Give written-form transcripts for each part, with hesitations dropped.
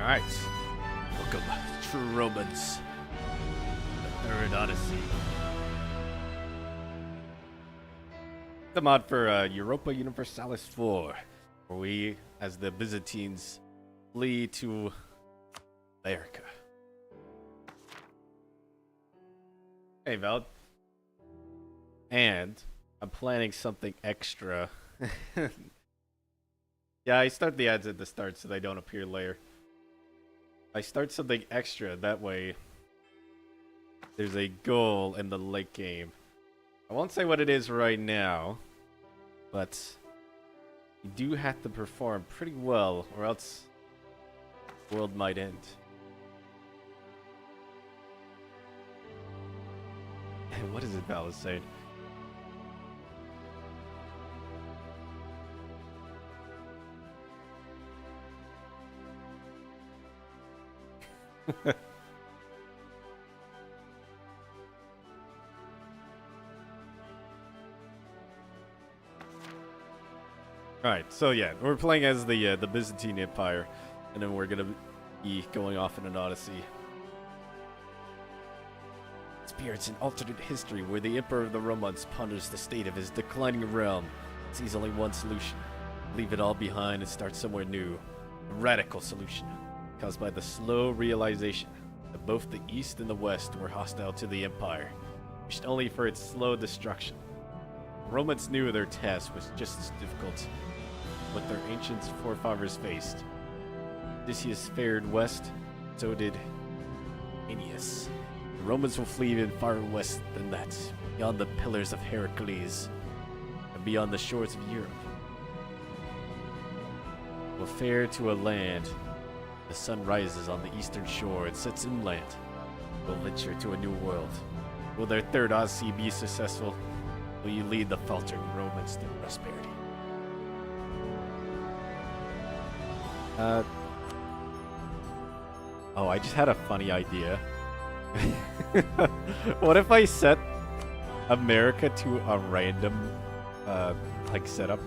Alright. Welcome, true Romans. The Third Odyssey. The mod for Europa Universalis 4, where we, as the Byzantines, flee to America. Hey, Val. And I'm planning something extra. Yeah, I start the ads at the start so they don't appear later. I start something extra, that way there's a goal in the late game. I won't say what it is right now, but you do have to perform pretty well or else the world might end. What is it Val is saying? Alright, so yeah, we're playing as the Byzantine Empire, and then we're gonna be going off in an odyssey. Spirits an alternate history where the Emperor of the Romans ponders the state of his declining realm, sees only one solution: leave it all behind and start somewhere new. A radical solution, caused by the slow realization that both the East and the West were hostile to the Empire, wished only for its slow destruction. The Romans knew their task was just as difficult what their ancient forefathers faced. Odysseus fared west, so did Aeneas. The Romans will flee even farther west than that, beyond the pillars of Heracles, and beyond the shores of Europe. Will fare to a land. The sun rises on the eastern shore and sets inland. Will venture to a new world. Will their third Odyssey be successful? Will you lead the faltering Romans to prosperity? Oh, I just had a funny idea. What if I set America to a random, like, setup?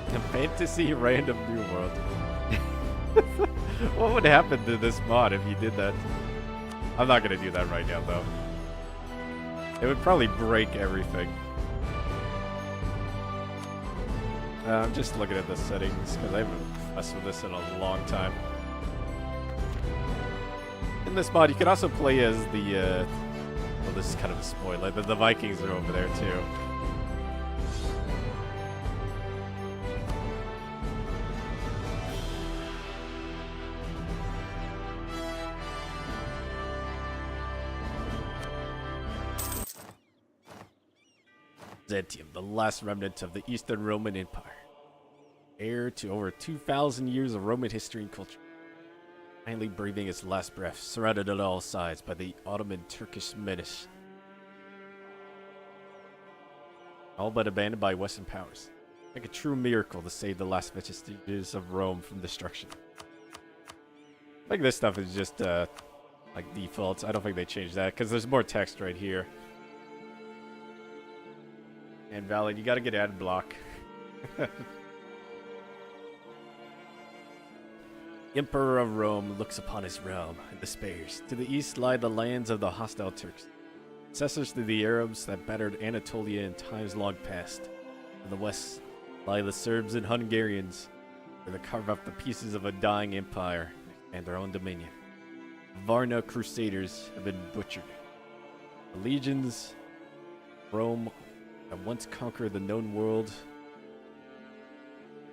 A fantasy random new world. What would happen to this mod if you did that? I'm not gonna do that right now, though. It would probably break everything. I'm just looking at the settings, because I haven't messed with this in a long time. In this mod, you can also play as the, well, this is kind of a spoiler, but the Vikings are over there, too. Byzantium, the last remnant of the Eastern Roman Empire. Heir to over 2,000 years of Roman history and culture. Finally breathing its last breath, surrounded on all sides by the Ottoman Turkish menace. All but abandoned by Western powers. Like a true miracle to save the last vestiges of Rome from destruction. I think this stuff is just, like, default. I don't think they changed that, because there's more text right here. And Valid, you gotta get ad block. Emperor of Rome looks upon his realm and despairs. To the east lie the lands of the hostile Turks, successors to the Arabs that battered Anatolia in times long past. To the west lie the Serbs and Hungarians, where they carve up the pieces of a dying empire and their own dominion. The Varna Crusaders have been butchered. The legions, Rome, that once conquered the known world,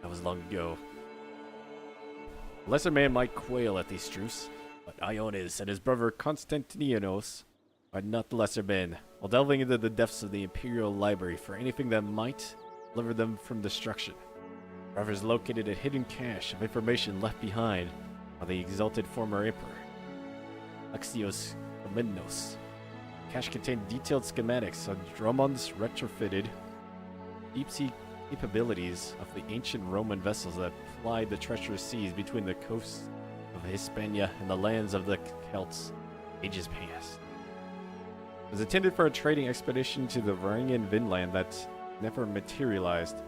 that was long ago. A lesser man might quail at these truths, but Iones and his brother Constantinople are not the lesser men, while delving into the depths of the Imperial Library for anything that might deliver them from destruction. Brothers located a hidden cache of information left behind by the exalted former emperor, Alexios Komnenos. The cache contained detailed schematics on Drummond's retrofitted deep-sea capabilities of the ancient Roman vessels that plied the treacherous seas between the coasts of Hispania and the lands of the Celts ages past. It was intended for a trading expedition to the Varangian Vinland that never materialized.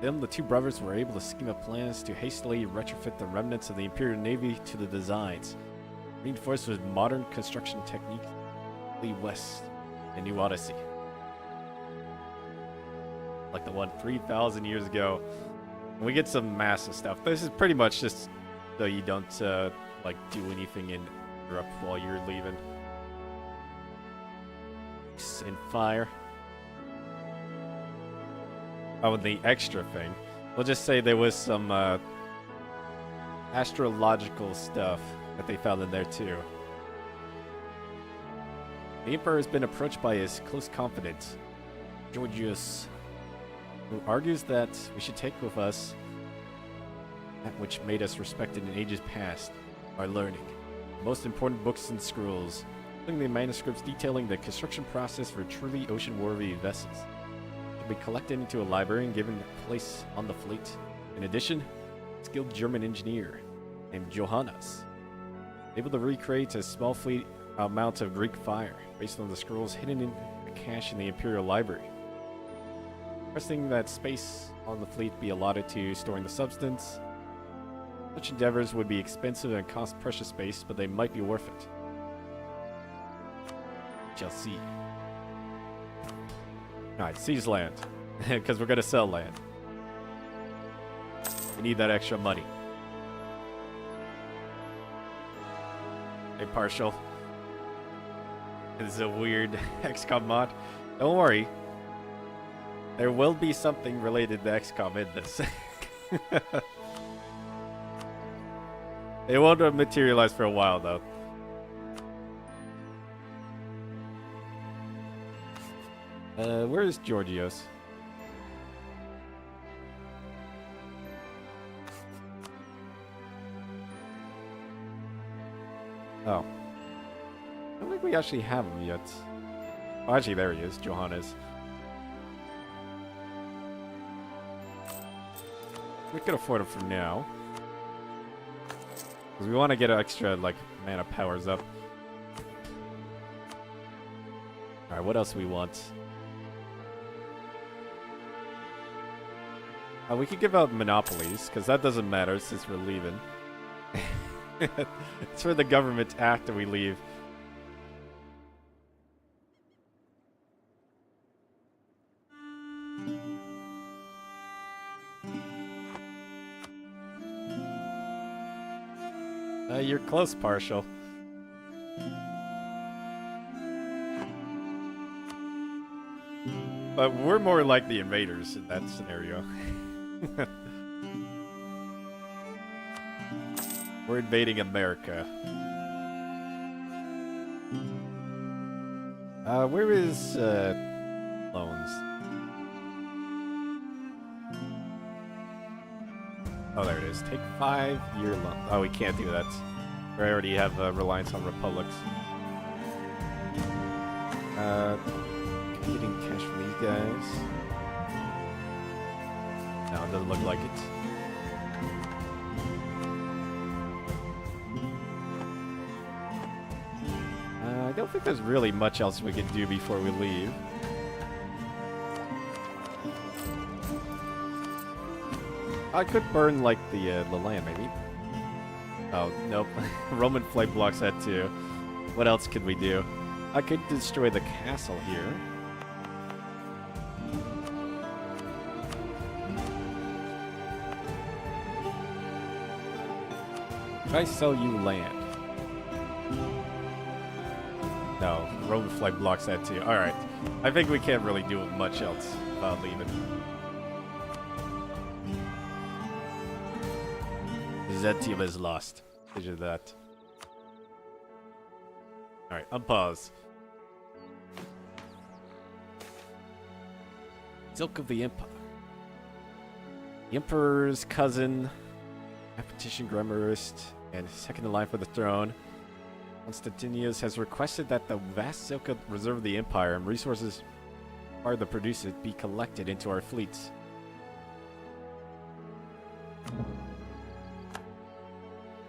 them, the two brothers were able to scheme up plans to hastily retrofit the remnants of the Imperial Navy to the designs, reinforced with modern construction techniques. West, a New Odyssey, like the one 3,000 years ago. And we get some massive stuff. This is pretty much just so you don't like do anything in Europe while you're leaving. In fire. Oh, and the extra thing. We'll just say there was some astrological stuff that they found in there too. The Emperor has been approached by his close confidant, Georgius, who argues that we should take with us that which made us respected in ages past, our learning. The most important books and scrolls, including the manuscripts detailing the construction process for truly ocean-worthy vessels, should be collected into a library and given a place on the fleet. In addition, a skilled German engineer named Johannes, able to recreate a small fleet amount of Greek fire based on the scrolls hidden in the cache in the Imperial Library. Requesting that space on the fleet be allotted to storing the substance. Such endeavors would be expensive and cost precious space, but they might be worth it. Shall see. Alright, seize land. Because we're gonna sell land. We need that extra money. Hey, Partial. This is a weird XCOM mod. Don't worry. There will be something related to XCOM in this. It won't materialize for a while, though. Where is Georgios? Oh. I don't think we actually have him yet. Oh, actually, there he is, Johannes. We could afford him for now. Because we want to get extra, like, mana powers up. Alright, what else do we want? We could give out monopolies, because that doesn't matter since we're leaving. It's for the government after we leave. You're close, Partial. But we're more like the invaders in that scenario. We're invading America. Where is loans? Oh, there it is. Take 5-year loan. Oh, we can't do that. We already have reliance on republics. Getting cash from these guys. No, it doesn't look like it. I don't think there's really much else we can do before we leave. I could burn, like, the land, maybe. Oh, nope. Roman flight blocks that, too. What else could we do? I could destroy the castle here. Could I sell you land? No, Roman flight blocks that, too. Alright. I think we can't really do much else about leaving. Byzantium is lost. Picture that. Alright, unpause. Silk of the Empire. The Emperor's cousin, mathematician, grammarist, and second in line for the throne, Constantinius has requested that the vast silk reserve of the Empire and resources required to produce it be collected into our fleets.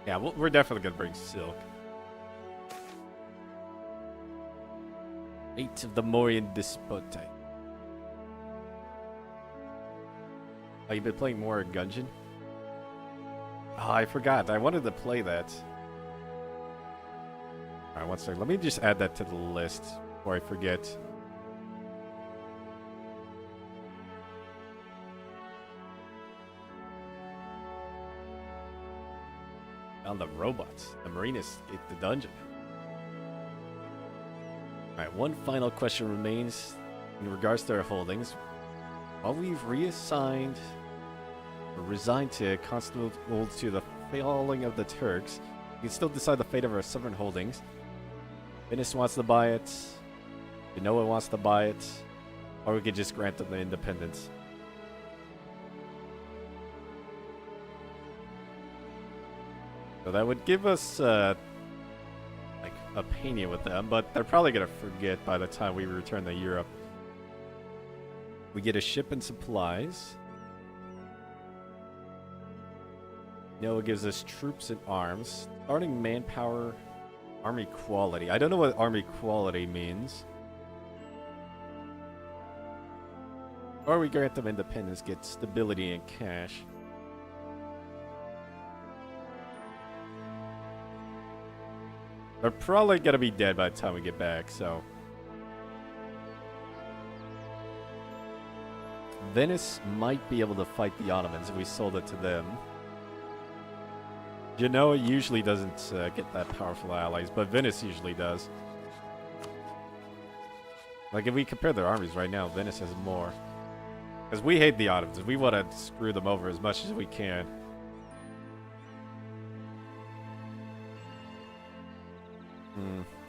Yeah, we're definitely gonna bring silk. Fate of the Mauryan Despote. Oh, you've been playing more Gungeon? Oh, I forgot. I wanted to play that. Alright, one second. Let me just add that to the list before I forget. Found the robots. The Marine escaped the dungeon. Alright, one final question remains in regards to our holdings. While we've reassigned or resigned to Constantinople to the falling of the Turks, we can still decide the fate of our sovereign holdings. Venice wants to buy it, Genoa wants to buy it, or we could just grant them the independence. So that would give us like a opinion with them, but they're probably gonna forget by the time we return to Europe. We get a ship and supplies. Genoa gives us troops and arms. Starting manpower, army quality. I don't know what army quality means. Or we grant them independence, get stability and cash. They're probably gonna be dead by the time we get back, so. Venice might be able to fight the Ottomans if we sold it to them. Genoa usually doesn't get that powerful allies, but Venice usually does. Like, if we compare their armies right now, Venice has more. Because we hate the Ottomans. We want to screw them over as much as we can.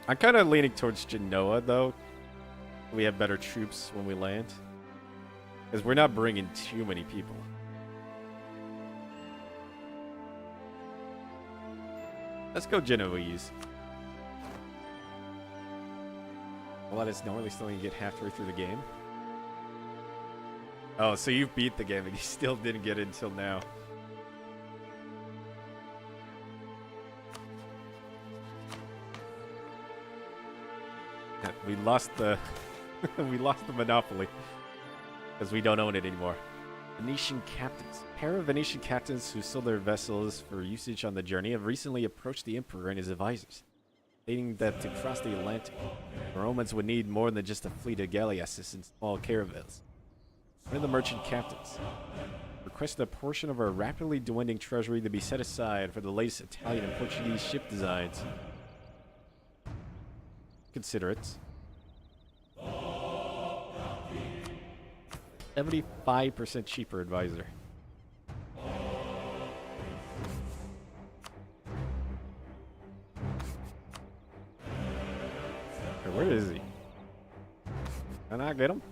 I'm kind of leaning towards Genoa, though. We have better troops when we land. Because we're not bringing too many people. Let's go Genoese. Well, it's normally still you get halfway through the game. Oh, so you beat the game and you still didn't get it until now. We lost the we lost the monopoly because we don't own it anymore. Venetian captains. A pair of Venetian captains who sold their vessels for usage on the journey have recently approached the emperor and his advisors, stating that to cross the Atlantic, the Romans would need more than just a fleet of galleasses and small caravels. One of the merchant captains requested a portion of our rapidly dwindling treasury to be set aside for the latest Italian and Portuguese ship designs. Consider it. 75% cheaper advisor. Okay, where is he? Can I get him?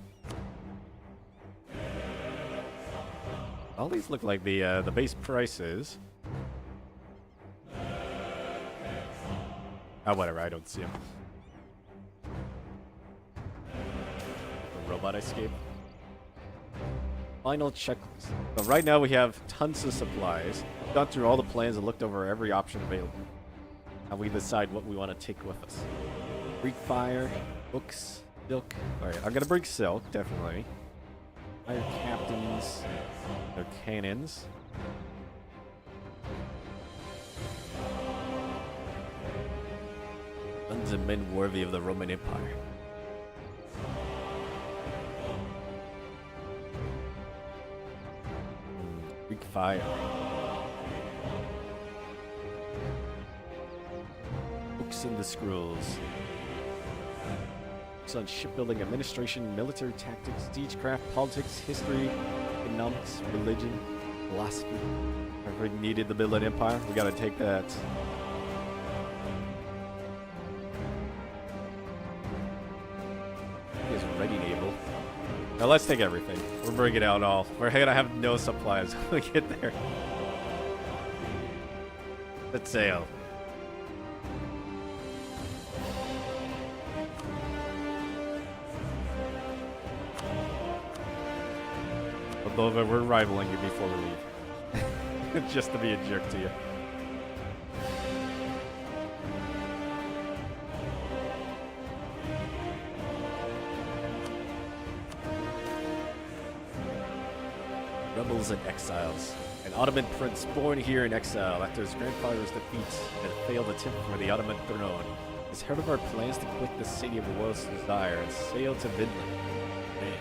All these look like the base prices. Oh, whatever. I don't see him. The robot escape. Final checklist. So right now we have tons of supplies. We've gone through all the plans and looked over every option available. Now we decide what we want to take with us. Greek fire, books, silk. Alright, I'm gonna bring silk, definitely. Fire captains, their cannons. Guns and men worthy of the Roman Empire. Greek fire. Books and the scrolls. Books on shipbuilding, administration, military tactics, siegecraft, politics, history, economics, religion, philosophy. If we needed to build an empire, we gotta take that. He is ready naval. Now let's take everything. We're bringing out all. We're gonna have no supplies when we get there. Let's sail. Although we're rivaling you before we leave. Just to be a jerk to you. rebels and exiles. An Ottoman prince born here in exile after his grandfather's defeat and a failed attempt for the Ottoman throne has heard of our plans to quit the city of Royal's Desire and sail to Vinland. Man,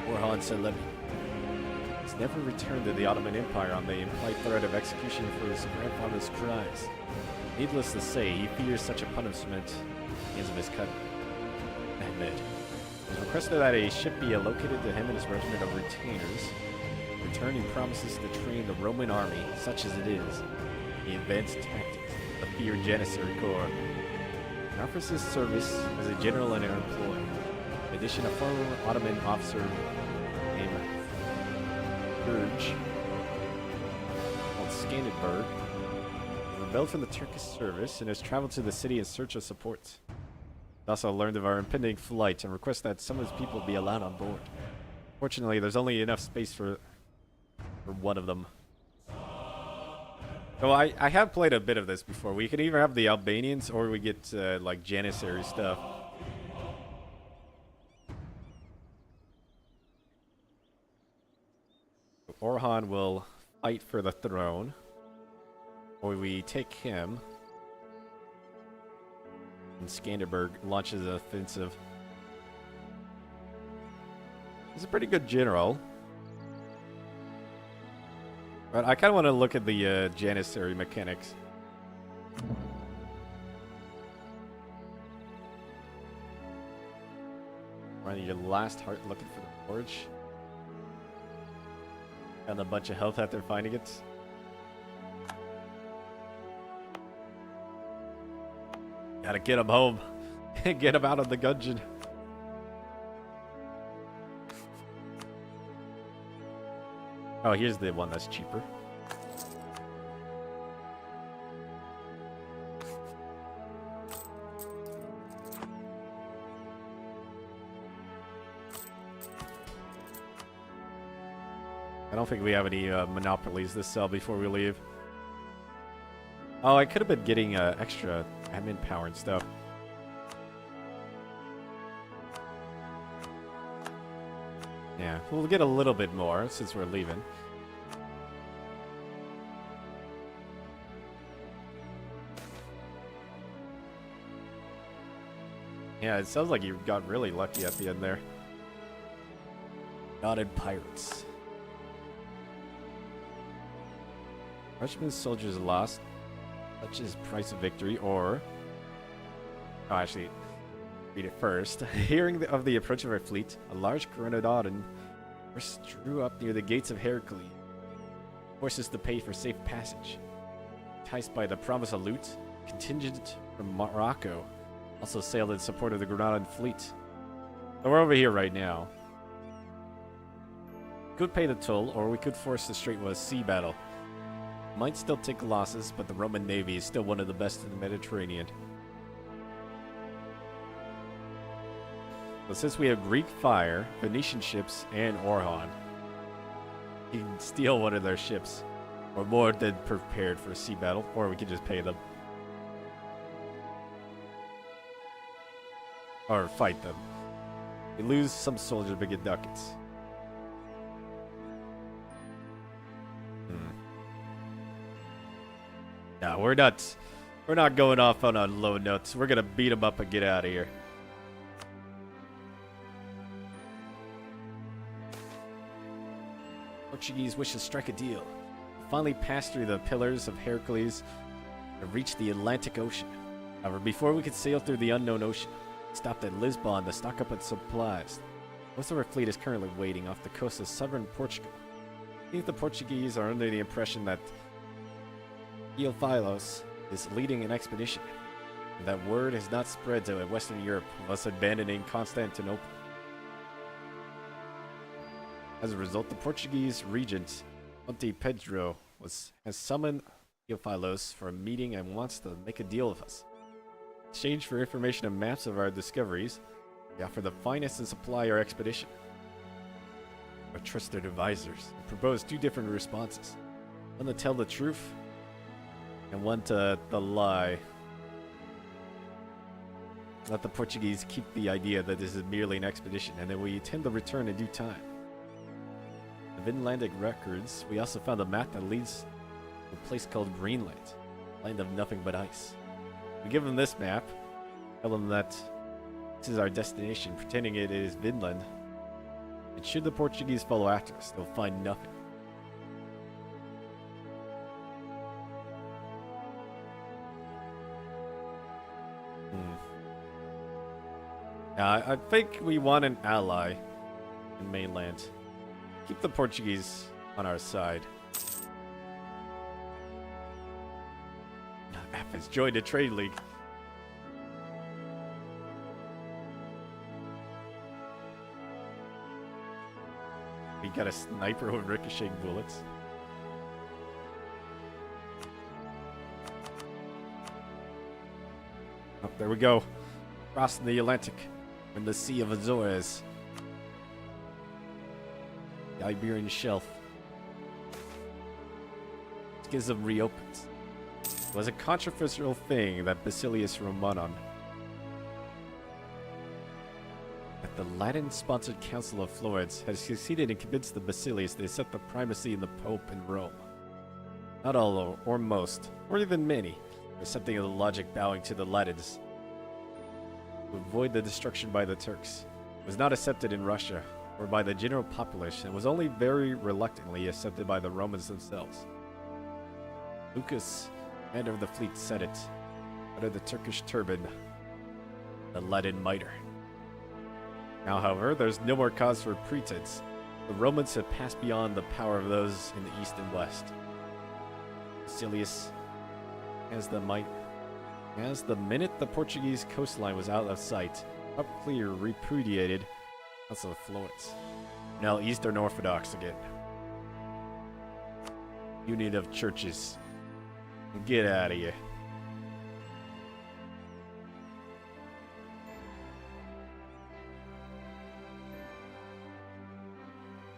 Orhan Celebi has never returned to the Ottoman Empire on the implied threat of execution for his grandfather's crimes. Needless to say, he fears such a punishment at the hands of his cousin, Ahmed. He has requested that a ship be allocated to him and his regiment of retainers. In return, he promises to train the Roman army, such as it is, in the advanced tactics of the feared Janissary Corps. He offers his service as a general in our employ. In addition, a former Ottoman officer named Urge, called Skanderberg, rebelled from the Turkish service and has traveled to the city in search of support. He also learned of our impending flight and requests that some of his people be allowed on board. Fortunately, there's only enough space for one of them. So I have played a bit of this before. We can either have the Albanians or we get like Janissary stuff. Orhan will fight for the throne, or we take him, and Skanderberg launches an offensive. He's a pretty good general, but I kind of want to look at the Janissary mechanics. Running your last heart looking for the forge. Got a bunch of health after finding it. Gotta get him home. Get him out of the dungeon. Oh, here's the one that's cheaper. I don't think we have any monopolies to sell before we leave. Oh, I could have been getting extra admin power and stuff. Yeah, we'll get a little bit more since we're leaving. Yeah, it sounds like you got really lucky at the end there. Knotted pirates. Rushman's soldiers lost, such as price of victory, or... Oh, actually, read it first. Hearing of the approach of our fleet, a large Grenadian force drew up near the gates of Heracles. Forces to pay for safe passage. Enticed by the promise of loot, contingent from Morocco also sailed in support of the Grenadian fleet. So we're over here right now. We could pay the toll, or we could force the straight with a sea battle. Might still take losses, but the Roman Navy is still one of the best in the Mediterranean. But since we have Greek fire, Venetian ships, and Orhan, you can steal one of their ships. We're more than prepared for a sea battle, or we can just pay them. Or fight them. We lose some soldiers, but get ducats. No, we're not going off on a low note. We're gonna beat them up and get out of here. Portuguese wish to strike a deal. We finally passed through the pillars of Heracles and reached the Atlantic Ocean. However, before we could sail through the unknown ocean, we stopped at Lisbon to stock up on supplies. Most of our fleet is currently waiting off the coast of southern Portugal. I think the Portuguese are under the impression that Theophilos is leading an expedition, and that word has not spread to Western Europe of us abandoning Constantinople. As a result, the Portuguese regent, Monte Pedro, has summoned Theophilos for a meeting and wants to make a deal with us. In exchange for information and maps of our discoveries, we offer the finest and supply our expedition. Our trusted advisors propose two different responses. One to tell the truth, and one to lie. Let the Portuguese keep the idea that this is merely an expedition and that we intend to return in due time. The Vinlandic records, we also found a map that leads to a place called Greenland, land of nothing but ice. We give them this map, tell them that this is our destination, pretending it is Vinland. And should the Portuguese follow after us, they'll find nothing. I think we want an ally in mainland. Keep the Portuguese on our side. F has joined a trade league. We got a sniper with ricocheting bullets. Oh, there we go. Crossing the Atlantic. In the Sea of Azores. The Iberian Shelf. Schism reopens. It was a controversial thing that Basilius Romanon, at the Latin-sponsored Council of Florence, had succeeded in convincing the Basilius they set the primacy in the Pope in Rome. Not all, or most, or even many, were something of the logic bowing to the Latins to avoid the destruction by the Turks. It was not accepted in Russia, or by the general populace, and was only very reluctantly accepted by the Romans themselves. Lucas, commander of the fleet, said it, under the Turkish turban, the Latin mitre. Now, however, there's no more cause for pretense. The Romans have passed beyond the power of those in the east and west. Basilius has the might. As the minute the Portuguese coastline was out of sight, up clear repudiated Council of Florence. Now Eastern Orthodox again. Union of churches. Get out of here.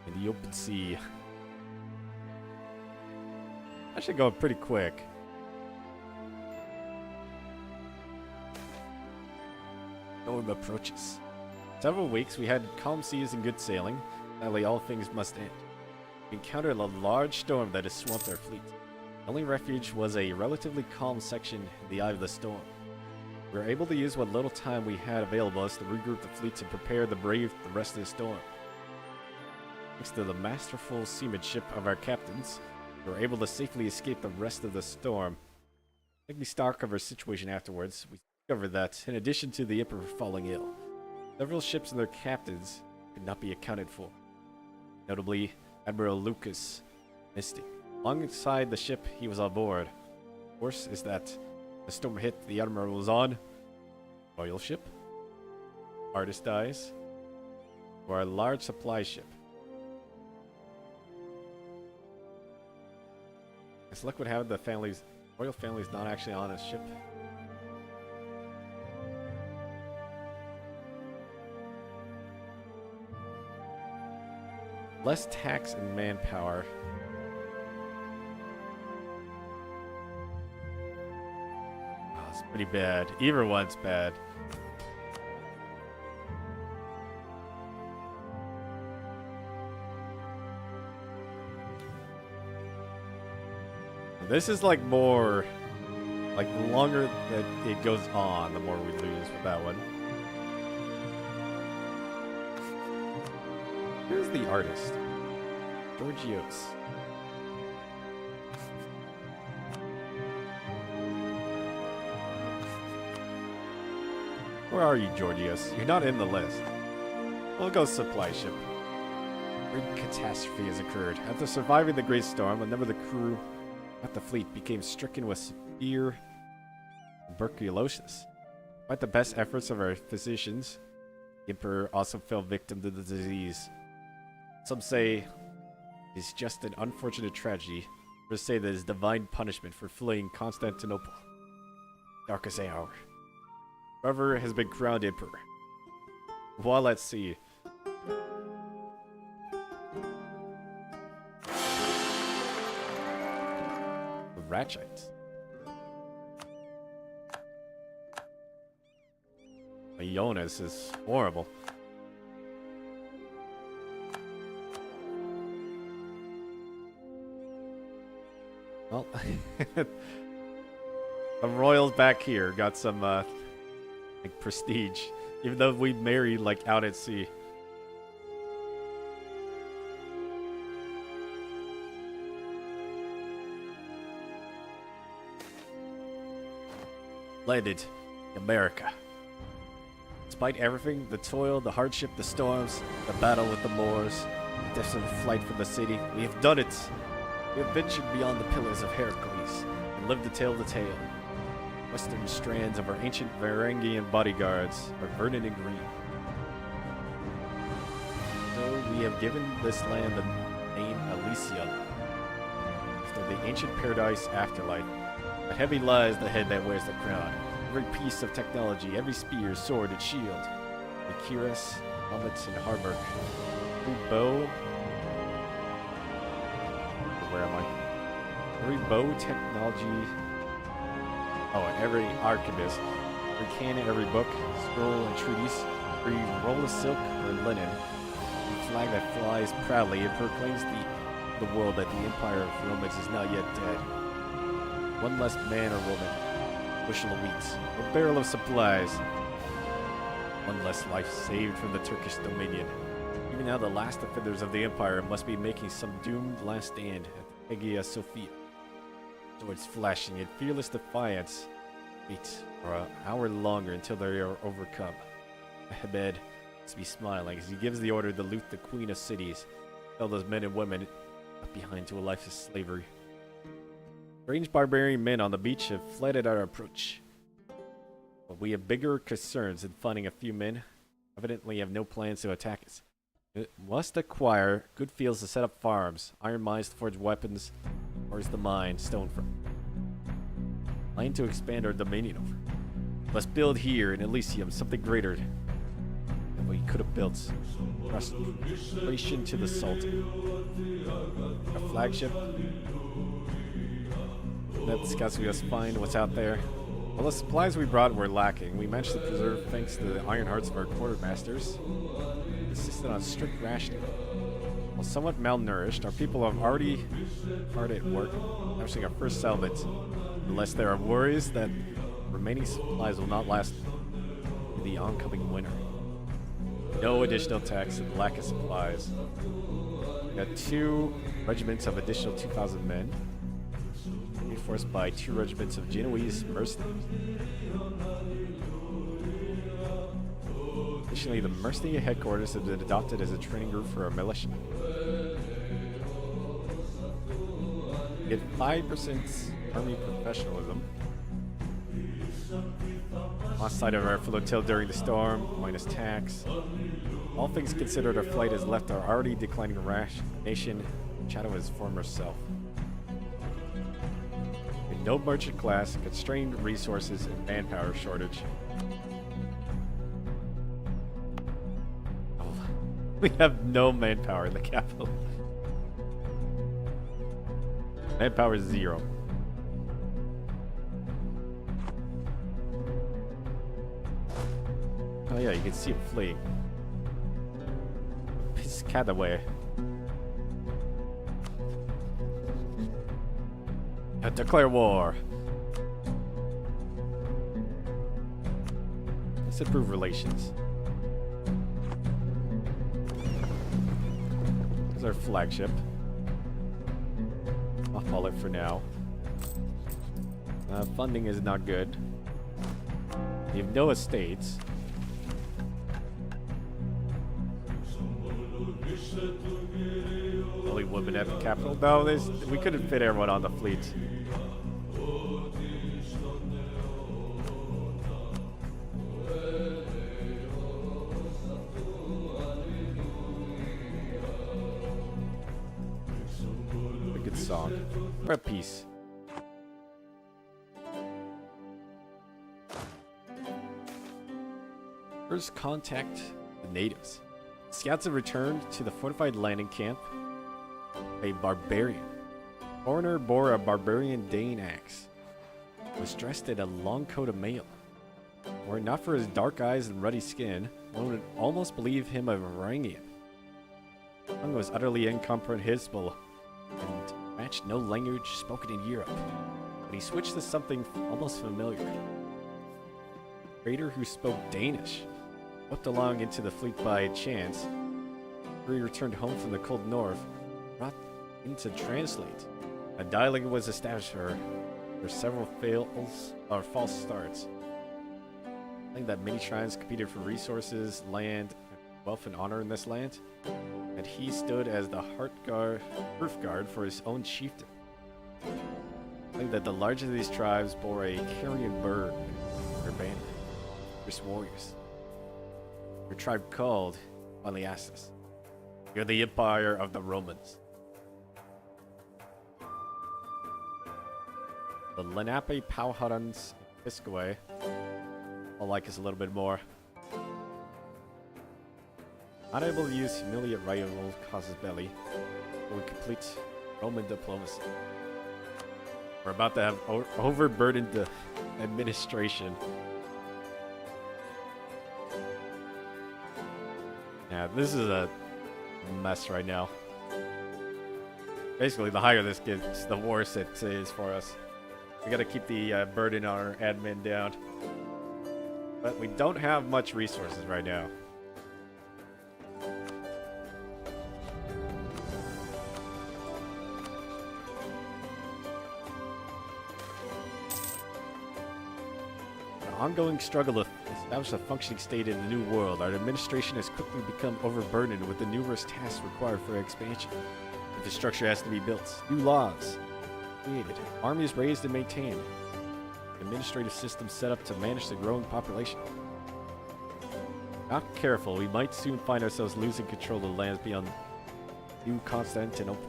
In the open sea. Actually going pretty quick. Storm approaches. Several weeks we had calm seas and good sailing. Sadly, all things must end. We encountered a large storm that has swamped our fleet. The only refuge was a relatively calm section in the eye of the storm. We were able to use what little time we had available as to regroup the fleet and prepare to brave the rest of the storm. Thanks to the masterful seamanship of our captains, we were able to safely escape the rest of the storm. Taking stock of our situation afterwards, we discovered that, in addition to the Emperor falling ill, several ships and their captains could not be accounted for. Notably, Admiral Lucas missing. Alongside the ship he was on board. Of course, is that the storm hit the Admiral was on? Royal ship? Artist dies? Or a large supply ship? As luck would have it, the royal family's not actually on a ship. Less tax and manpower. Oh, it's pretty bad. Either one's bad. This is like more, like the longer that it goes on, the more we lose with that one. Here's the artist, Georgios. Where are you, Georgios? You're not in the list. We'll go supply ship. A great catastrophe has occurred. After surviving the great storm, a number of the crew at the fleet became stricken with severe tuberculosis. Despite the best efforts of our physicians, the Emperor also fell victim to the disease. Some say it's just an unfortunate tragedy. Others say that it is divine punishment for fleeing Constantinople. Darkest hour. Whoever has been crowned emperor. While at sea. The Ratchites. Ionis is horrible. Well, the royals back here got some like prestige, even though we married like out at sea. Landed in America. Despite everything, the toil, the hardship, the storms, the battle with the Moors, the desperate flight from the city, we have done it. We have ventured beyond the pillars of Heracles and lived to tell the tale. Western strands of our ancient Varangian bodyguards are verdant and green. So we have given this land the name Elysium, after the ancient paradise afterlife. But heavy lies the head that wears the crown. Every piece of technology, every spear, sword, and shield. The cuirass, helmets, and harbor. Every bow. Where am I? Every bow technology. Oh, and every arquebus. Every cannon, every book, scroll, and treatise. Every roll of silk or linen. The flag that flies proudly and proclaims the world that the empire of Romans is not yet dead. One less man or woman, bushel of wheat, a barrel of supplies. One less life saved from the Turkish dominion. Even now the last offenders of the empire must be making some doomed last stand at the Hagia Sophia. Swords flashing in fearless defiance. Wait for an hour longer until they are overcome. Ahmed must be smiling as he gives the order to loot the queen of cities. Tell those men and women left behind to a life of slavery. Strange barbarian men on the beach have fled at our approach. But we have bigger concerns than finding a few men. Evidently have no plans to attack us. We must acquire good fields to set up farms, iron mines to forge weapons, or is the mine stone for land to expand our dominion over. Must build here in Elysium something greater than we could have built. Prostration to the Sultan. A flagship. That scouts we must find what's out there. Well, the supplies we brought were lacking. We managed to preserve thanks to the iron hearts of our quartermasters. Insisted on strict rationing. While somewhat malnourished, our people have already hard at work establishing our first settlement. Unless there are worries that remaining supplies will not last through the oncoming winter. No additional tax and lack of supplies. We got 2 regiments of additional 2,000 men. Reinforced by 2 regiments of Genoese mercenaries. Additionally, the mercenary headquarters have been adopted as a training group for our militia. We get 5% army professionalism. Lost sight of our flotilla during the storm, minus tax. All things considered, our flight has left our already declining nation shadow of his former self. No merchant class, constrained resources, and manpower shortage. Oh, we have no manpower in the capital. Manpower is 0. Oh yeah, you can see it fleeing. Piss cat away. Declare war. Let's improve relations. Here's our flagship. I'll haul it for now. Funding is not good. We have no estates. Only women at the capital. No, we couldn't fit everyone on the fleet. A good song. For peace. First contact the natives. Scouts have returned to the fortified landing camp. A barbarian. Foreigner bore a barbarian Dane axe. Was dressed in a long coat of mail. Were it not for his dark eyes and ruddy skin, one would almost believe him a Varangian. Tongue was utterly incomprehensible, and matched no language spoken in Europe, but he switched to something almost familiar. A trader who spoke Danish swept along into the fleet by chance. He returned home from the cold north, brought in to translate. A dialogue was established for several fails or false starts. I think that many tribes competed for resources, land, wealth, and honor in this land, and he stood as the roof guard for his own chieftain. I think that the largest of these tribes bore a carrion bird in their banner. Fierce warriors. Your tribe called finally asked us. You're the empire of the Romans. The Lenape, Powhatans, and Piscaway all like us a little bit more. Unable to use humiliate rival causes belly, but we complete Roman diplomacy. We're about to have overburdened the administration. Yeah, this is a mess right now. Basically, the higher this gets, the worse it is for us. We gotta keep the burden on our admin down. But we don't have much resources right now. An ongoing struggle to establish a functioning state in the new world. Our administration has quickly become overburdened with the numerous tasks required for expansion. Infrastructure has to be built. New laws created. Armies raised and maintained. Administrative system set up to manage the growing population. Not careful, we might soon find ourselves losing control of the lands beyond New Constantinople.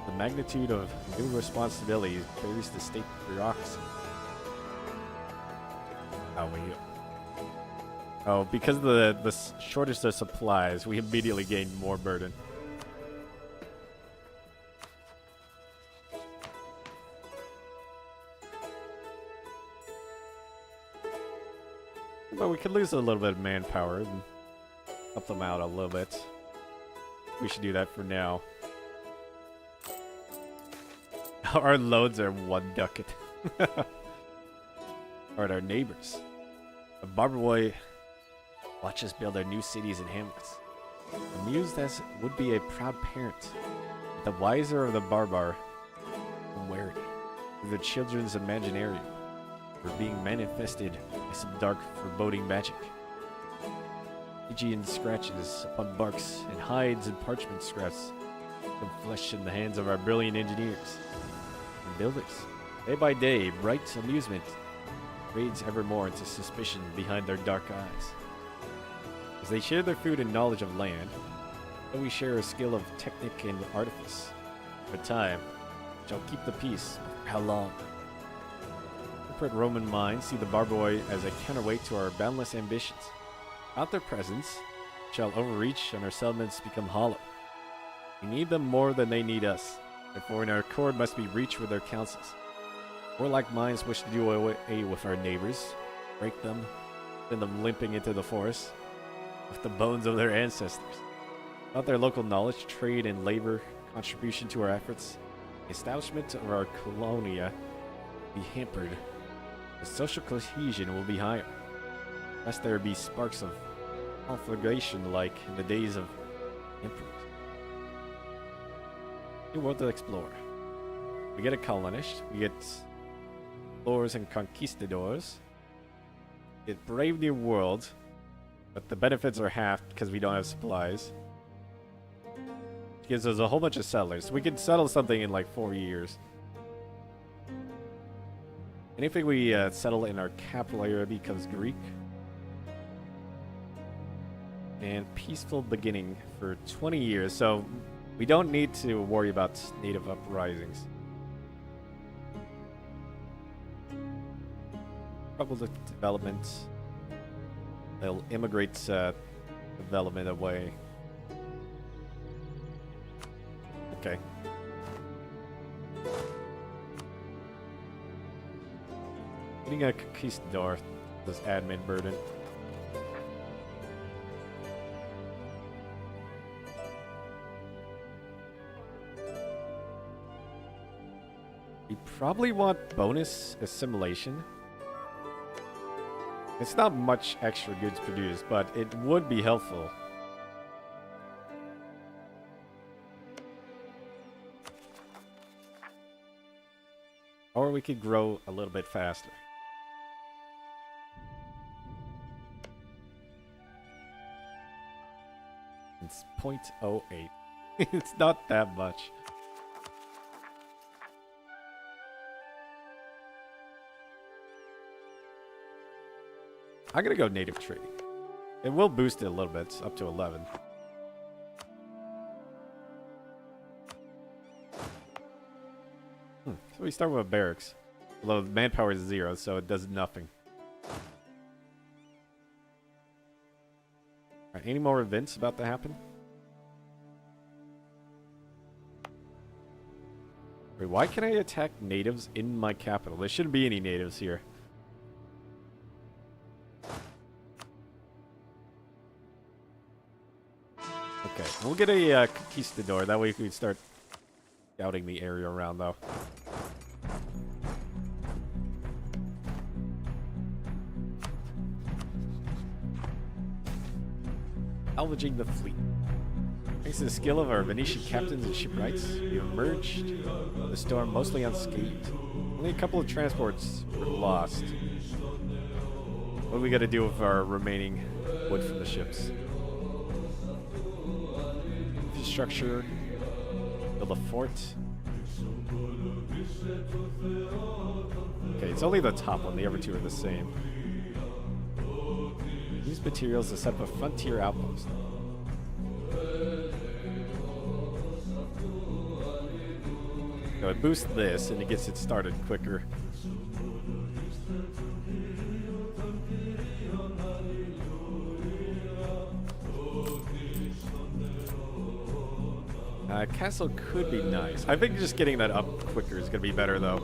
The magnitude of new responsibilities carries the state bureaucracy. Oh, because of the shortage of supplies, we immediately gained more burden. But we could lose a little bit of manpower and help them out a little bit. We should do that for now. Our loads are 1 ducat. Alright, our neighbors. The Barbaroi watch us build our new cities and hamlets. Amused as would be a proud parent, the wiser of the Barbar and wary of the children's imaginarium were being manifested by some dark, foreboding magic. Aegean scratches upon barks and hides and parchment scraps some flesh in the hands of our brilliant engineers and builders. Day by day, bright amusement raids ever more into suspicion behind their dark eyes. As they share their food and knowledge of land, so we share a skill of technic and artifice. For time, shall keep the peace. For how long? Corporate Roman minds see the Barbaroi as a counterweight to our boundless ambitions. Without their presence, shall overreach and our settlements become hollow. We need them more than they need us. Therefore, in our accord must be reached with their counsels. Warlike minds wish to do away with our neighbors, break them, send them limping into the forest with the bones of their ancestors. Without their local knowledge, trade, and labor contribution to our efforts, the establishment of our colonia will be hampered. The social cohesion will be higher, lest there be sparks of conflagration like in the days of emperors. New world to explore. We get a colonist, we get explorers and conquistadors, we get brave new world, but the benefits are halved because we don't have supplies. Which gives us a whole bunch of settlers. We can settle something in like 4 years. Anything we settle in our capital area becomes Greek. And peaceful beginning for 20 years, so we don't need to worry about native uprisings. Trouble with development. They'll immigrate development away. Okay. Getting a conquistador, this admin burden. We probably want bonus assimilation. It's not much extra goods produced, but it would be helpful. Or we could grow a little bit faster. It's 0.08. It's not that much. I'm gonna go native trading. It will boost it a little bit, up to 11. So we start with barracks. Although manpower is 0, so it does nothing. Alright, any more events about to happen? Wait, why can I attack natives in my capital? There shouldn't be any natives here. Okay, we'll get a conquistador. That way we can start scouting the area around, though. Salvaging the fleet. Thanks to the skill of our Venetian captains and shipwrights, we emerged from the storm mostly unscathed. Only a couple of transports were lost. What do we got to do with our remaining wood from the ships? Infrastructure. Build a fort. Okay, it's only the top one. The other two are the same. Use materials to set up a frontier outpost. So it boosts this and it gets it started quicker. Castle could be nice. I think just getting that up quicker is going to be better, though.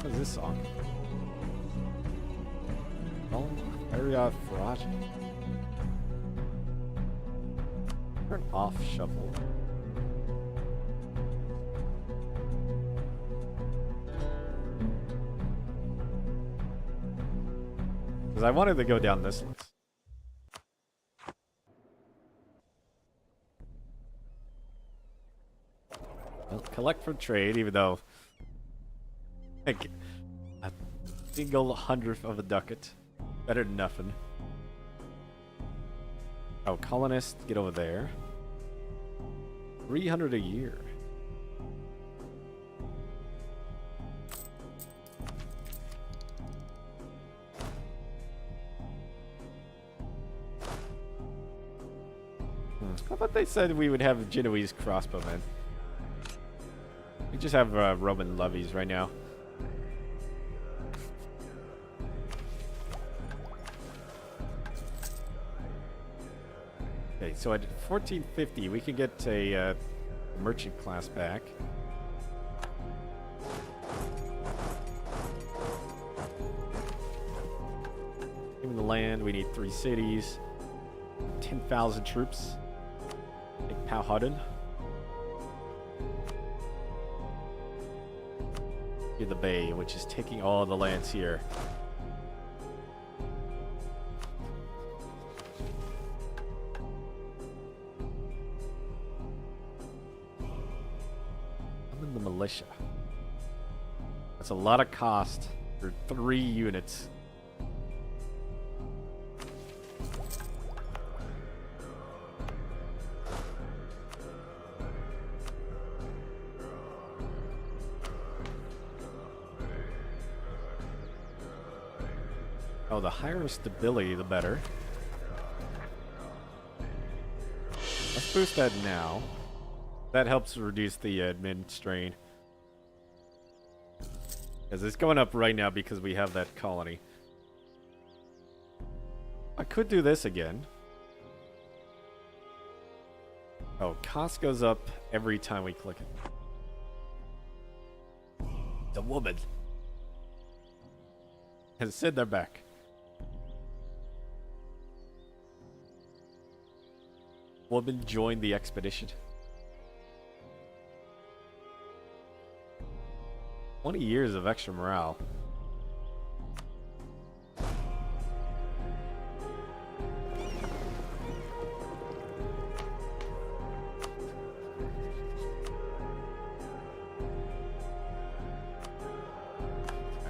What is this song? Oh, area Farage. Turn off shuffle. Because I wanted to go down this list. Well, collect from trade, even though like a single hundredth of a ducat. Better than nothing. Oh, colonists, get over there. 300 a year. I thought they said we would have Genoese crossbowmen. We just have Roman levies right now. Okay, so at 1450 we can get a merchant class back. Given the land, we need 3 cities, 10,000 troops. Take Powhatan. Here the bay, which is taking all the lands here. I'm in the militia. That's a lot of cost for 3 units. Oh, the higher stability, the better. Let's boost that now. That helps reduce the admin strain. Because it's going up right now because we have that colony. I could do this again. Oh, cost goes up every time we click it. woman. And send her back. Woman joined the expedition. 20 years of extra morale.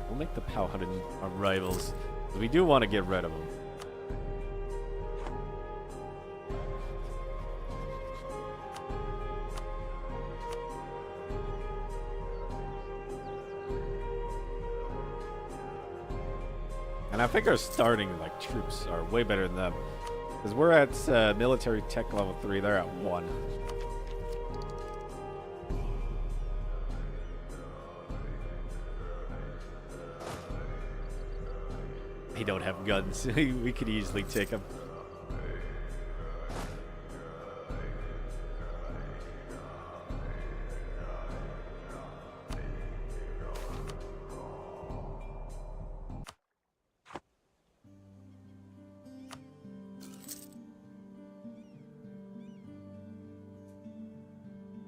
We'll make the Powhatan our rivals. We do want to get rid of them. And I think our starting like troops are way better than them. Because we're at military tech level 3, they're at 1. They don't have guns. We could easily take them.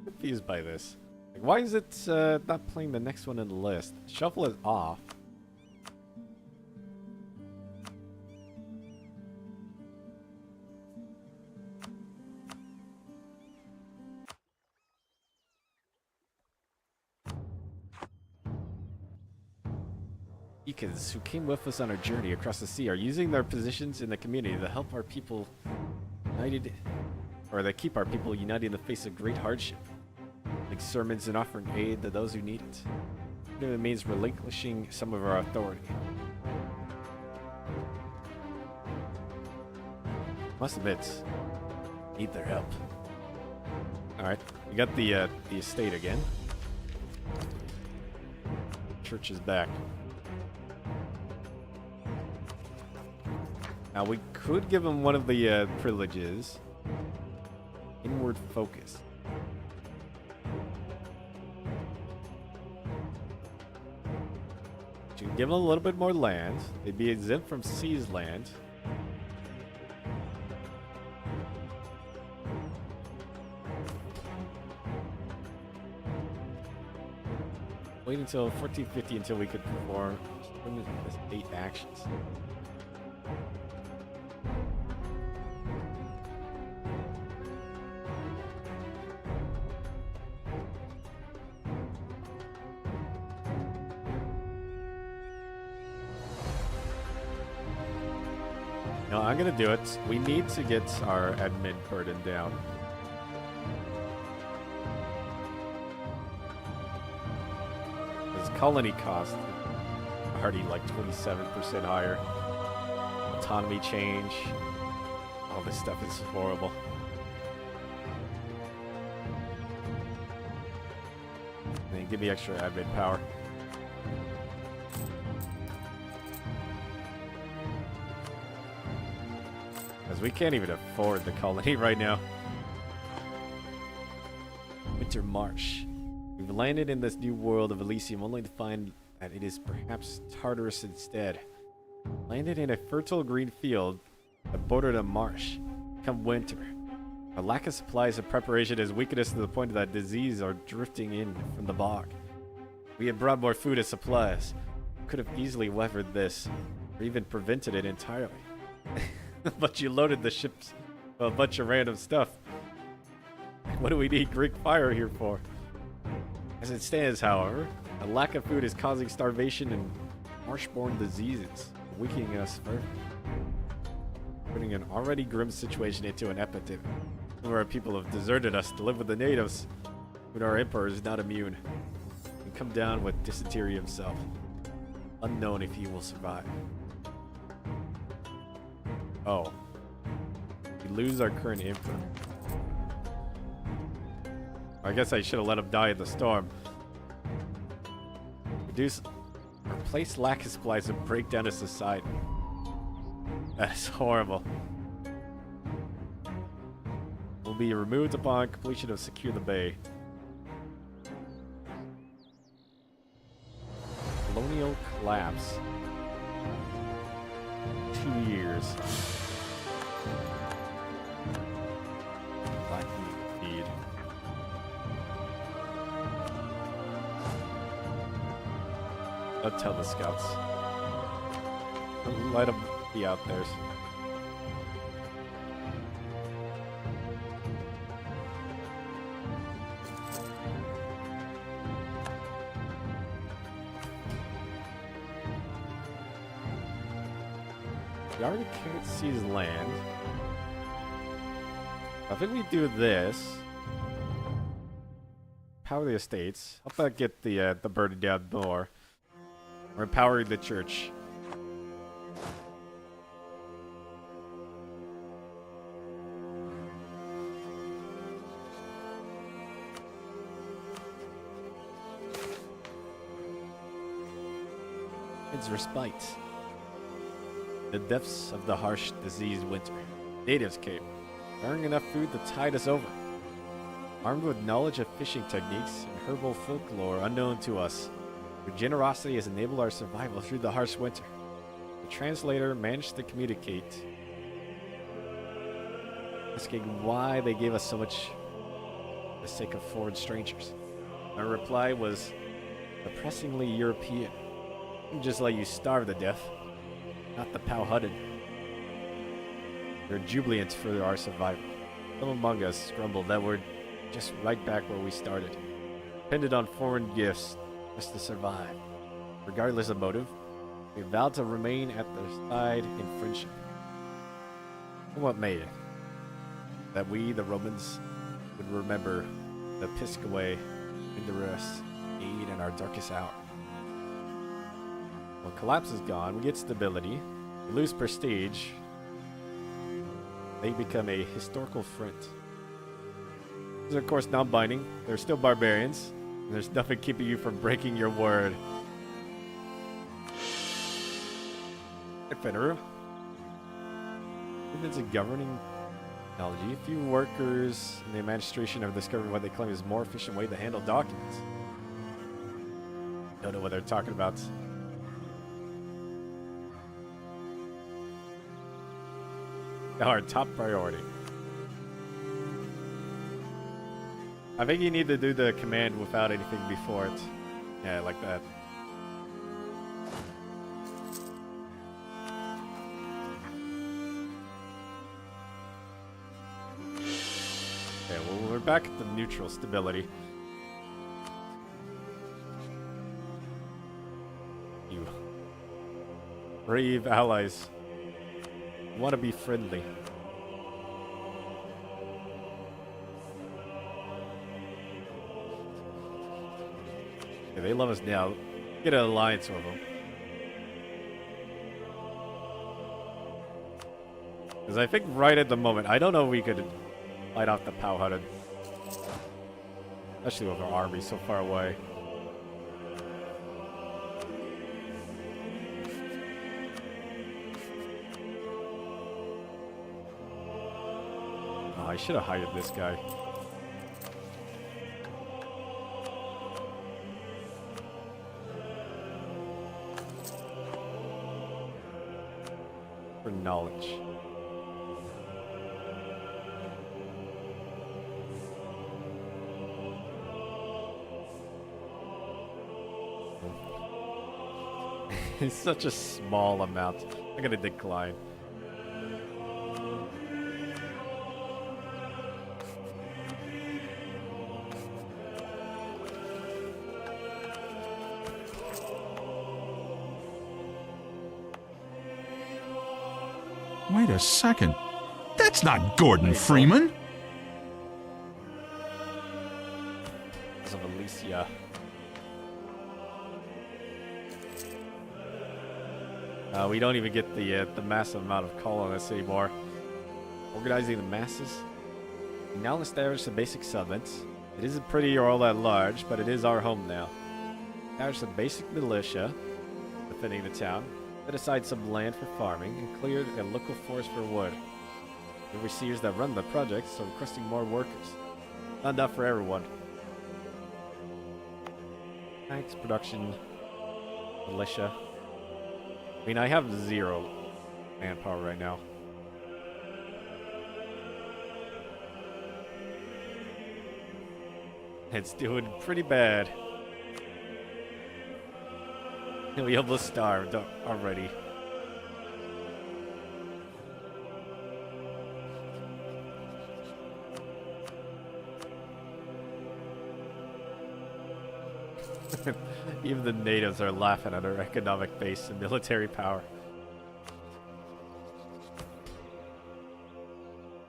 Confused by this. Like, why is it not playing the next one in the list? Shuffle is off. Beacons who came with us on our journey across the sea are using their positions in the community to help our people united, or they keep our people united in the face of great hardship, like sermons and offering aid to those who need it. Even if it means relinquishing some of our authority. Must admit, need their help. All right, we got the estate again. Church is back. Now we could give him one of the privileges. Inward focus. You can give them a little bit more land. They'd be exempt from seized land. Wait until 1450 until we could perform estate actions. No, I'm gonna do it. We need to get our admin burden down. Because colony cost already like 27% higher. Autonomy change. All this stuff is horrible. And then give me extra admin power. Because we can't even afford the colony right now. Winter March. We've landed in this new world of Elysium only to find that it is perhaps Tartarus instead. Landed in a fertile green field that bordered a marsh. Come winter. A lack of supplies and preparation has weakened us to the point that disease are drifting in from the bog. We had brought more food and supplies. Could have easily weathered this, or even prevented it entirely. But you loaded the ships with a bunch of random stuff. What do we need Greek fire here for? As it stands, however, a lack of food is causing starvation and marsh-borne diseases, weakening us further, putting an already grim situation into an epidemic. Some of our people have deserted us to live with the natives, but our emperor is not immune. He can come down with dysentery himself. Unknown if he will survive. Oh. We lose our current emperor. I guess I should have let him die in the storm. Replace lack of supplies and break down a society. That is horrible. Will be removed upon completion of Secure the Bay. collapse. 2 years. Black meat feed. Don't tell the scouts. Let them be out there. We already can't seize land. I think we do this. Power the estates. Help that get the burden down more. We're empowering the church. It's respite. The depths of the harsh, diseased winter. Natives came, bearing enough food to tide us over. Armed with knowledge of fishing techniques and herbal folklore unknown to us, their generosity has enabled our survival through the harsh winter. The translator managed to communicate, asking why they gave us so much for the sake of foreign strangers. My reply was depressingly European. Just let you starve to death, not the Powhatan. They're jubilant for our survival. Some among us grumbled that we're just right back where we started, depended on foreign gifts just to survive. Regardless of motive, we vowed to remain at their side in friendship. And what made it? That we, the Romans, would remember the Piscaway and the rest aid in our darkest hour. When collapse is gone, we get stability, we lose prestige, they become a historical front. These are of course non-binding, they're still barbarians, and there's nothing keeping you from breaking your word. Hey, Fenrir. It's a governing technology. A few workers in the administration have discovered what they claim is a more efficient way to handle documents. Don't know what they're talking about. Our top priority. I think you need to do the command without anything before it. Yeah, like that. Okay, well, we're back at the neutral stability. You brave allies want to be friendly. Okay, they love us now. Get an alliance with them. Because I think right at the moment, I don't know if we could fight off the Powhatan. Especially with our army so far away. I should have hired this guy. For knowledge. It's such a small amount. I'm gonna decline. Wait a second. That's not Gordon Freeman. Of Alicia. We don't even get the massive amount of colonists anymore. Organizing the masses. We now establish the basic settlements. It isn't pretty or all that large, but it is our home now. Establish the basic militia defending the town. Set aside some land for farming and cleared a local forest for wood. The overseers that run the project are requesting more workers. Not enough for everyone. Tanks, production, militia. I mean, I have 0 manpower right now. It's doing pretty bad. We almost starved already. Even the natives are laughing at our economic base and military power.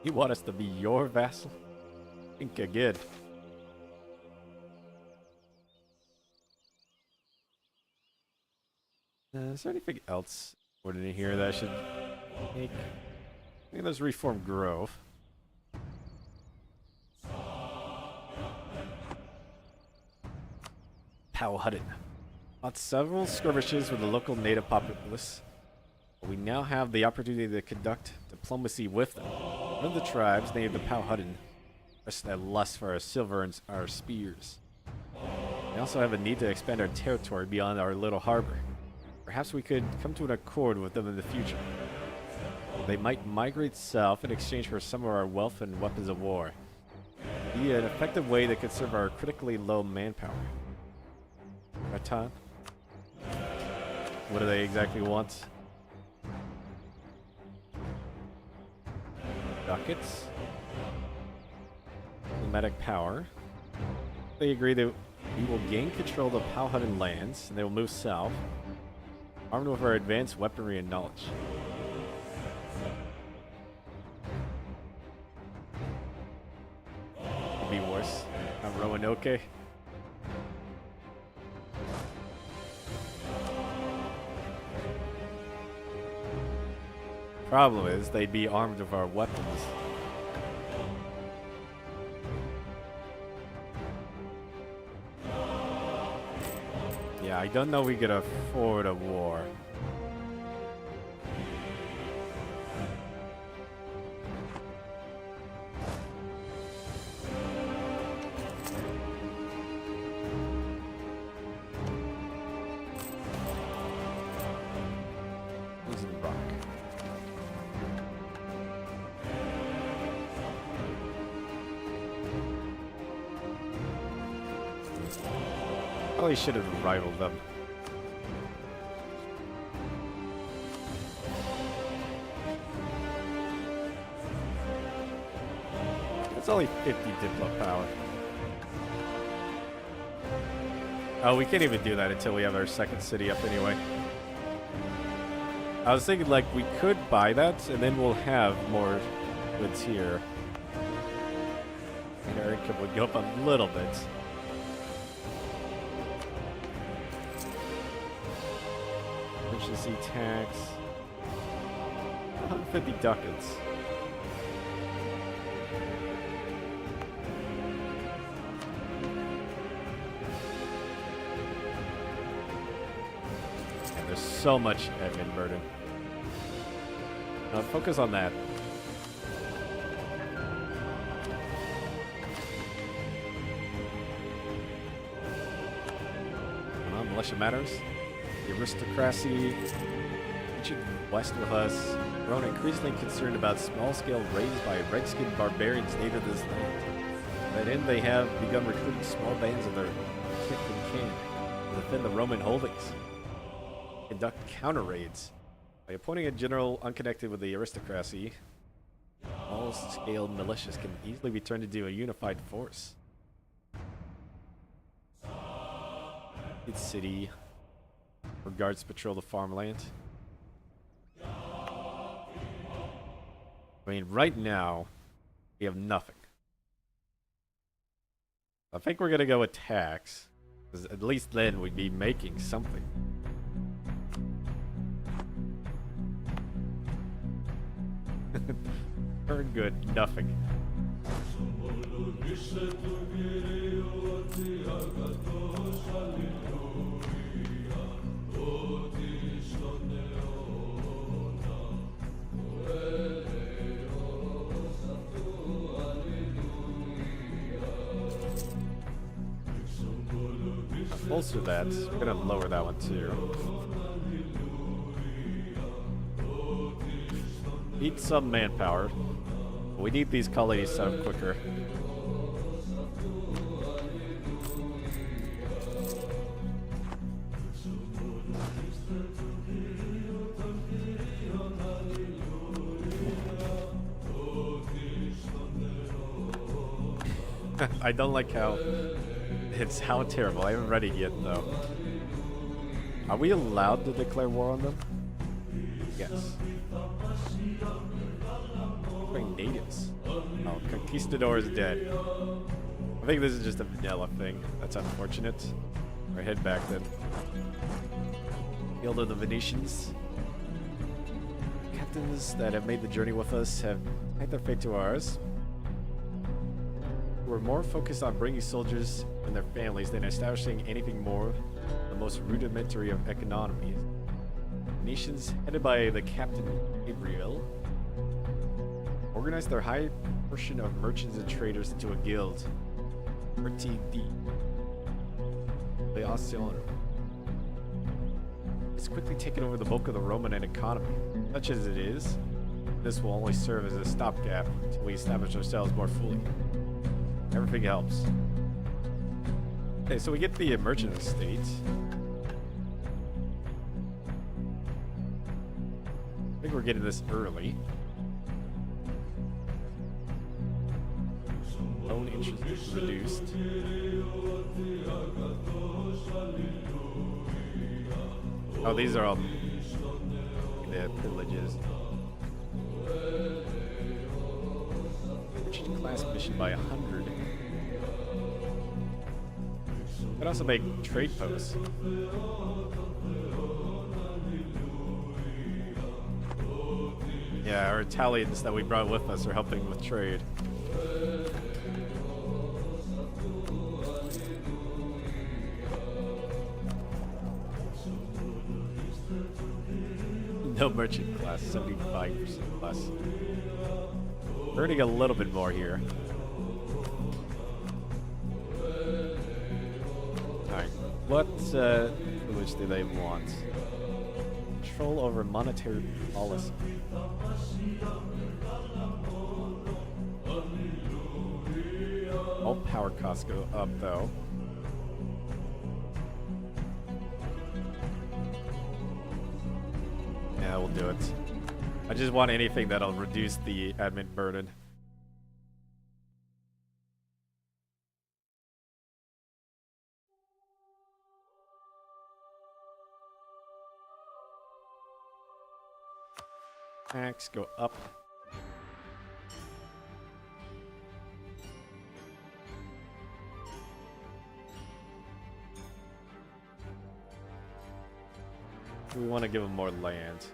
You want us to be your vassal? Think again. Is there anything else important in here that I should make? I think there's Reform Grove. Powhatan. Fought several skirmishes with the local native populace. But we now have the opportunity to conduct diplomacy with them. One of the tribes, named the Powhatan, expressed a lust for our silver and our spears. We also have a need to expand our territory beyond our little harbor. Perhaps we could come to an accord with them in the future. They might migrate south in exchange for some of our wealth and weapons of war. Be an effective way to conserve our critically low manpower. Ratan? What do they exactly want? Ducats? Diplomatic power. They agree that we will gain control of the Powhatan lands and they will move south, armed with our advanced weaponry and knowledge. Could be worse. I'm Roanoke. Problem is, they'd be armed with our weapons. Yeah, I don't know we could afford a war. Probably should have rivaled them. It's only 50 diplo power. Oh, we can't even do that until we have our second city up anyway. I was thinking like we could buy that and then we'll have more goods here. And our income would go up a little bit. Efficiency tax. 150 ducats. And there's so much admin burden. Now focus on that. Militia matters. The aristocracy reaching west with us, grown increasingly concerned about small-scale raids by red-skinned barbarians native to this land. To that end, they have begun recruiting small bands of their kith and kin to defend the Roman holdings, conduct counter-raids. By appointing a general unconnected with the aristocracy, small-scale militias can easily be turned into a unified force. Its city. Guards patrol the farmland. I mean, right now, we have nothing. I think we're gonna go with tax, because at least then we'd be making something. Earn good, nothing. Bolster that. We're gonna lower that one too. Need some manpower. We need these colonies set up quicker. I don't like how terrible. I haven't read it yet though. Are we allowed to declare war on them? Yes. Natives. Oh, Conquistador is dead. I think this is just a vanilla thing. That's unfortunate. Or head back then. Guild of the Venetians. Captains that have made the journey with us have tied their fate to ours. We're more focused on bringing soldiers and their families than establishing anything more the most rudimentary of economies. Nations headed by the Captain Gabriel organized their high portion of merchants and traders into a guild. RTD. It's quickly taken over the bulk of the Roman economy. Such as it is, this will only serve as a stopgap until we establish ourselves more fully. Everything helps. Okay, so we get the merchant estate. I think we're getting this early. Loan interest reduced. Oh, these are all the privileges. Merchant class mission by 100. Could also make trade posts. Yeah, our Italians that we brought with us are helping with trade. No merchant class, 75% plus. Earning a little bit more here. Alright, what which do they want? Control over monetary policy. All power costs go up though. Yeah, we'll do it. I just want anything that'll reduce the admin burden. Tax go up. We want to give them more land.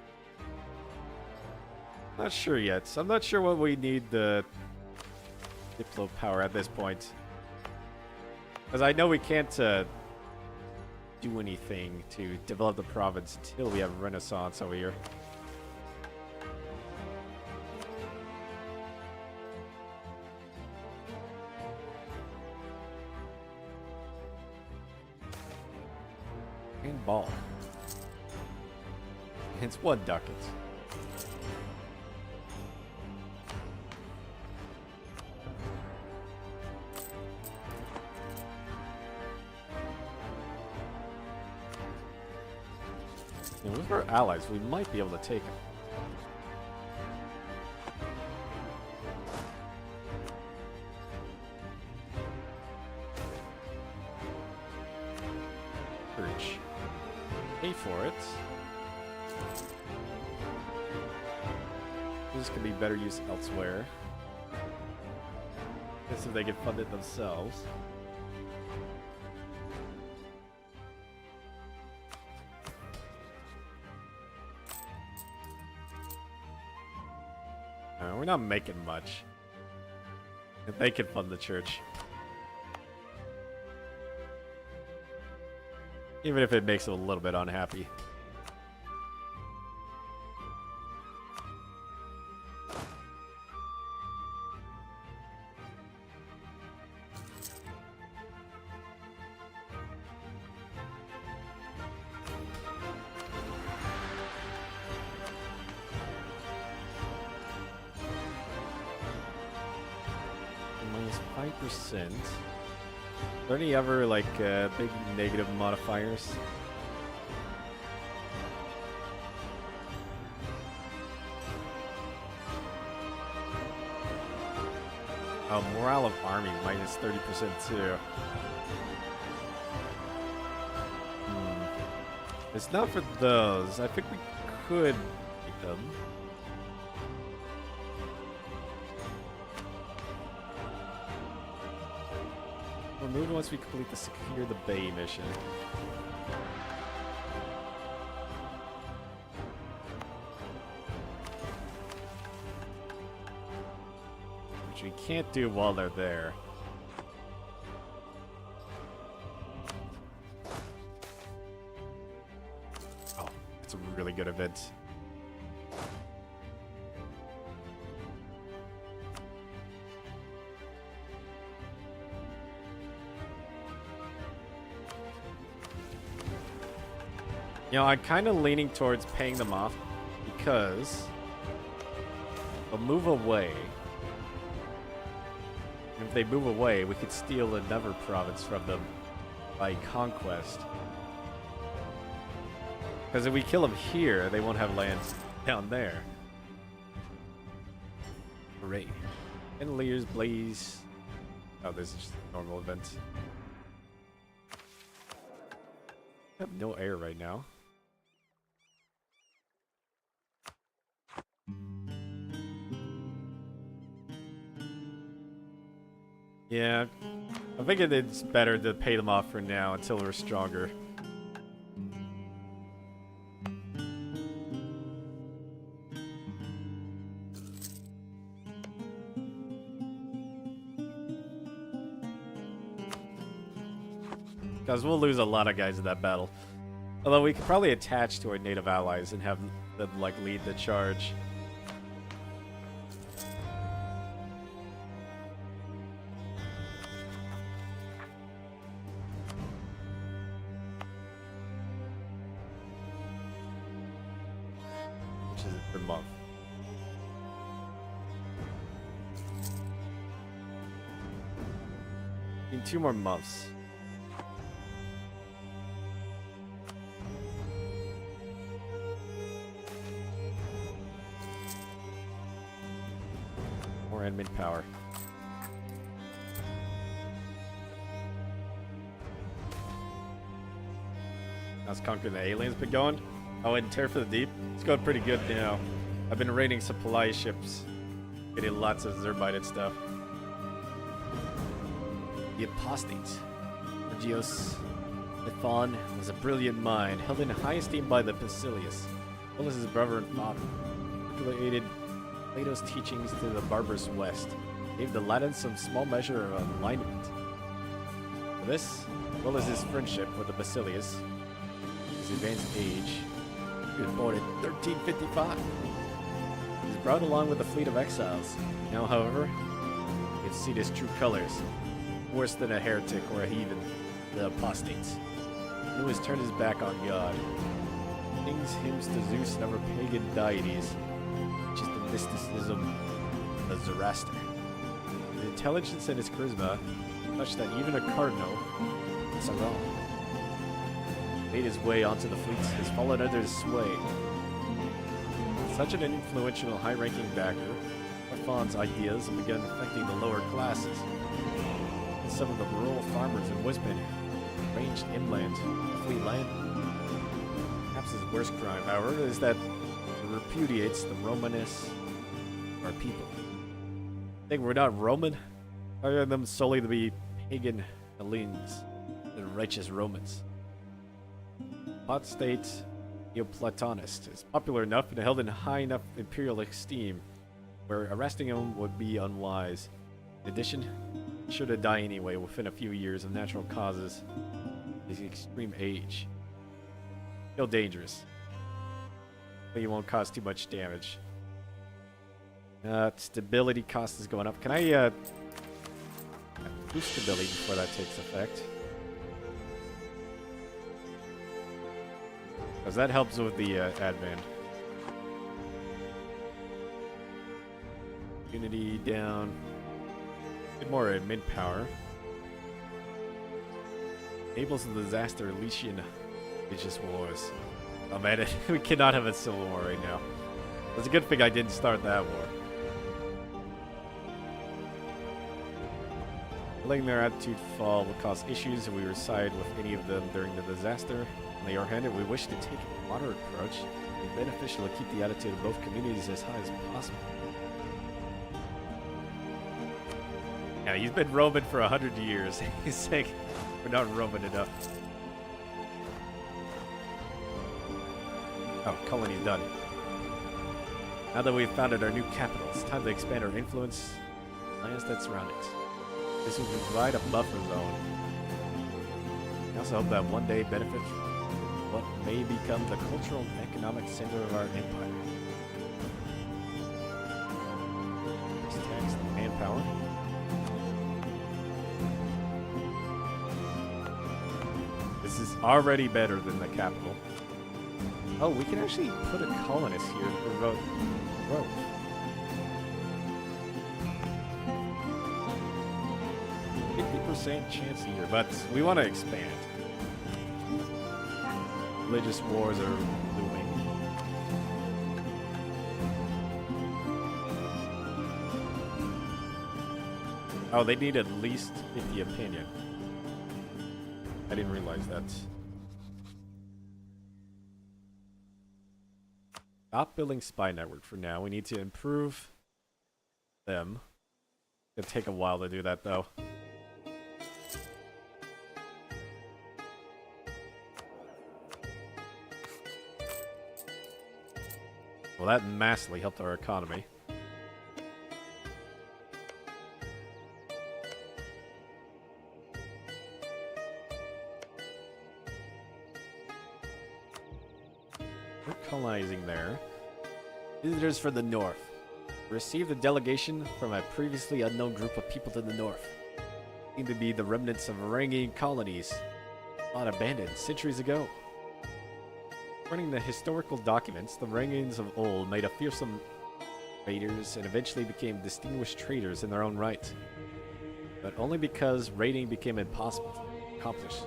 Not sure yet. I'm not sure what we need the Diplo power at this point. Because I know we can't do anything to develop the province until we have Renaissance over here. And ball. It's 1 ducat. And with our allies, we might be able to take them. Church. Pay for it. This could be better used elsewhere. Guess if they could fund it themselves. We're not making much. If they could fund the church. Even if it makes them a little bit unhappy. 5%. Are there any other, like, big negative modifiers? Oh, morale of army, minus 30% too. It's not for those. I think we could make them. Removed once we complete the Secure the Bay mission. Which we can't do while they're there. Oh, it's a really good event. You know, I'm kind of leaning towards paying them off because they'll move away. And if they move away, we could steal another province from them by conquest. Because if we kill them here, they won't have lands down there. Hooray. Chandeliers blaze. Oh, this is just a normal event. I have no air right now. Yeah, I think it's better to pay them off for now until we're stronger. Because we'll lose a lot of guys in that battle. Although we could probably attach to our native allies and have them, like, lead the charge. Per month. In 2 more months. More admin power. How's conquering the aliens been going? Oh, and Tear for the Deep? It's going pretty good now. I've been raiding supply ships. Getting lots of Zerbite stuff. The Apostates. Sergios Python was a brilliant mind, held in high esteem by the Basilius. Solaz, his brother and father, circulated Plato's teachings to the barbarous West, gave the Latins some small measure of enlightenment. For this, as well as his friendship with the Basilius, his advanced age, he was born in 1355. He was brought along with a fleet of exiles. Now, however, he had seen his true colors. Worse than a heretic or a heathen, the apostates. He has turned his back on God. Sings hymns to Zeus and other pagan deities, which is the mysticism of the Zoroaster. His intelligence and his charisma, such that even a cardinal, Saron, made his way onto the fleets, has fallen under his sway. Such an influential, high-ranking backer, Python's ideas have begun affecting the lower classes. And some of the rural farmers in Wisbon ranged inland, fleet land. Perhaps his worst crime, however, is that he repudiates the Romanists of our people. I think we're not Roman. I find them solely to be pagan Hellenes and righteous Romans. Apostate Neoplatonist is popular enough and held in high enough imperial esteem where arresting him would be unwise. In addition, he should have died anyway within a few years of natural causes. His extreme age. Still dangerous. But he won't cause too much damage. Stability cost is going up. Can I boost stability before that takes effect? Because that helps with the admin. Unity down. Get more admin power. Enables the disaster Elysian Religious Wars. Oh man, we cannot have a civil war right now. It's a good thing I didn't start that war. Letting their attitude fall will cause issues if we reside with any of them during the disaster. On the other hand, if we wish to take a moderate approach, it would be beneficial to keep the attitude of both communities as high as possible. Yeah, he's been Roman for 100 years. He's saying we're not Roman enough. Oh, colony's done. Now that we've founded our new capital, it's time to expand our influence on the lands that surround it. This will provide a buffer zone. I also hope that one day benefit from what may become the cultural and economic center of our empire. Let's tax the manpower. This is already better than the capital. Oh, we can actually put a colonist here to promote growth. Chance a year, but we want to expand. Religious wars are looming. Oh, they need at least 50 opinion. I didn't realize that. Stop building spy network for now. We need to improve them. It'll take a while to do that though. Well, that massively helped our economy. We're colonizing there. Visitors from the north. Received a delegation from a previously unknown group of people to the north. Seem to be the remnants of Varangian colonies, not abandoned centuries ago. According to historical documents, the Varangians of old made a fearsome raiders and eventually became distinguished traders in their own right. But only because raiding became impossible to accomplish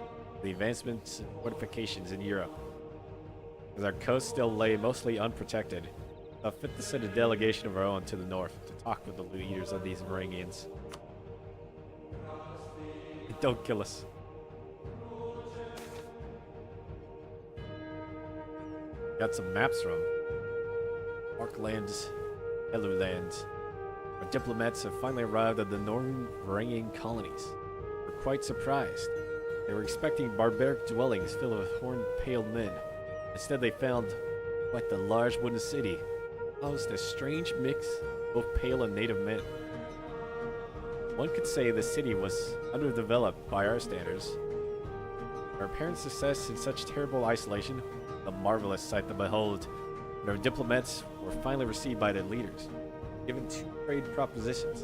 the advancements and fortifications in Europe. As our coast still lay mostly unprotected, I fit to send a delegation of our own to the north to talk with the leaders of these Varangians. Don't kill us. Got some maps from Marklands, Elulands. Our diplomats have finally arrived at the northern Varangian colonies. We're quite surprised. They were expecting barbaric dwellings filled with horned pale men. Instead they found quite the large wooden city, housed a strange mix of both pale and native men. One could say the city was underdeveloped by our standards. Our apparent success in such terrible isolation, a marvelous sight to behold, and our diplomats were finally received by their leaders, given two trade propositions.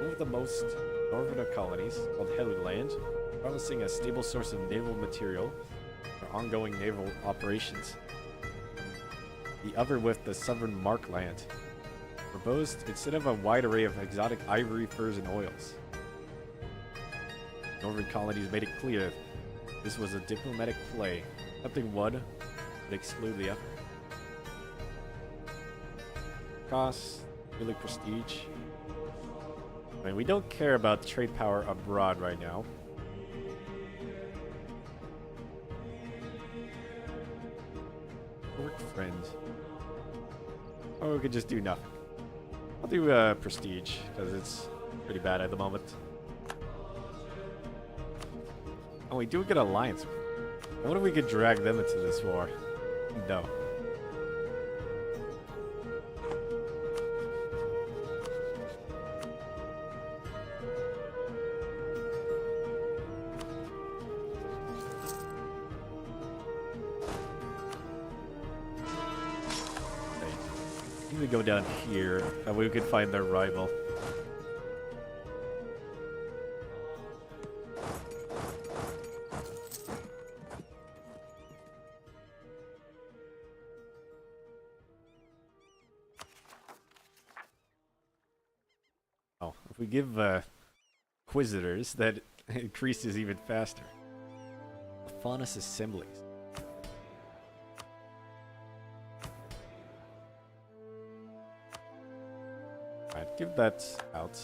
One of the most northern colonies, called Helluland, promising a stable source of naval material for ongoing naval operations. The other with the southern Markland, proposed instead of a wide array of exotic ivory, furs, and oils. Northern colonies made it clear this was a diplomatic play, something one would exclude the other. Cost, really prestige. I mean, we don't care about trade power abroad right now. Work friend. Or we could just do nothing. I'll do prestige, because it's pretty bad at the moment. Oh, we do a good alliance. I wonder if we could drag them into this war. No. We go down here, and we could find their rival. Oh, if we give inquisitors that increases even faster. Faunus assemblies. Alright, give that out.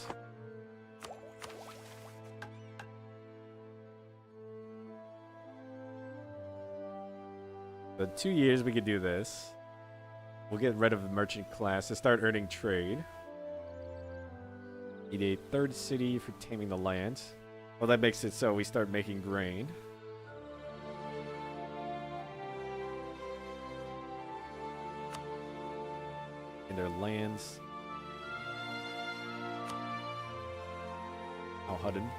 So 2 years we could do this. We'll get rid of the merchant class to start earning trade. Need a third city for taming the land. Well, that makes it so we start making grain. In their lands. Al-Hudden.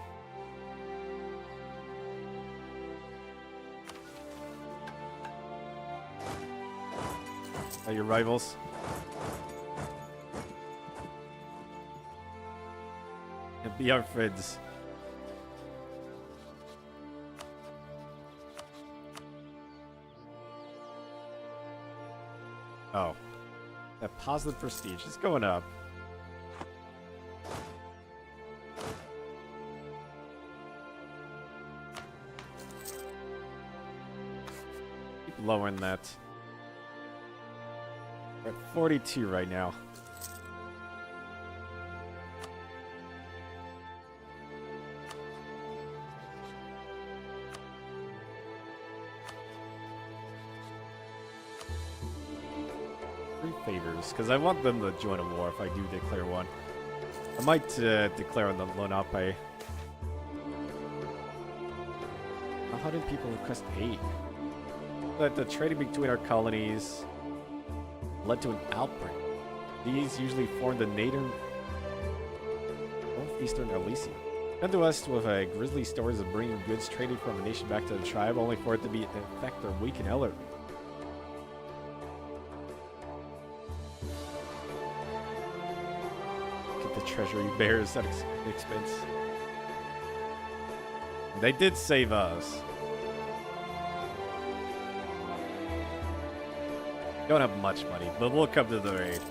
Are your rivals? And be our friends. Oh. That positive prestige is going up. Keep lowering that. We're at 42 right now. Favors, because I want them to join a war if I do declare one. I might declare on the Lenape. How did people request aid? But the trading between our colonies led to an outbreak. These usually formed the northeastern Elysium. Come to us with grisly stories of bringing goods traded from a nation back to the tribe, only for it to be affect their weak and elderly. Treasury bears that expense. They did save us. Don't have much money, but we'll come to the raid.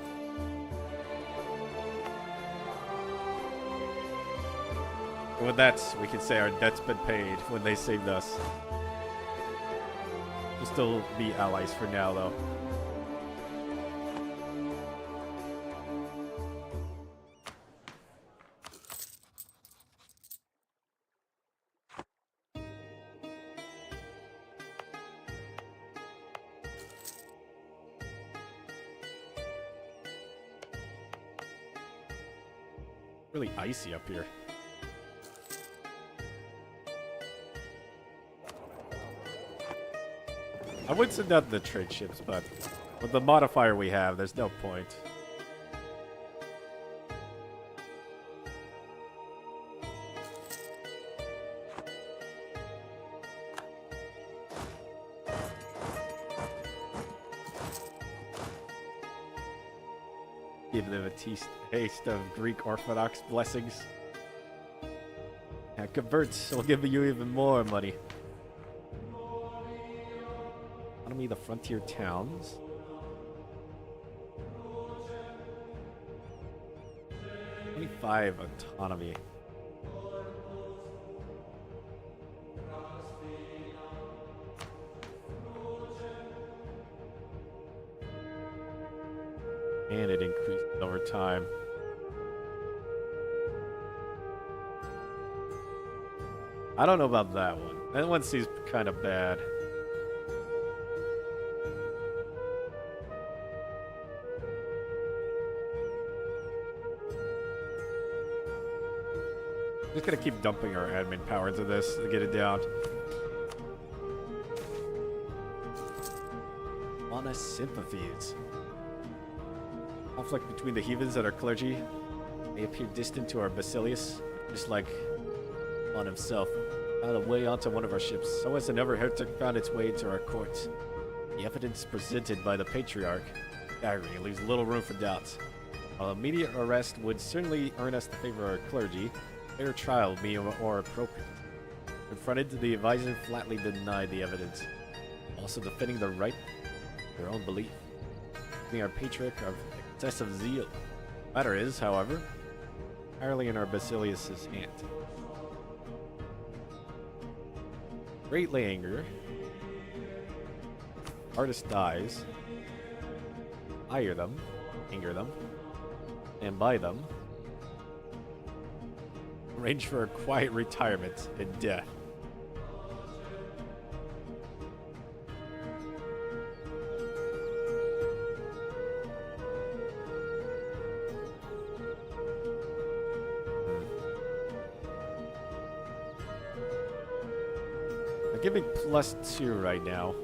And with that, we can say our debt's been paid when they saved us. We'll still be allies for now, though. Really icy up here. I would send out the trade ships, but with the modifier we have, there's no point. Give them a taste of Greek Orthodox blessings. And converts will give you even more money. Economy, the frontier towns. $25 autonomy. And it increased over time. I don't know about that one. That one seems kind of bad. Just gonna keep dumping our admin power into this to get it down. Honest sympathies. Conflict between the heathens and our clergy may appear distant to our Basilius, just like on himself found a way onto one of our ships, so as another heretic found its way into our court. The evidence presented by the Patriarch staggering leaves little room for doubt. While immediate arrest would certainly earn us the favor of our clergy, fair trial would be more appropriate. Confronted, the advisor flatly denied the evidence, also defending the right of their own belief, giving our Patriarch of excessive zeal. Matter is, however, entirely in our Basilius's hand. Greatly anger. Artist dies. Hire them. Anger them. And buy them. Arrange for a quiet retirement and death. Give me +2 right now.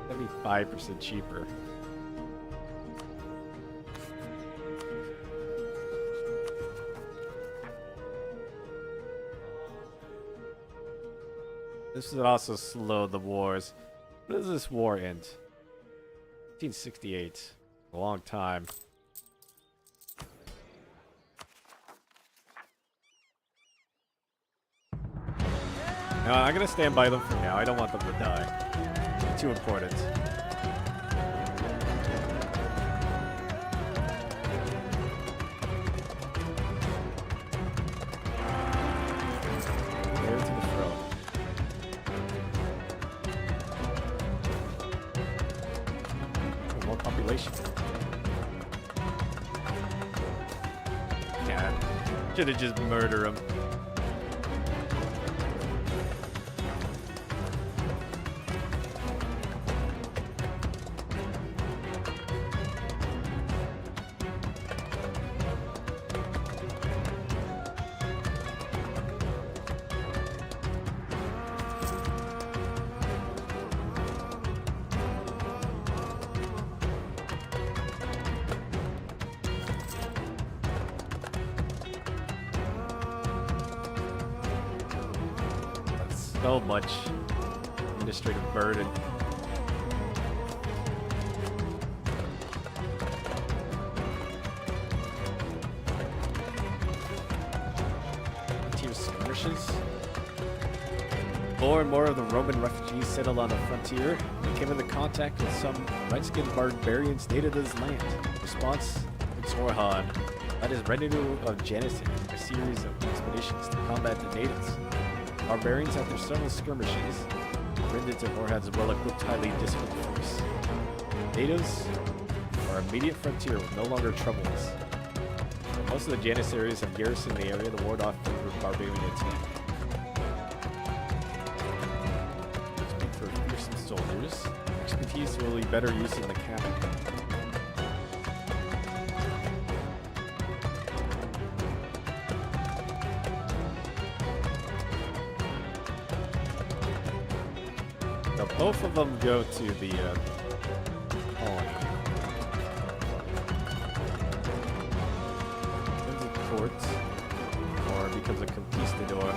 75% cheaper. This would also slow the wars. When does this war end? 1868. A long time. No, I'm gonna stand by them for now. I don't want them to die. They're too important. Heir to the throne. Oh, more population. Yeah, should have just murdered him. So much administrative burden. Frontier skirmishes. More and more of the Roman refugees settled on the frontier. They came into contact with some red-skinned barbarians native to this land. Response: Sorhan led his retinue of Janissary a series of expeditions to combat the natives. Barbarians, after several skirmishes, rendered to Horhad's well-equipped, highly disciplined force. Natives, our immediate frontier, will no longer trouble us. Most of the Janissaries have garrisoned the area to ward off the barbarian attack. Speak for fearsome soldiers. Expertise will be better used in the capital. Both of them go to the colony. Becomes a court, or becomes a conquistador.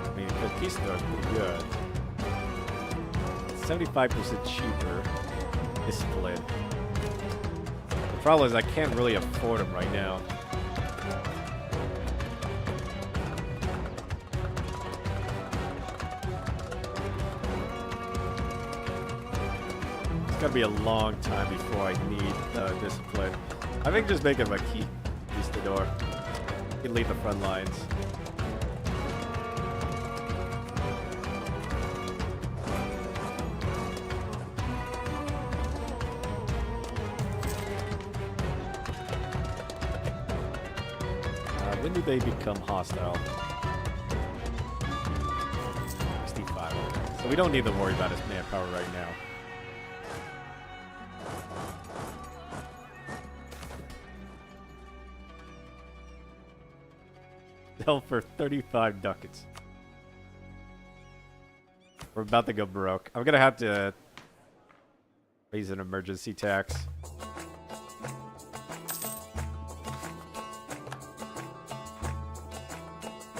I mean, a conquistador is pretty good. 75% cheaper. Discipline. The problem is I can't really afford them right now. It's gonna be a long time before I need discipline. I think just make him a conquistador. He can lead the front lines. When do they become hostile? 65. So we don't need to worry about his manpower right now. Sell for 35 ducats. We're about to go broke. I'm gonna have to raise an emergency tax.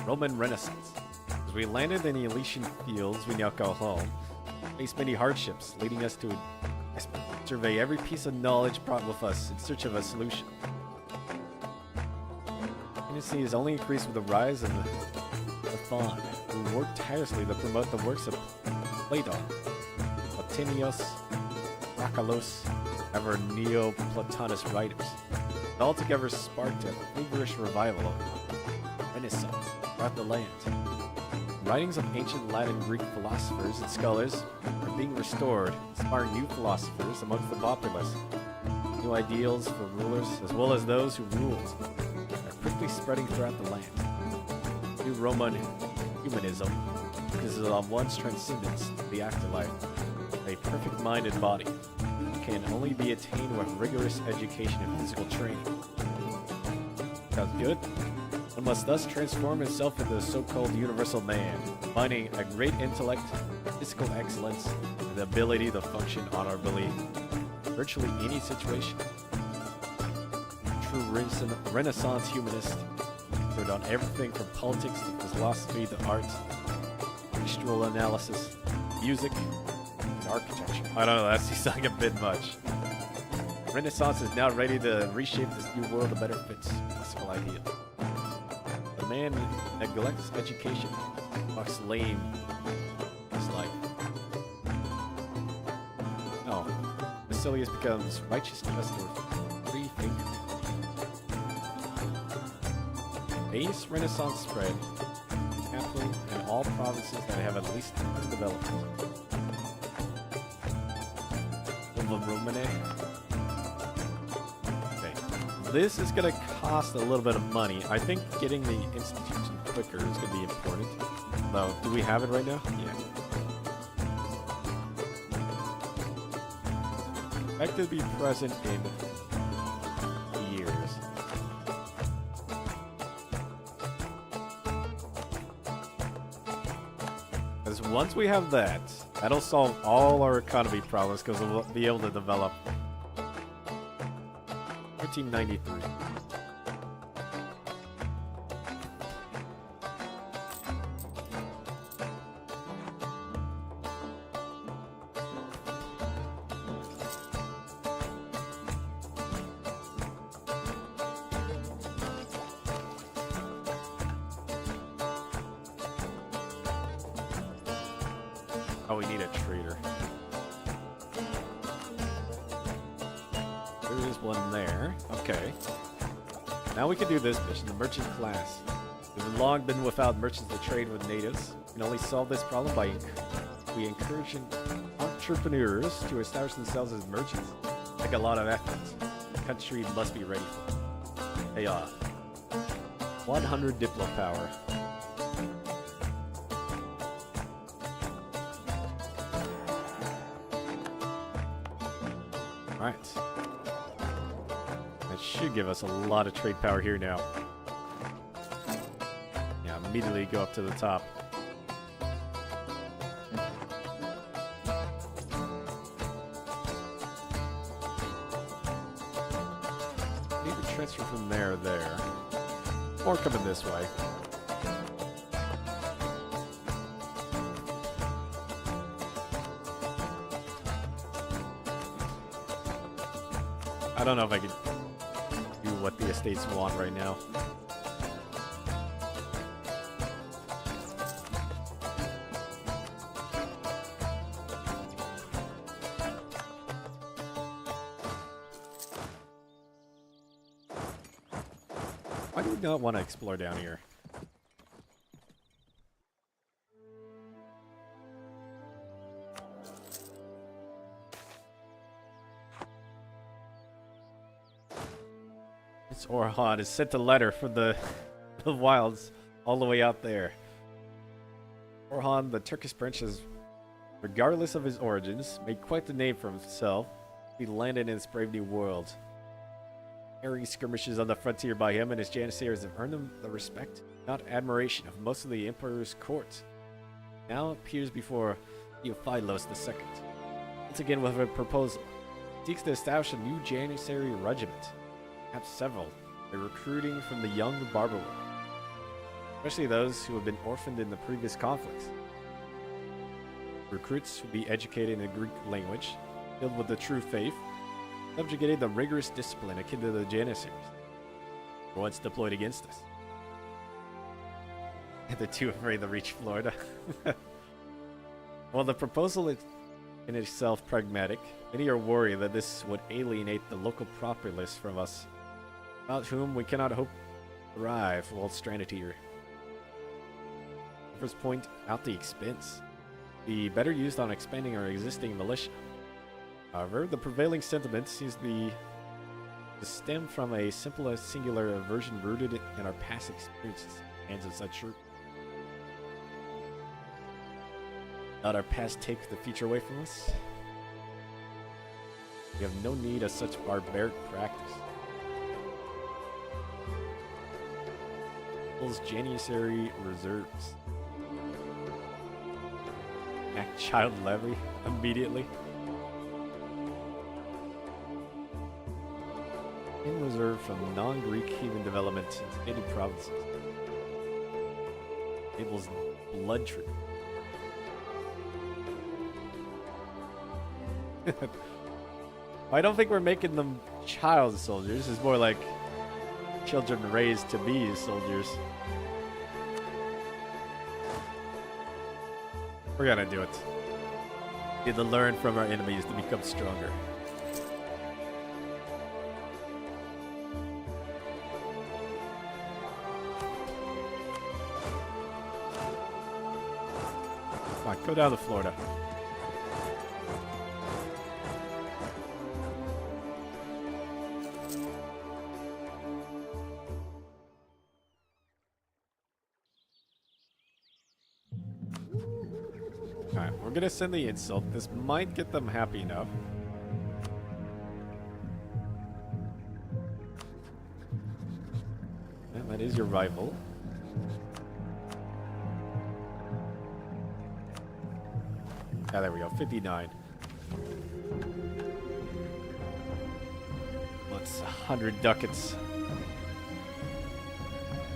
Roman Renaissance. As we landed in the Elysian fields, we now call home. Faced many hardships, leading us to survey every piece of knowledge brought with us in search of a solution. Industry has only increased with the rise of the Thon, who worked tirelessly to promote the works of Platon, Plotinius, Rakalos, ever Neoplatonist writers. It altogether sparked a feverish revival of Renaissance throughout the land. Writings of ancient Latin Greek philosophers and scholars are being restored, inspiring new philosophers amongst the populace. New ideals for rulers, as well as those who ruled, are quickly spreading throughout the land. New Roman humanism focuses on one's transcendence to the afterlife. A perfect-minded body can only be attained with rigorous education and physical training. Sounds good? One must thus transform himself into the so-called universal man, combining a great intellect, physical excellence, and the ability to function honorably in virtually any situation. True Renaissance humanist wrote on everything from politics to philosophy to art, textual analysis, music, and architecture. I don't know, that seems like a bit much. Renaissance is now ready to reshape this new world to better fit classical ideals. The man neglects education, walks lame his life. No, Basilius becomes righteous just with 3 fingers. Base Renaissance spread, happening in all provinces that have at least been developed. Romane. Okay, this is going to cost a little bit of money. I think getting the institution quicker is going to be important. Though, do we have it right now? Yeah. Expected to be present in years. Because once we have that, that'll solve all our economy problems because we'll be able to develop 1393. Oh, we need a trader. There is one there. Okay. Now we can do this mission, the merchant class. We've long been without merchants to trade with natives. We can only solve this problem by encouraging entrepreneurs to establish themselves as merchants. Take a lot of effort. The country must be ready for it. Pay off. 100 diplo power. Alright. That should give us a lot of trade power here now. Yeah, immediately go up to the top. Need to transfer from there to there. Or coming this way. I don't know if I could do what the estates want right now. Why do we not want to explore down here? Orhan has sent a letter from the wilds all the way out there. Orhan, the Turkish prince, has, regardless of his origins, made quite the name for himself. He landed in this brave new world. Airing skirmishes on the frontier by him and his janissaries have earned him the respect, not admiration, of most of the emperor's court. Now appears before Theophilos II. Once again with a proposal. He seeks to establish a new janissary regiment. Perhaps several, by recruiting from the young barber world, especially those who have been orphaned in the previous conflicts. Recruits will be educated in the Greek language, filled with the true faith, subjugated to rigorous discipline akin to the Janissaries, once deployed against us. They're too afraid to reach Florida. Well, the proposal in itself pragmatic. Many are worried that this would alienate the local populace from us, without whom we cannot hope to thrive while stranded here. First point out the expense. Be better used on expanding our existing militia. However, the prevailing sentiment seems to stem from a simple singular aversion rooted in our past experiences hands of such troop. Not our past take the future away from us. We have no need of such barbaric practice. Those Janissary reserves. Act child levy immediately. In reserve from non-Greek heathen development in stated provinces. Enables blood troop. I don't think we're making them child soldiers. It's more like children raised to be soldiers. We're gonna do it. Need to learn from our enemies to become stronger. Come on, go down to Florida. Alright, we're gonna send the insult. This might get them happy enough. Yeah, that is your rival. Ah, there we go, 59. What's 100 ducats?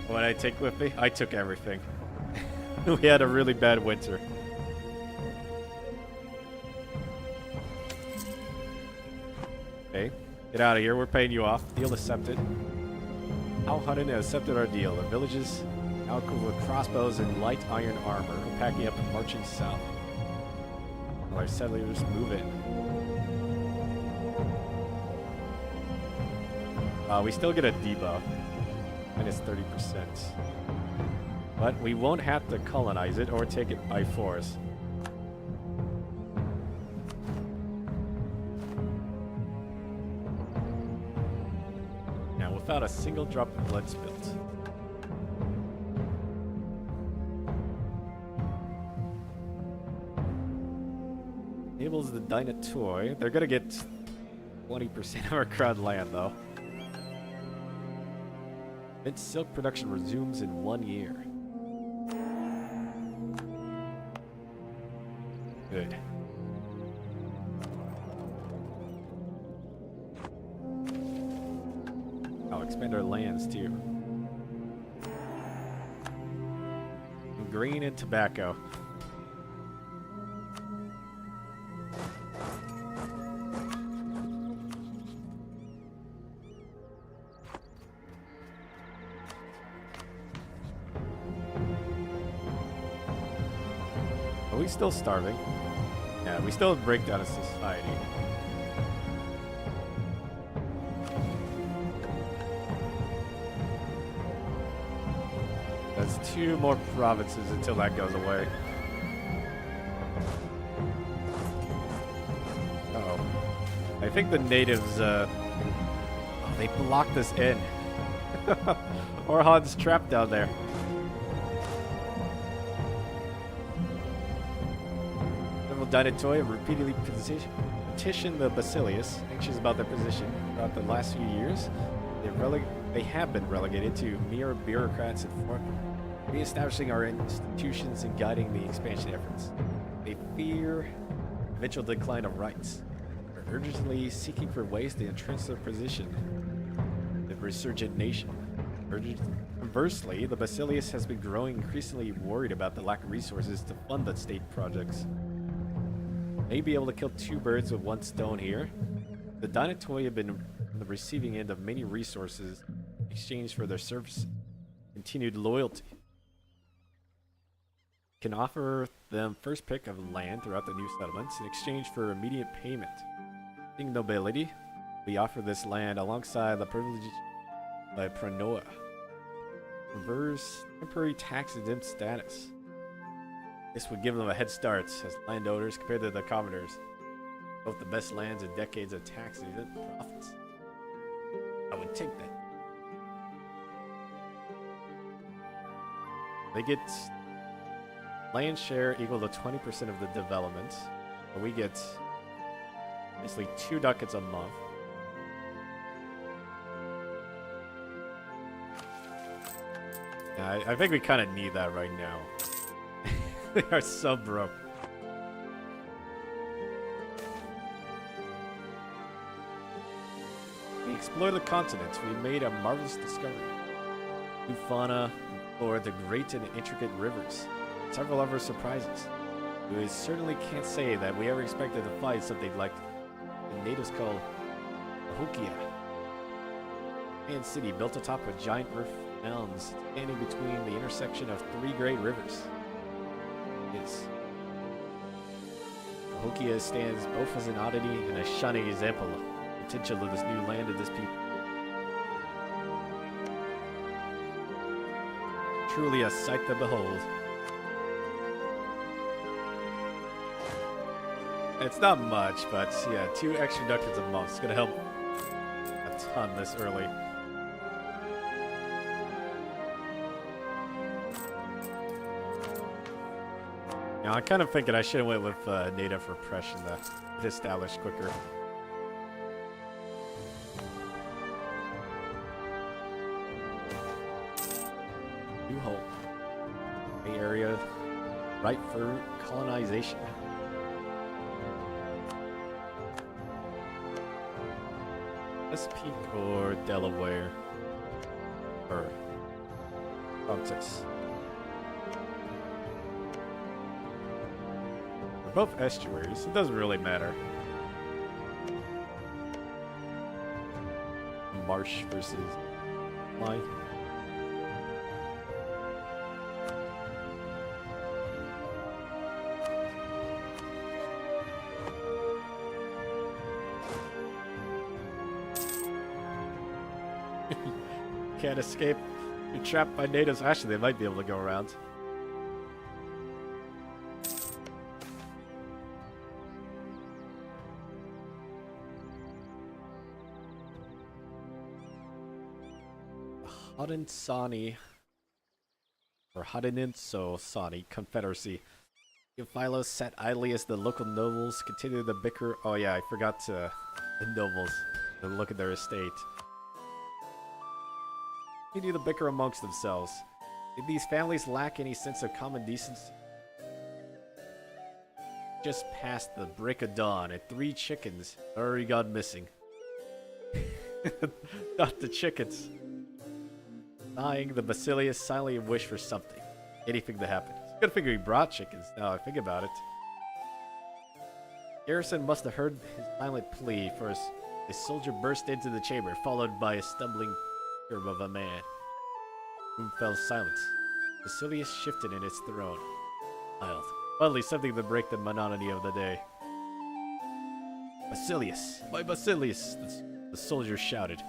What did I take with me? I took everything. We had a really bad winter. Okay, get out of here. We're paying you off. Deal accepted. Al-Huddin has accepted our deal. The villages now equipped with crossbows and light iron armor are packing up and marching south. While our settlers move in. We still get a debuff. Minus 30%. But we won't have to colonize it or take it by force. Now, without a single drop of blood spilt. Enables the Dynatoy. They're gonna get 20% of our crown land, though. Mint silk production resumes in 1 year. Good. I'll expand our lands too. Green and tobacco. Are we still starving? Yeah, we still have breakdown of society. There's 2 more provinces until that goes away. Uh-oh. I think the natives, oh, they blocked us in. Orhan's trapped down there. Dynatoy have repeatedly petitioned the Basilius, anxious about their position. Throughout the last few years, they have been relegated to mere bureaucrats and re-establishing our institutions and guiding the expansion efforts. They fear eventual decline of rights. They're urgently seeking for ways to entrench their position. The resurgent nation. Conversely, the Basilius has been growing increasingly worried about the lack of resources to fund the state projects. May be able to kill 2 birds with 1 stone here. The Dynatoy have been on the receiving end of many resources in exchange for their service, continued loyalty. Can offer them first pick of land throughout the new settlements in exchange for immediate payment. Being nobility, we offer this land alongside the privileges by Pranoa. Confers temporary tax-exempt status. This would give them a head start as landowners compared to the commoners. Both the best lands and decades of tax-exempt profits. I would take that. They get land share equal to 20% of the development, but we get basically 2 ducats a month. Yeah, I think we kind of need that right now. We are so broke. We explored the continent. We made a marvelous discovery. New fauna, explored the great and intricate rivers. Several other surprises. We certainly can't say that we ever expected to find something like the natives call Hokia. And city built atop a giant earth mounds standing between the intersection of 3 great rivers. Yes. Hokia stands both as an oddity and a shining example of the potential of this new land and this people. Truly a sight to behold. It's not much, but yeah, 2 extra ducats a month is gonna help a ton this early. Now, I'm kind of thinking I should have went with native repression to get established quicker. New Hope. Bay Area, ripe for colonization. Chesapeake or Delaware? Or Texas. They're both estuaries, it doesn't really matter. Marsh versus line. Can't escape. You're trapped by natives. Actually, they might be able to go around. Haudenosaunee or Haudenosaunee Confederacy. Theophilos sat idly as the local nobles continued to bicker. Oh yeah, I forgot the nobles to look at their estate. Continue to bicker amongst themselves. Did these families lack any sense of common decency? Just past the break of dawn, and 3 chickens already gone missing. Not the chickens. Dying, the Basilius silently wished for something. Anything to happen. It's a good thing we brought chickens, now I think about it. Garrison must have heard his silent plea, for a soldier burst into the chamber, followed by a stumbling figure of a man. The room fell silent. Basilius shifted in its throne. Smiled. Finally, something to break the monotony of the day. Basilius! My Basilius! The soldier shouted.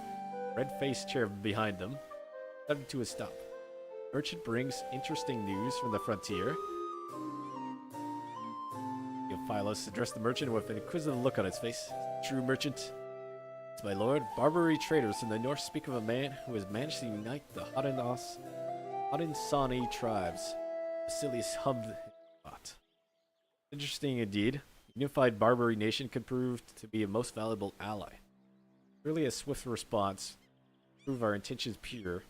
Red-faced chair behind them. Suddenly to a stop. Merchant brings interesting news from the frontier. Theophilos addressed the merchant with an inquisitive look on his face. True merchant. It's my lord. Barbary traders in the north speak of a man who has managed to unite the Haudenosaunee tribes. Basilius hummed his thought. Interesting indeed. A unified Barbary nation could prove to be a most valuable ally. Really a swift response. Prove our intentions pure.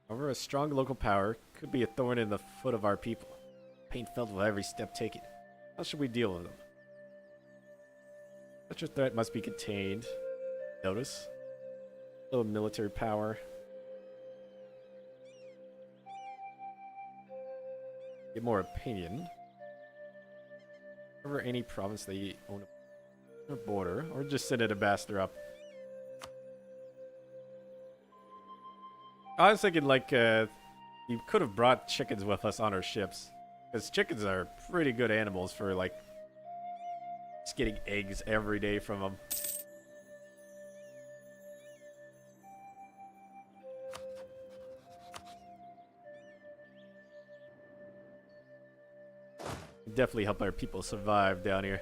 However, a strong local power could be a thorn in the foot of our people. Pain felt with every step taken. How should we deal with them? Such a threat must be contained. Notice. Little military power. Get more opinion. Over any province they own a border, or just send an ambassador up. I was thinking, like, you could have brought chickens with us on our ships. Because chickens are pretty good animals for, like, just getting eggs every day from them. Definitely help our people survive down here.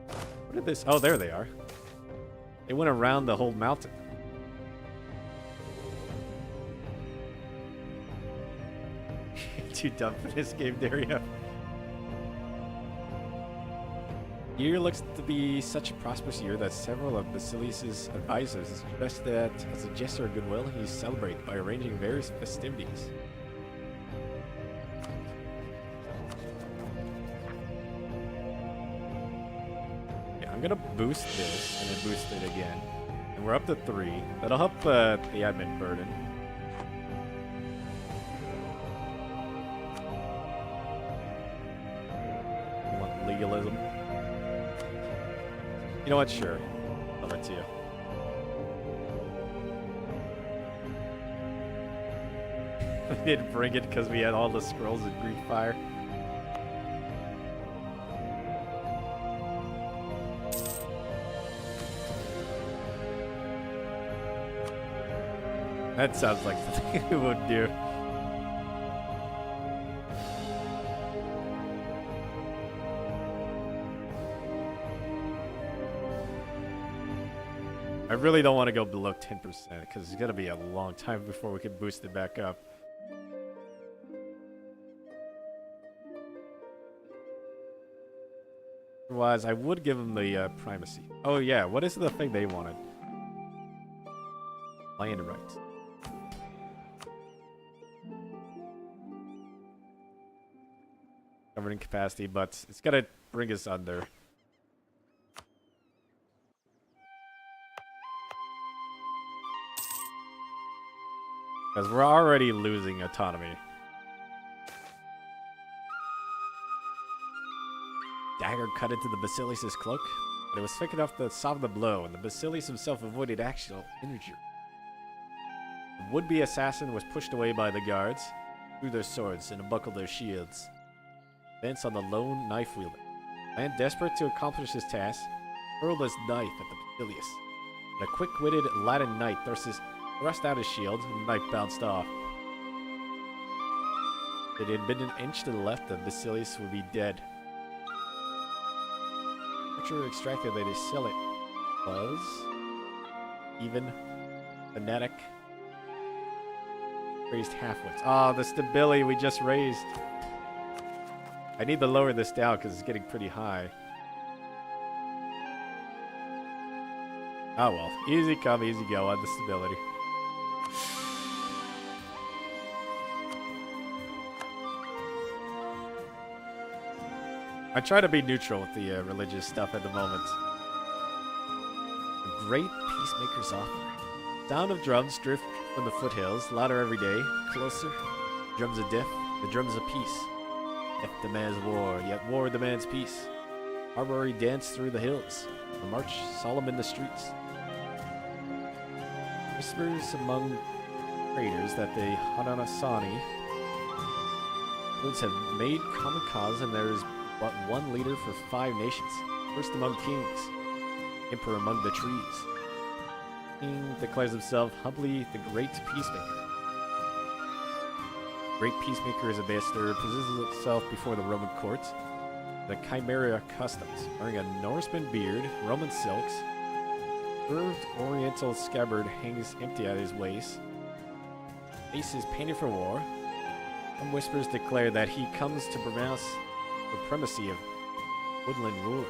What did this? Oh, there they are. They went around the whole mountain. Too dumb for this game, Dario. The year looks to be such a prosperous year that several of Basilius' advisors suggest that, as a gesture of goodwill, he celebrate by arranging various festivities. I'm gonna boost this and then boost it again. And we're up to 3. That'll help the admin burden. You want legalism? You know what? Sure. I'll let it to you. I didn't bring it because we had all the scrolls in Greek fire. That sounds like something we would do. I really don't want to go below 10% because it's going to be a long time before we can boost it back up. Otherwise, I would give them the primacy. Oh yeah, what is the thing they wanted? Land rights. Governing capacity, but it's gonna bring us under. Because we're already losing autonomy. Dagger cut into the Basilius' cloak, but it was thick enough to soften the blow, and the Basilius himself avoided actual injury. The would-be assassin was pushed away by the guards, threw their swords, and unbuckled their shields. Thence on the lone knife wielder. Man desperate to accomplish his task, hurled his knife at the Basilius. But a quick-witted Latin knight thrust out his shield, and the knife bounced off. If it had been an inch to the left, the Basilius would be dead. Picture extracted that his sillet was even fanatic. Raised halfwits. Ah, the stability we just raised. I need to lower this down because it's getting pretty high. Oh well, easy come, easy go on the stability. I try to be neutral with the religious stuff at the moment. A great peacemaker's offering. Sound of drums drift from the foothills, louder every day, closer. Drums of death, the drums of peace. Death demands war, yet war demands peace. Armory dance through the hills, or march solemn in the streets. Whispers among traders that the Haudenosaunee have made common cause, and there is but one leader for 5 nations. First among kings, emperor among the trees. King declares himself humbly the great peacemaker. Great peacemaker is a ambassador, presents himself before the Roman court. The Chimera customs, wearing a Norseman beard, Roman silks, curved oriental scabbard hangs empty at his waist. Face is painted for war. Some whispers declare that he comes to pronounce the supremacy of woodland ruler.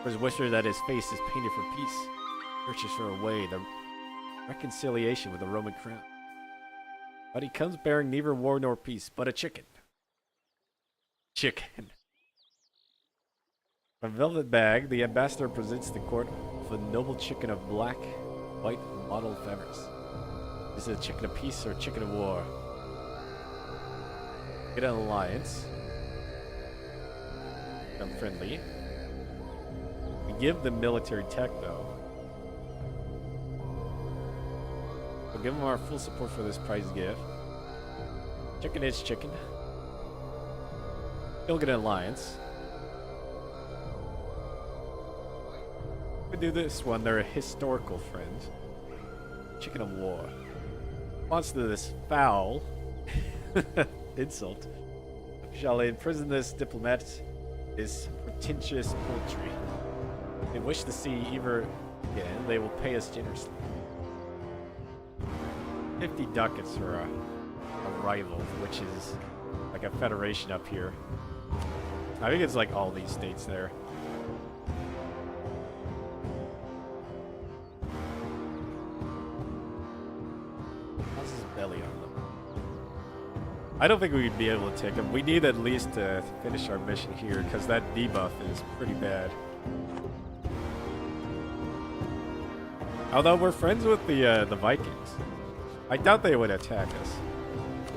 There's whispers that his face is painted for peace, searches for a way, the reconciliation with the Roman crown. But he comes bearing neither war nor peace, but a chicken. Chicken. From a velvet bag, the ambassador presents the court with a noble chicken of black, white, and mottled feathers. Is it a chicken of peace or a chicken of war? Get an alliance. Become friendly. We give the military tech, though. We'll give them our full support for this prize gift. Chicken is chicken. Still get an alliance. We do this one. They're a historical friend. Chicken of war. Response to this foul insult. Shall imprison this diplomat is pretentious poultry. If they wish to see either again, they will pay us generously. 50 ducats for a rival, which is like a federation up here. I think it's like all these states there. How's his belly on them? I don't think we'd be able to take him. We need at least to finish our mission here because that debuff is pretty bad. Although we're friends with the Vikings, I doubt they would attack us.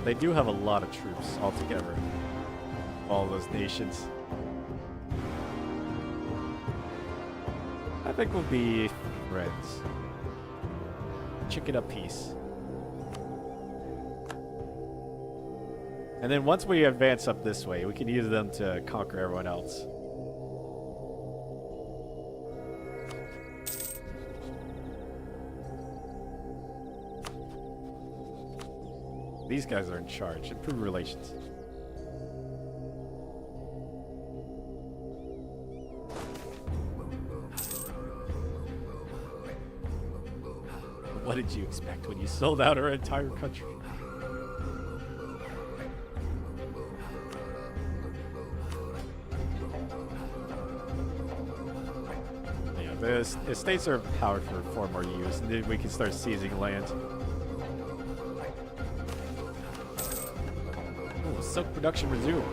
They do have a lot of troops altogether. All those nations. I think we'll be friends. Chicken up peace. And then once we advance up this way, we can use them to conquer everyone else. These guys are in charge. Improve relations. What did you expect when you sold out our entire country? Yeah, the estates are powered for 4 more years, and then we can start seizing land. Silk production resumed.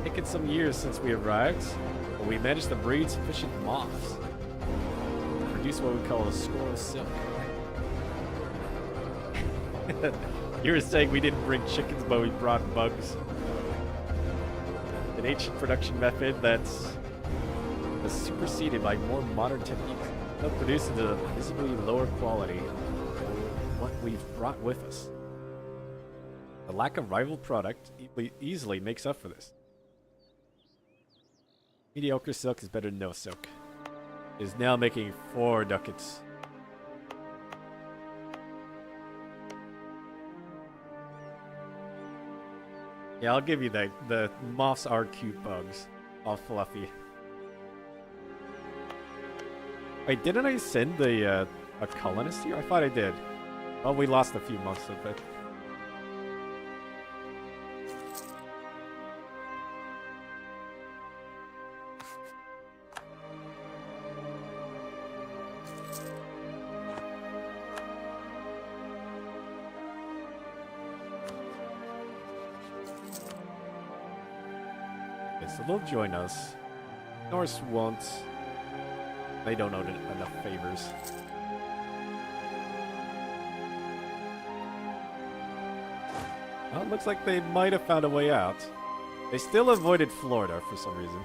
Taken some years since we arrived, but we managed to breed sufficient moths to produce what we call a squirrel silk. You were saying we didn't bring chickens, but we brought bugs. An ancient production method that's superseded by more modern techniques. They'll produce at a visibly lower quality than what we've brought with us. The lack of rival product easily makes up for this. Mediocre silk is better than no silk. It is now making 4 ducats. Yeah, I'll give you that. The moths are cute bugs. All fluffy. Wait, didn't I send a colonist here? I thought I did. Oh, we lost a few months of it. So they'll join us. Norse won't. They don't owe enough favors. Well, it looks like they might have found a way out. They still avoided Florida for some reason.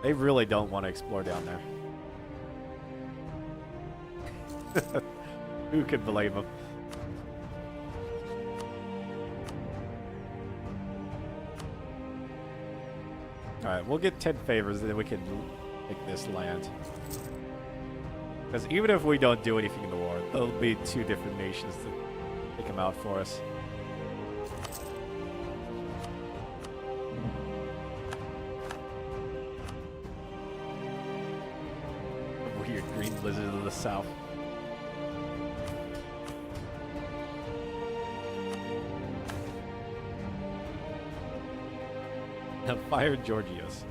They really don't want to explore down there. Who could blame them? Alright, we'll get 10 favors and then we can take this land. Because even if we don't do anything in the war, there'll be 2 different nations to take them out for us. A weird green lizard in the south. Fire Georgios.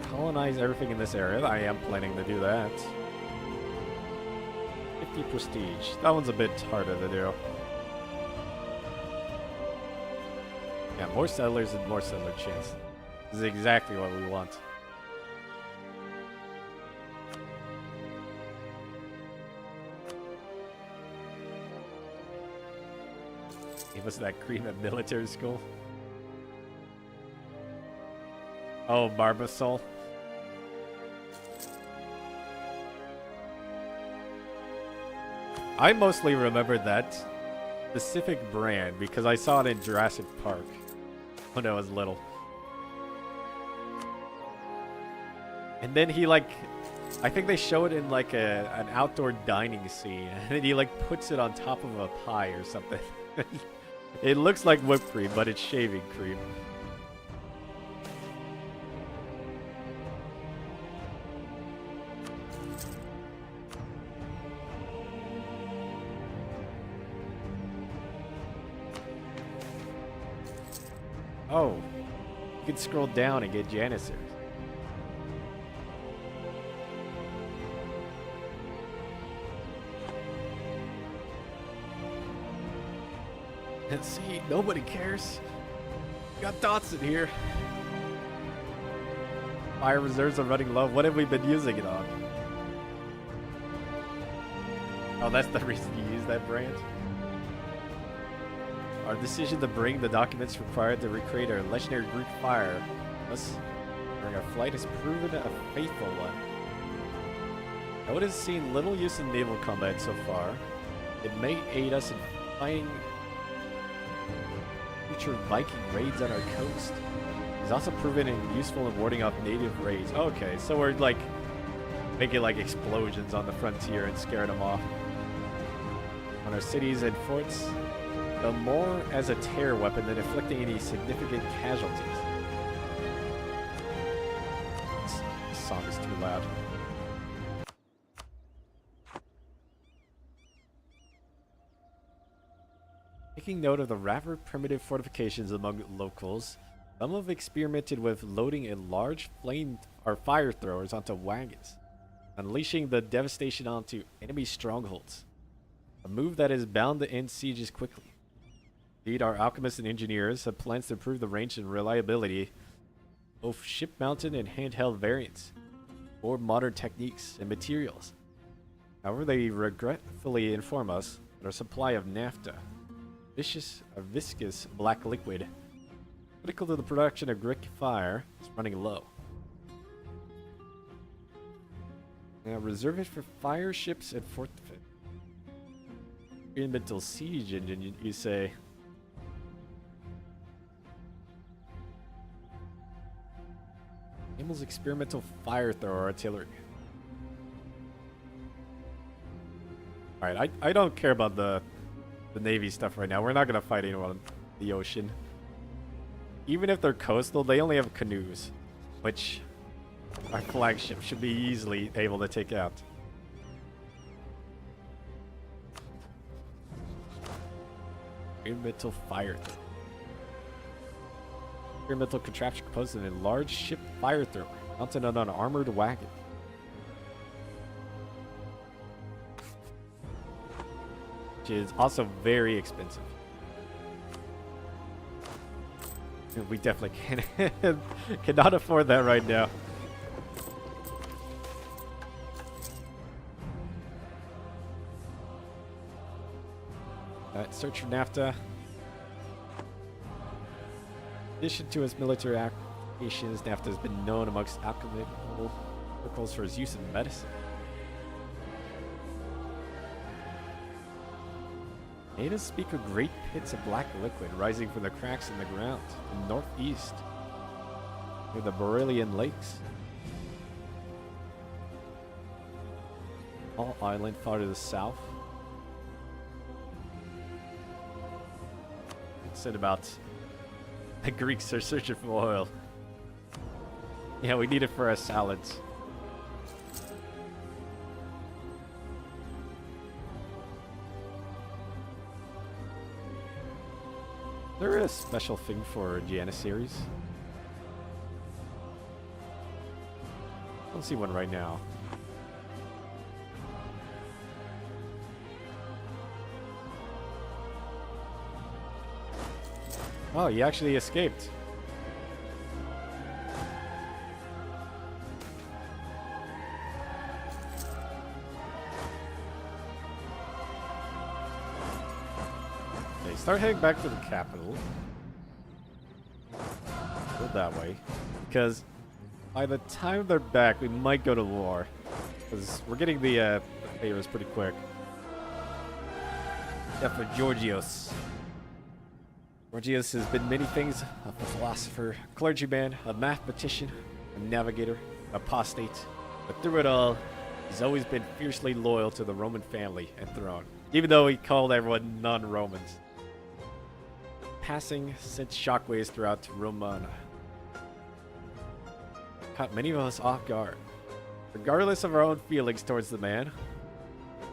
Colonize everything in this area. I am planning to do that. 50 prestige. That one's a bit harder to do. Yeah, more settlers and more settler chance. This is exactly what we want. Give us that cream at military school. Oh, Barbasol. I mostly remember that specific brand because I saw it in Jurassic Park. when I was little. And then he like, I think they show it in like an outdoor dining scene, and then he like puts it on top of a pie or something. It looks like whipped cream, but it's shaving cream. Oh, you can scroll down and get Janissaries. And see, nobody cares. Got dots in here. Fire reserves are running low. What have we been using it on? Oh, that's the reason you use that branch? Our decision to bring the documents required to recreate our legendary Greek fire thus during our flight has proven a faithful one. Though it has seen little use in naval combat so far, it may aid us in fighting future Viking raids on our coast. It's also proven useful in warding off native raids. Okay, so we're like making like explosions on the frontier and scaring them off. On our cities and forts, though more as a terror weapon than inflicting any significant casualties. This song is too loud. Taking note of the rather primitive fortifications among locals, some have experimented with loading a large flame or fire throwers onto wagons, unleashing the devastation onto enemy strongholds. A move that is bound to end sieges quickly. Indeed, our alchemists and engineers have plans to improve the range and reliability of both ship-mounted and handheld variants, more modern techniques and materials. However, they regretfully inform us that our supply of naphtha, a viscous black liquid, critical to the production of Greek fire, is running low. Now, reserve it for fire ships and fortifications. Experimental siege engine, you say? Enables experimental fire thrower artillery. Alright, I don't care about the Navy stuff right now. We're not going to fight anyone in the ocean. Even if they're coastal, they only have canoes, which our flagship should be easily able to take out. Experimental fire thrower. Experimental contraption composed in a large ship fire thrower mounted on an armored wagon. Which is also very expensive. We definitely cannot afford that right now. Search for naphtha. In addition to its military applications, naphtha has been known amongst alchemical circles for its use in medicine. Natives speak of great pits of black liquid rising from the cracks in the ground to the northeast, near the Borelian lakes. All island far to the south. It said about the Greeks are searching for oil. Yeah, we need it for our salads. There is a special thing for Janissaries. I don't see one right now. Oh, he actually escaped. Okay, start heading back to the capital. Go that way. Because by the time they're back, we might go to war. Because we're getting the favors pretty quick. Except for Georgios. Gorgias has been many things: a philosopher, clergyman, a mathematician, a navigator, apostate. But through it all, he's always been fiercely loyal to the Roman family and throne, even though he called everyone non-Romans. Passing sent shockwaves throughout Romana. Caught many of us off guard. Regardless of our own feelings towards the man,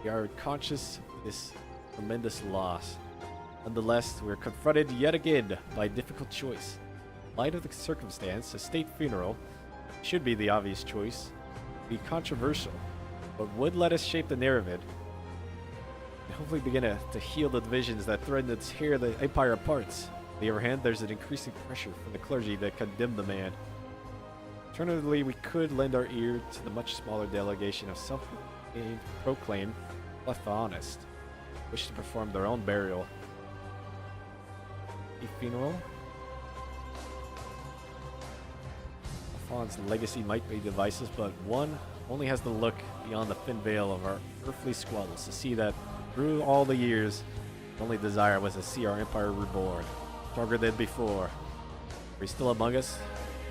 we are conscious of this tremendous loss. Nonetheless, we are confronted yet again by a difficult choice. In light of the circumstance, a state funeral should be the obvious choice. Be controversial, but would let us shape the narrative and hopefully begin to heal the divisions that threaten to tear the empire apart. On the other hand, there's an increasing pressure from the clergy that condemn the man. Alternatively, we could lend our ear to the much smaller delegation of self-proclaimed Plephonists who wish to perform their own burial. A funeral? Plephan's legacy might be divisive, but one only has to look beyond the thin veil of our earthly squabbles to see that through all the years, the only desire was to see our empire reborn, stronger than before. Are he still among us?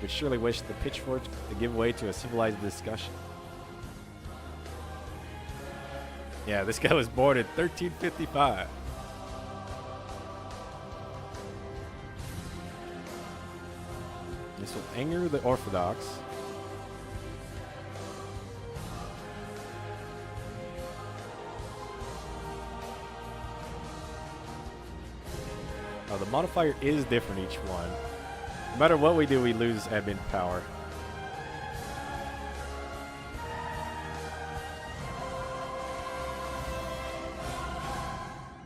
We'd surely wish the pitchfork to give way to a civilized discussion. Yeah, this guy was born in 1355. This will anger the Orthodox. The modifier is different each one. No matter what we do, we lose admin power.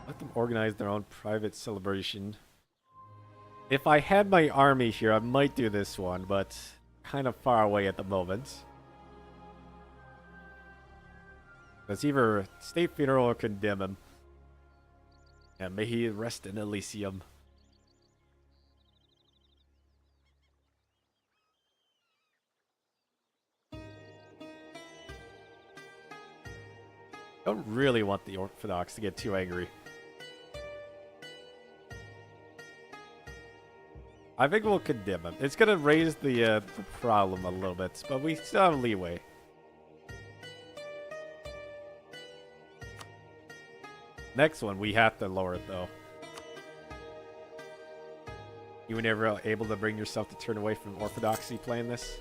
Let them organize their own private celebration. If I had my army here, I might do this one, but kind of far away at the moment. It's either state funeral or condemn him. And may he rest in Elysium. Don't really want the Orthodox to get too angry. I think we'll condemn him. It's gonna raise the problem a little bit, but we still have leeway. Next one, we have to lower it though. You were never able to bring yourself to turn away from Orthodoxy playing this?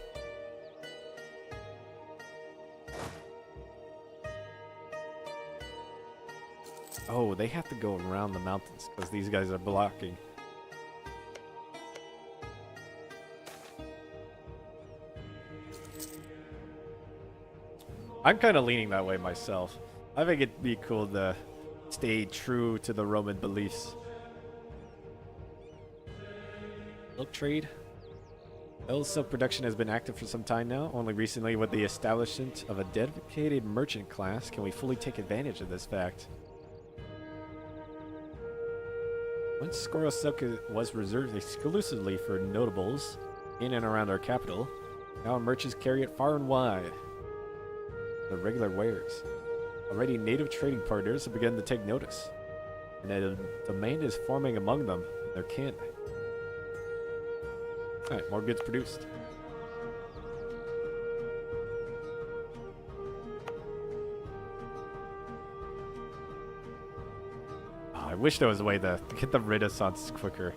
Oh, they have to go around the mountains because these guys are blocking. I'm kind of leaning that way myself. I think it'd be cool to stay true to the Roman beliefs. Milk trade. Oil silk production has been active for some time now. Only recently, with the establishment of a dedicated merchant class, can we fully take advantage of this fact. Once Scoral silk was reserved exclusively for notables in and around our capital, now merchants carry it far and wide. The regular wares. Already native trading partners have begun to take notice, and a demand is forming among them and their kin. Alright, more goods produced. I wish there was a way to get the Renaissance quicker.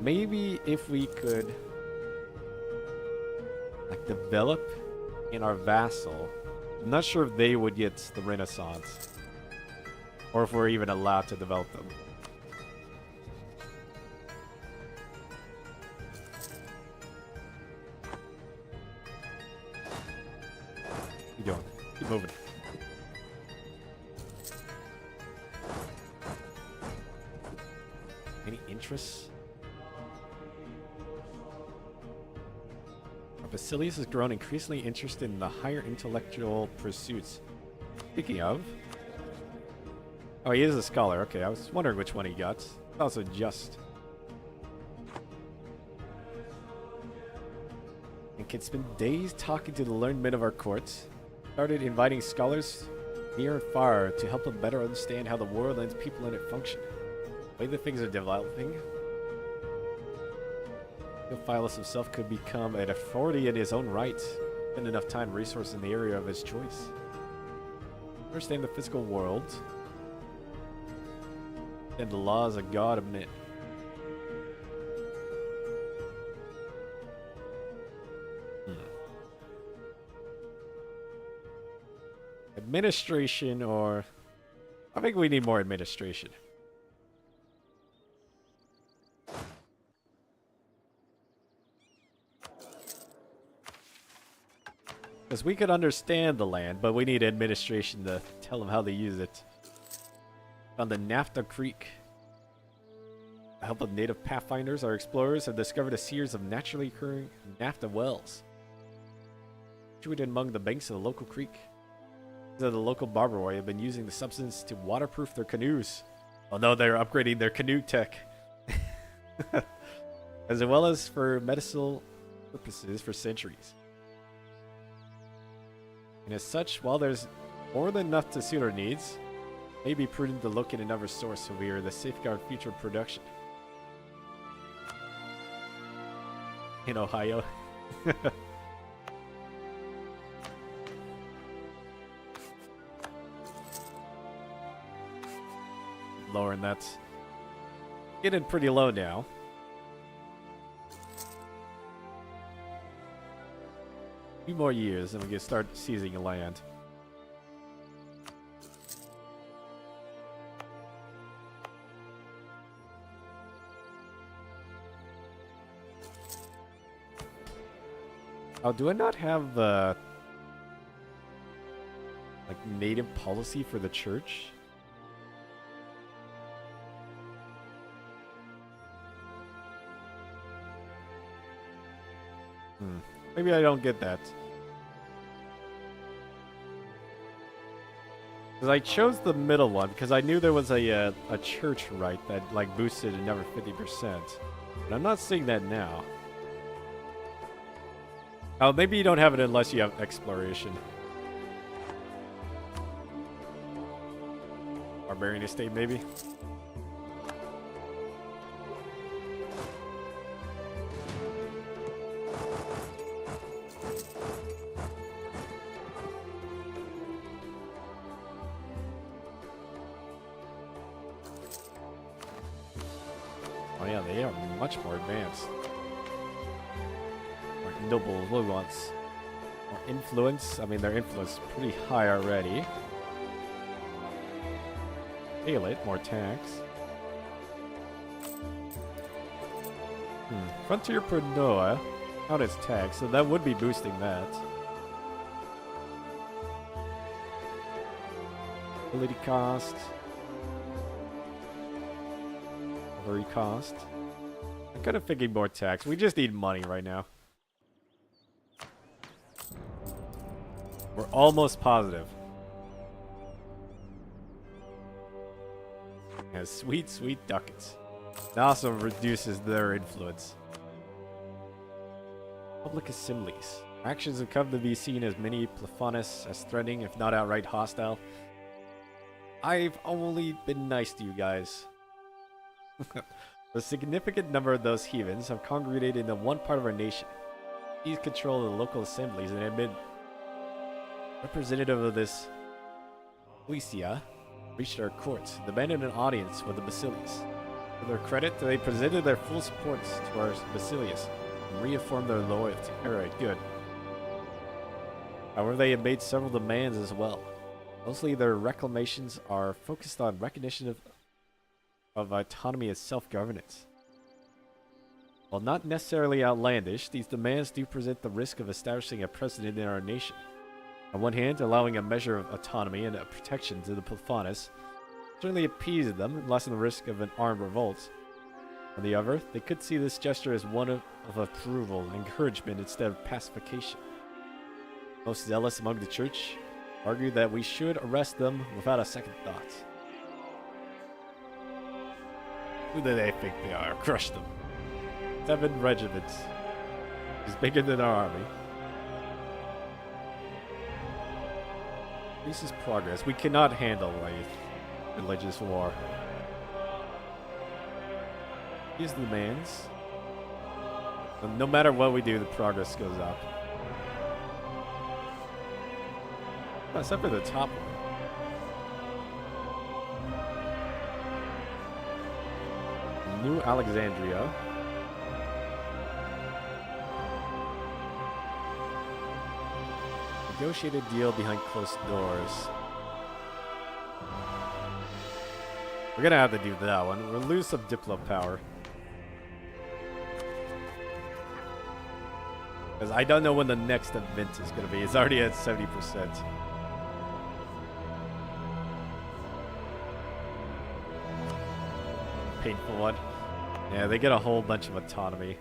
Maybe if we could like develop in our vassal. I'm not sure if they would get the Renaissance, or if we're even allowed to develop them. Keep going. Keep moving. Any interests? Basilius has grown increasingly interested in the higher intellectual pursuits. Speaking of... Oh, he is a scholar. Okay, I was wondering which one he got. Also just. And can spend days talking to the learned men of our courts. Started inviting scholars near and far to help them better understand how the world and its people in it function. The way that things are developing, Theophilus himself could become an authority in his own right, spend enough time and resources in the area of his choice. Understand the physical world and the laws of God of men. Administration, or I think we need more administration. Because we could understand the land, but we need administration to tell them how to use it. On the Naphtha Creek, with the help of native pathfinders, our explorers have discovered a series of naturally occurring naphtha wells situated among the banks of the local creek. The local barbaroi have been using the substance to waterproof their canoes. Oh no, they're upgrading their canoe tech. As well as for medicinal purposes for centuries. And as such, while there's more than enough to suit our needs, it may be prudent to look at another source so we are to safeguard future production. In Ohio. Lowering that's getting pretty low now. A few more years and we can start seizing land. Oh, do I not have like native policy for the church? Maybe I don't get that. Because I chose the middle one because I knew there was a church right that like boosted another 50%. But I'm not seeing that now. Oh, maybe you don't have it unless you have exploration. Barbarian estate, maybe? Oh yeah, they are much more advanced. More noble wants more influence. I mean, their influence is pretty high already. Hail it, more tax. Frontier Pernoa, out its tax, so that would be boosting that. Ability cost. Delivery cost. I'm kind of thinking more tax. We just need money right now. We're almost positive. Yeah, sweet, sweet ducats. It also reduces their influence. Public assemblies. Actions have come to be seen as many Plophonis as threatening, if not outright hostile. I've only been nice to you guys. A significant number of those heathens have congregated into one part of our nation. These control the local assemblies and have been representative of this Lycia reached our courts, demanded an audience with the Basilius. To their credit, they presented their full support to our Basilius and reaffirmed their loyalty. Alright, good. However, they have made several demands as well. Mostly their reclamations are focused on recognition of autonomy and self-governance. While not necessarily outlandish, these demands do present the risk of establishing a precedent in our nation. On one hand, allowing a measure of autonomy and protection to the Plophonis certainly appeases them and lessen the risk of an armed revolt. On the other, they could see this gesture as one of approval and encouragement instead of pacification. Most zealous among the church argue that we should arrest them without a second thought. Who do they think they are? Crush them. 7 regiments. Is bigger than our army. Increases progress. We cannot handle a religious war. Use the demands. And no matter what we do, the progress goes up. Except for the top one. New Alexandria. Negotiated deal behind closed doors. We're gonna have to do that one. We'll lose some Diplo power. Because I don't know when the next event is gonna be. It's already at 70%. Painful one. Yeah, they get a whole bunch of autonomy.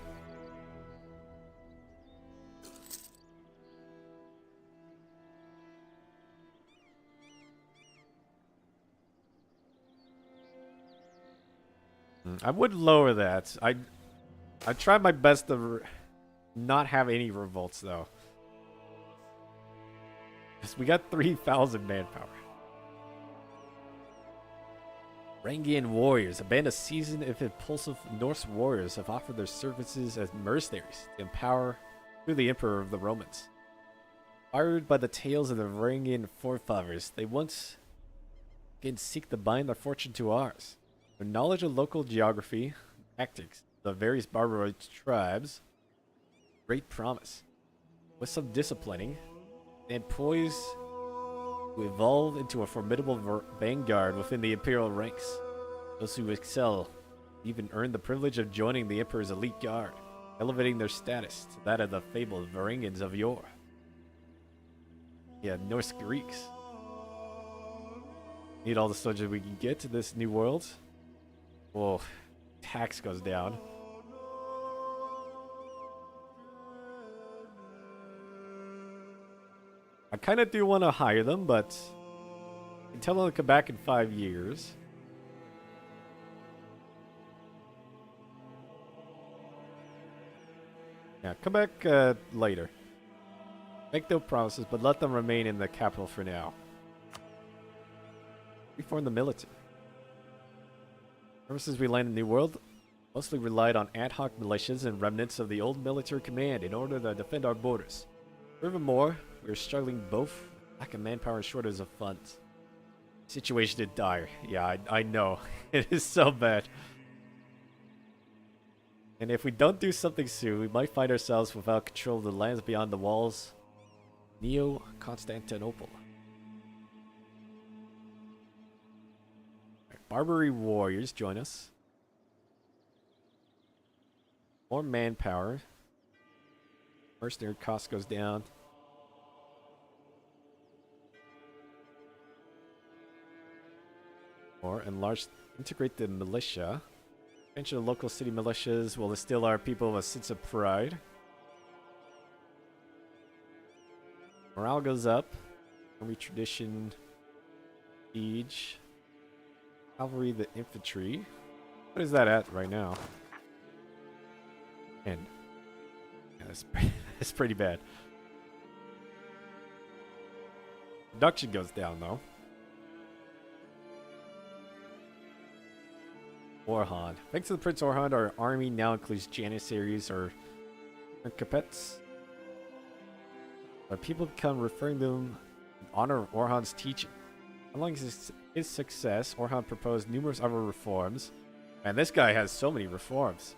I would lower that. I tried my best to not have any revolts though. Because we got 3,000 manpower. Rangian warriors. A band of seasoned if impulsive Norse warriors have offered their services as mercenaries to empower through the Emperor of the Romans. Fired by the tales of the Rangian forefathers, they once again seek to bind their fortune to ours. Their knowledge of local geography, tactics, the various barbaroid tribes, great promise. With some disciplining, and poised to evolve into a formidable vanguard within the imperial ranks. Those who excel even earn the privilege of joining the Emperor's elite guard, elevating their status to that of the fabled Varangians of yore. Yeah, Norse Greeks. Need all the soldiers we can get to this new world. Whoa, tax goes down. I kind of do want to hire them, but I can tell them to come back in 5 years. Yeah, come back later. Make no promises, but let them remain in the capital for now. Reform the military. Ever since we landed in New World, mostly relied on ad hoc militias and remnants of the old military command in order to defend our borders. Furthermore, we are struggling both lack of manpower and shortage of funds. Situation is dire. Yeah, I know. It is so bad. And if we don't do something soon, we might find ourselves without control of the lands beyond the walls. Constantinople. Barbary warriors join us. More manpower. Mercenary cost goes down. Or enlarge, integrate the militia. Expansion of local city militias will instill our people with a sense of pride. Morale goes up. Army tradition. Siege. Cavalry, the infantry. What is that at right now? 10. Yeah, that's pretty bad. Production goes down though. Orhan. Thanks to the Prince Orhan, our army now includes Janissaries or Capets. Our people become referring to them in honor of Orhan's teaching. Following his success, Orhan proposed numerous other reforms. Man, this guy has so many reforms.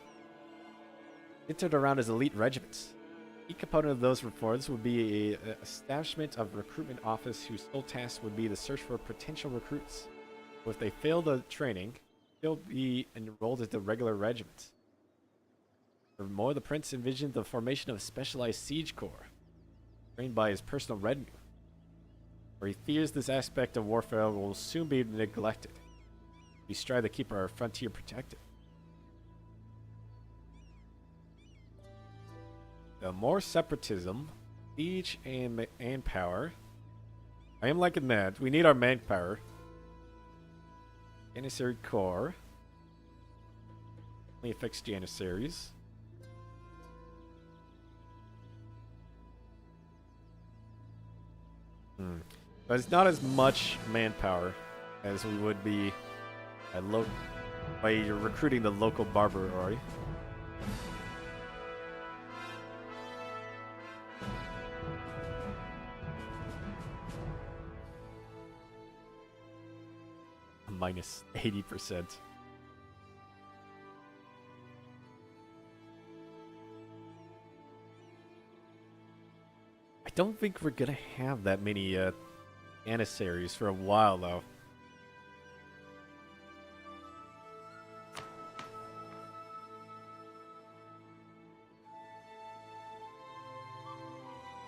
Centered around his elite regiments. Key component of those reforms would be an establishment of recruitment office whose sole task would be the search for potential recruits. So if they fail the training, they'll be enrolled into regular regiments. Furthermore, the prince envisioned the formation of a specialized siege corps, trained by his personal retinue. For he fears this aspect of warfare will soon be neglected. We strive to keep our frontier protected. The more separatism, siege, and manpower. I am liking that. We need our manpower. Janissary Corps. Only affects Janissaries. But it's not as much manpower as we would be at low. by recruiting the local barbaroi. Minus 80%. I don't think we're gonna have that many Janissaries for a while, though.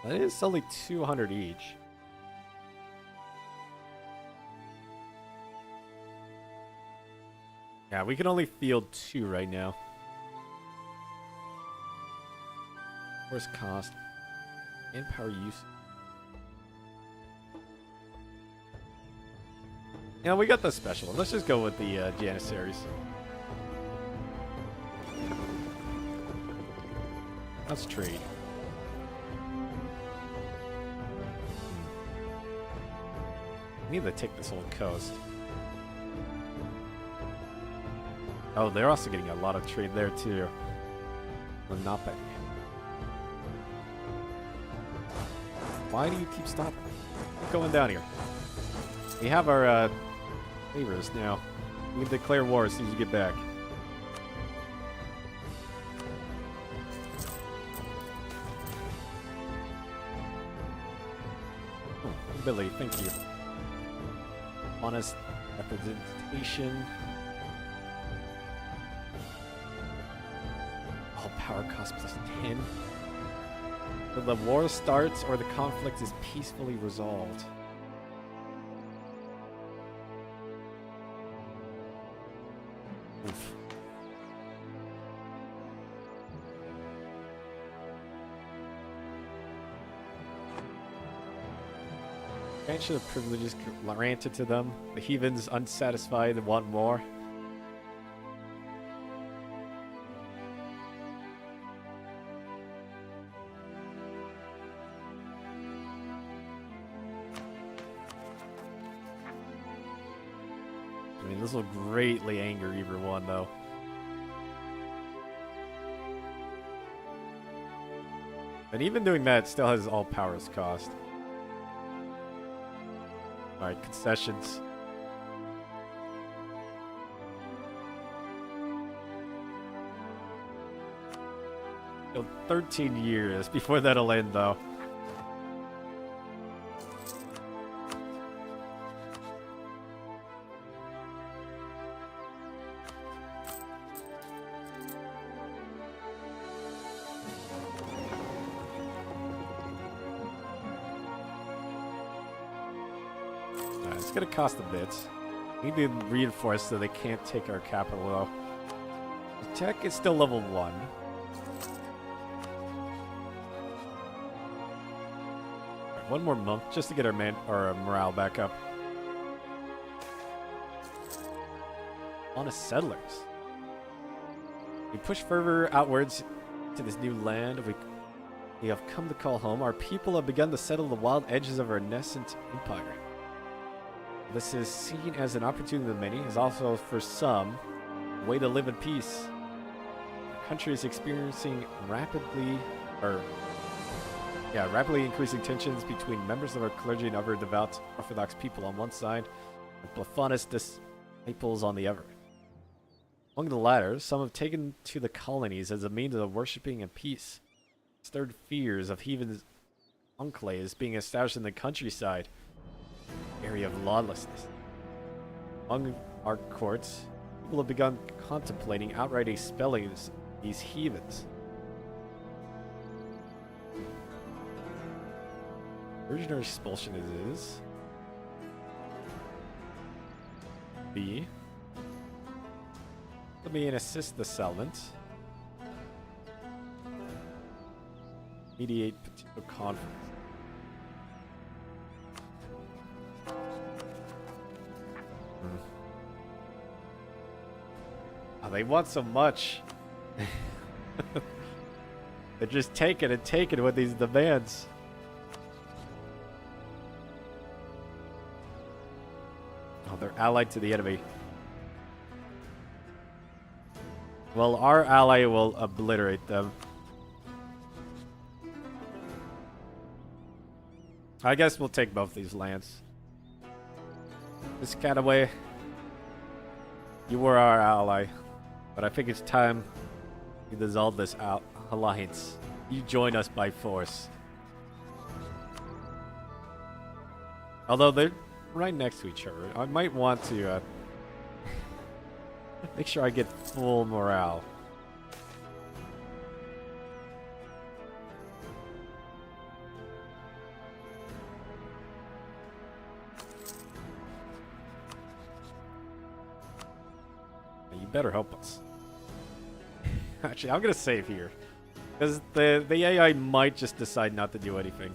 That is only 200 each. Yeah, we can only field 2 right now. Force cost and power use. Yeah, we got the special. Let's just go with the Janissaries. Let's trade. We need to take this whole coast. Oh, they're also getting a lot of trade there too. Lenape. Why do you keep stopping? Keep going down here. We have our favors now. We can declare war as soon as you get back. Oh, Billy, thank you. Honest representation. All power cost plus 10. When the war starts or the conflict is peacefully resolved. Oof. Expansion of privileges granted to them. The heathens unsatisfied and want more. I mean, this will greatly anger either one, though. And even doing that, it still has all powers cost. Alright, concessions. Still 13 years before that'll end, though. It's gonna cost a bit. We need to reinforce so they can't take our capital, though. The tech is still level 1. Right, one more month just to get our morale back up. Honest settlers. We push further outwards to this new land we have come to call home. Our people have begun to settle the wild edges of our nascent empire. This is seen as an opportunity to many, is also for some a way to live in peace. Our country is experiencing rapidly increasing tensions between members of our clergy and other devout Orthodox people on one side, and Platonist disciples on the other. Among the latter, some have taken to the colonies as a means of worshipping and peace, stirred fears of heathen enclaves being established in the countryside. Area of lawlessness. Among our courts, people have begun contemplating outright expelling these heathens. Urgent expulsion is B. Let me assist the settlement. Mediate potential conflict. Oh, they want so much. They're just taking and taking with these demands. Oh, they're allied to the enemy. Well, our ally will obliterate them. I guess we'll take both these lands. Piscataway, you were our ally, but I think it's time to dissolve this alliance. You join us by force. Although they're right next to each other, I might want to make sure I get full morale. You better help us. Actually, I'm gonna save here. Because the AI might just decide not to do anything.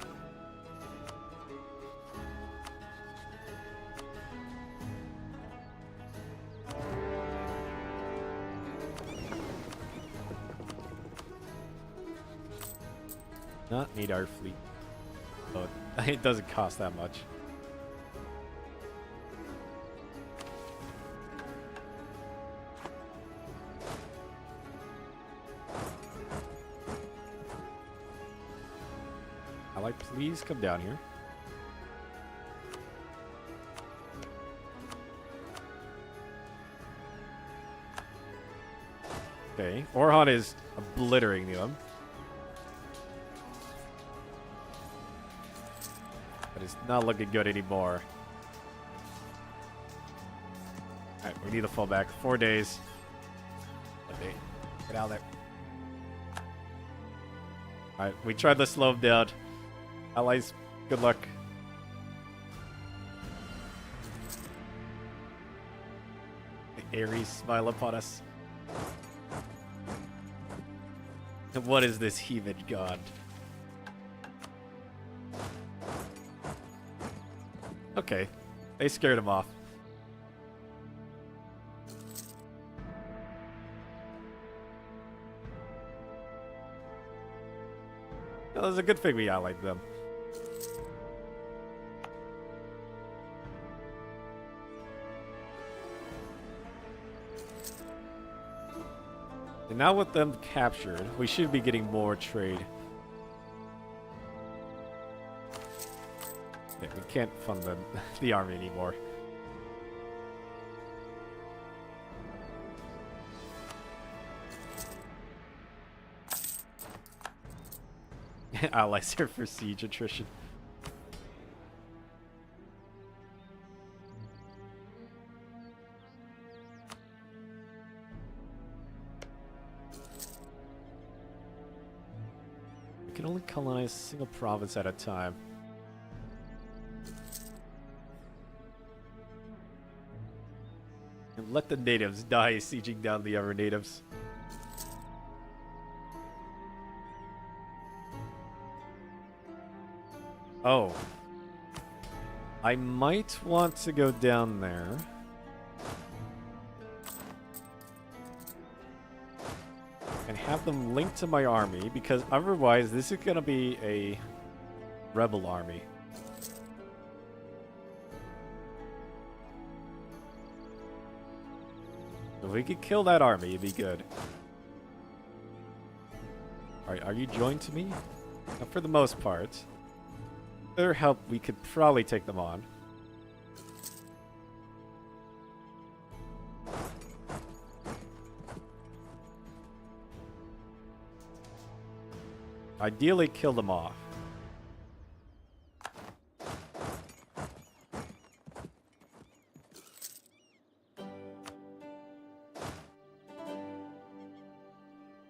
Not need our fleet. But it doesn't cost that much. Ally, please come down here. Okay, Orhan is obliterating them. But it's not looking good anymore. Alright, we need to fall back. 4 days. Okay, get out of there. Alright, we tried to slow him down. Allies, good luck. The Ares smile upon us. And what is this heathen god? Okay, they scared him off. Well, it was a good thing we allied them. And now with them captured, we should be getting more trade. Yeah, we can't fund the army anymore. Allies here for siege attrition. We can only colonize a single province at a time. And let the natives die sieging down the other natives. Oh. I might want to go down there. And have them linked to my army, because otherwise this is going to be a rebel army. If we could kill that army, it'd be good. Alright, are you joined to me? For the most part. With their help, we could probably take them on. Ideally, kill them off.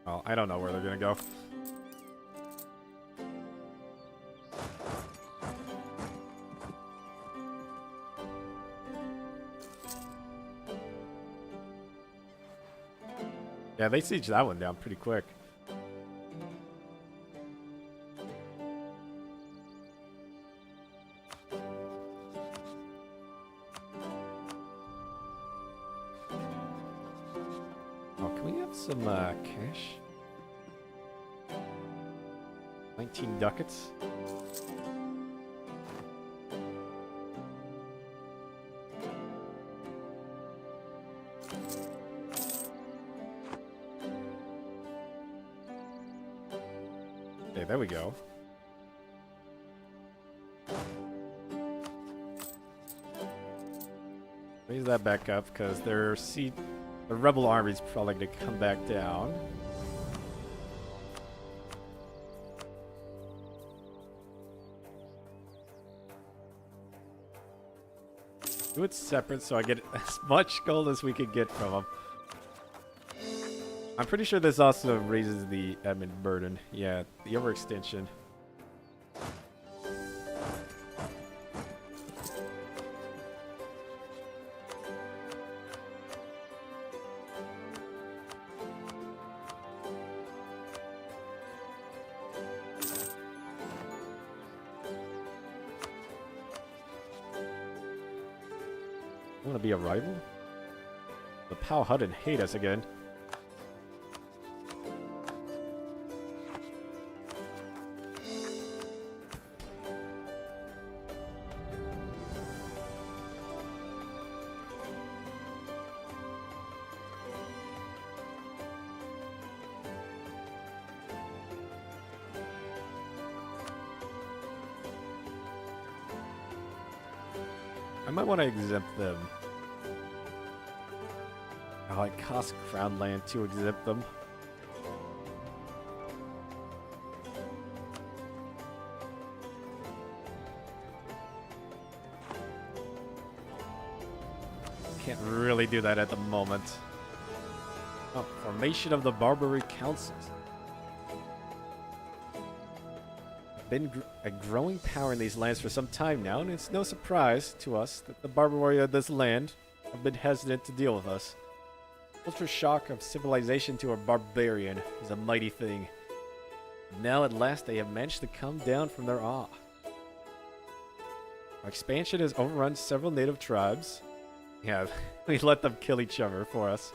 Well, I don't know where they're gonna go. Yeah, they sieged that one down pretty quick. Some cash. 19 ducats. Okay, there we go. Raise that back up because the rebel army's probably going to come back down. Do it separate so I get as much gold as we can get from them. I'm pretty sure this also raises the admin burden. Yeah, the overextension. Want to be a rival? The Powhatan hate us again. I might want to exempt them. Oh, it costs crown land to exempt them. Can't really do that at the moment. Oh, formation of the Barbary Councils. Been a growing power in these lands for some time now, and it's no surprise to us that the Barbary of this land have been hesitant to deal with us. Culture shock of civilization to a barbarian is a mighty thing. Now at last they have managed to come down from their awe. Our expansion has overrun several native tribes. Yeah, we let them kill each other for us.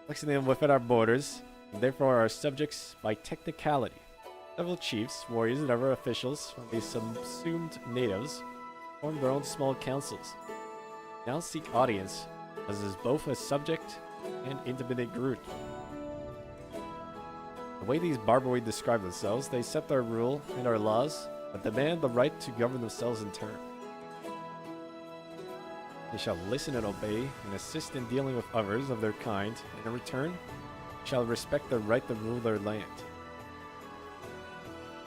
Flexing them within our borders, and therefore our subjects by technicality. Several chiefs, warriors, and other officials from these subsumed natives formed their own small councils. Now seek audience, as is both a subject and independent group. The way these Barbary describe themselves, they accept our rule and our laws, but demand the right to govern themselves in turn. They shall listen and obey, and assist in dealing with others of their kind, and in return, shall respect their right to rule their land.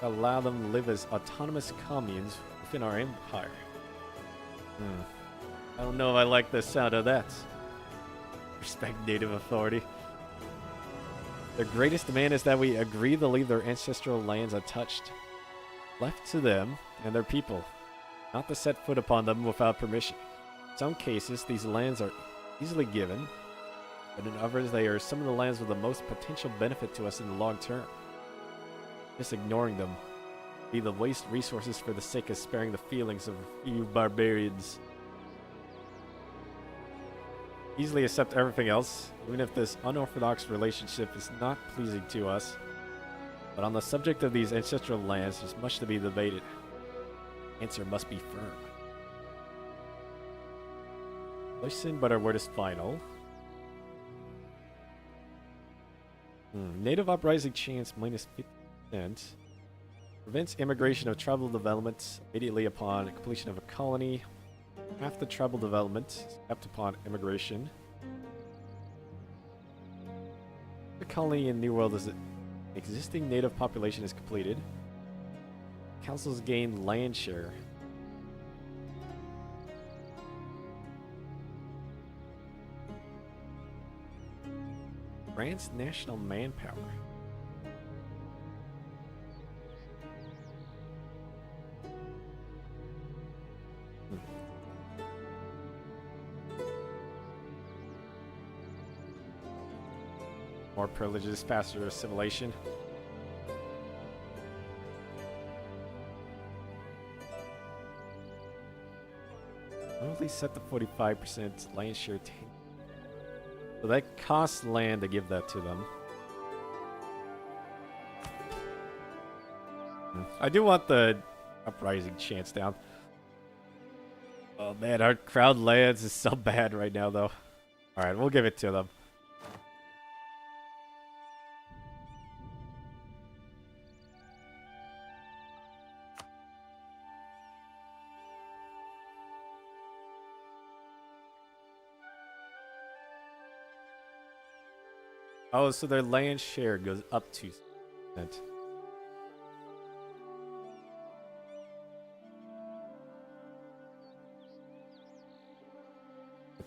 Allow them to live as autonomous communes within our empire. I don't know if I like the sound of that. Respect native authority. Their greatest demand is that we agree to leave their ancestral lands untouched, left to them and their people, not to set foot upon them without permission. In some cases, these lands are easily given, but in others, they are some of the lands with the most potential benefit to us in the long term. Just ignoring them be the waste resources for the sake of sparing the feelings of a few barbarians. Easily accept everything else, even if this unorthodox relationship is not pleasing to us. But on the subject of these ancestral lands, there's much to be debated. Answer must be firm. Listen, but our word is final. Native uprising chance minus 50%. Prevents immigration of tribal development immediately upon completion of a colony. Half the tribal development is kept upon immigration. The colony in New World is an existing native population is completed. Councils gain land share. Grants national manpower. More privileges, faster assimilation. I'll at least set the 45% land share. So that costs land to give that to them. I do want the uprising chance down. Oh man, our crowd lands is so bad right now though. Alright, we'll give it to them. Oh, so their land share goes up 2%.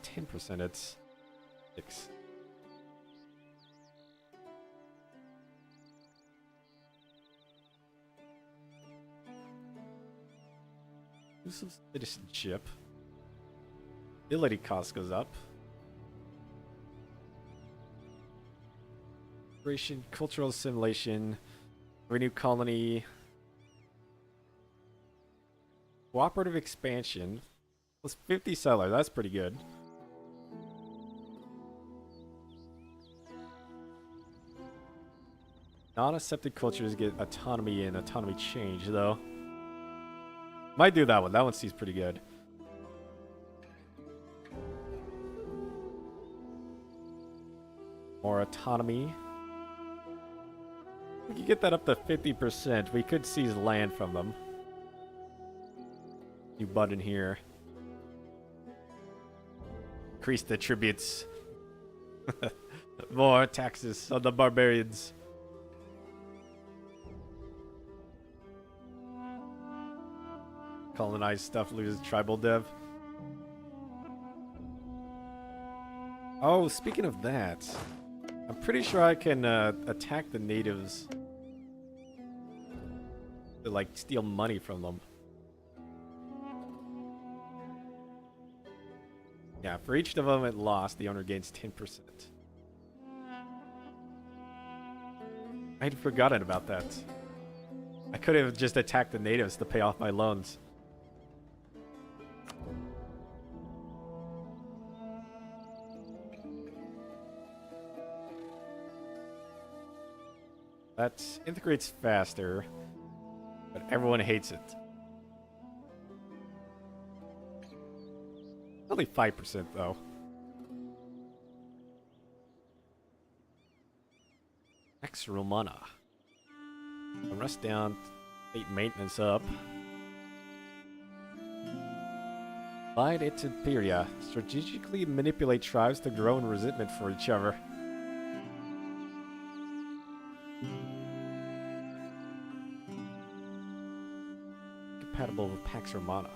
10%, it's 6. Exclusive citizenship. Ability cost goes up. Cultural assimilation. Renew colony. Cooperative expansion. Plus 50 settlers. That's pretty good. Non-accepted cultures get autonomy and autonomy change, though. Might do that one. That one seems pretty good. More autonomy. We could get that up to 50%. We could seize land from them. New button here. Increase the tributes. More taxes on the barbarians. Colonize stuff, loses tribal dev. Oh, speaking of that, I'm pretty sure I can attack the natives to, like, steal money from them. Yeah, for each development lost, the owner gains 10%. I'd forgotten about that. I could have just attacked the natives to pay off my loans. That integrates faster, but everyone hates it. Only 5% though. Ex Romana. Rust down, state maintenance up. Divide its Imperia. Strategically manipulate tribes to grow in resentment for each other. Compatible with Pax Romana.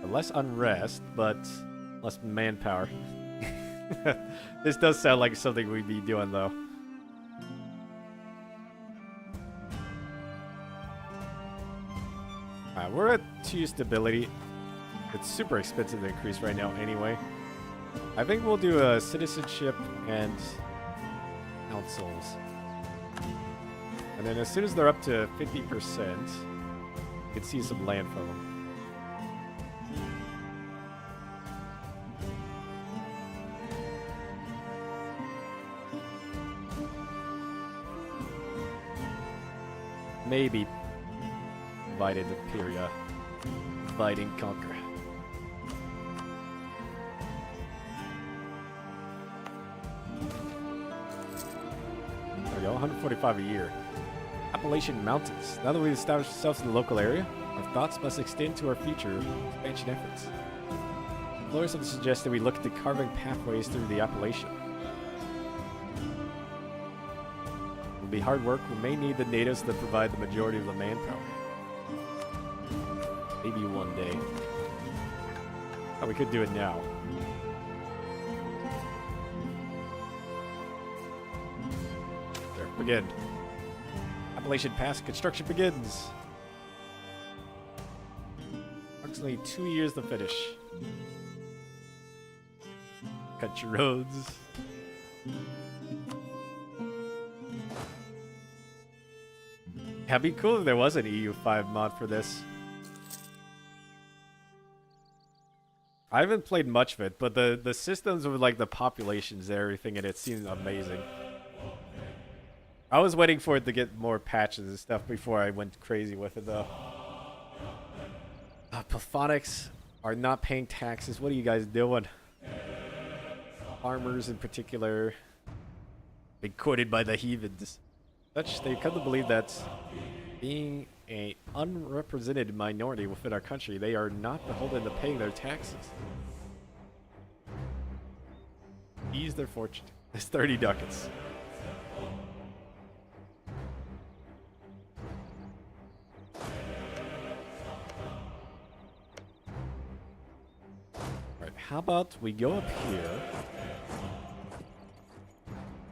Less unrest, but less manpower. This does sound like something we'd be doing, though. Alright, we're at 2 stability. It's super expensive to increase right now anyway. I think we'll do a citizenship and councils. And then as soon as they're up to 50%, you can see some land from them. Maybe divided Imperia. Divide and conquer. There we go, 145 a year. Appalachian Mountains. Now that we've established ourselves in the local area, our thoughts must extend to our future expansion efforts. Lawyers have suggested we look into carving pathways through the Appalachian. It'll be hard work. We may need the natives to provide the majority of the manpower. Maybe one day. Oh, we could do it now. There, begin. Appalachian Pass construction begins. Approximately 2 years to finish. Cut your roads. That'd be cool if there was an EU5 mod for this. I haven't played much of it, but the systems with like the populations and everything in it seems amazing. I was waiting for it to get more patches and stuff before I went crazy with it though. Pathonics are not paying taxes. What are you guys doing? Farmers in particular, been courted by the heathens. Such they come to believe that being an unrepresented minority within our country, they are not beholden to paying their taxes. Ease their fortune. It's 30 ducats. Alright, how about we go up here.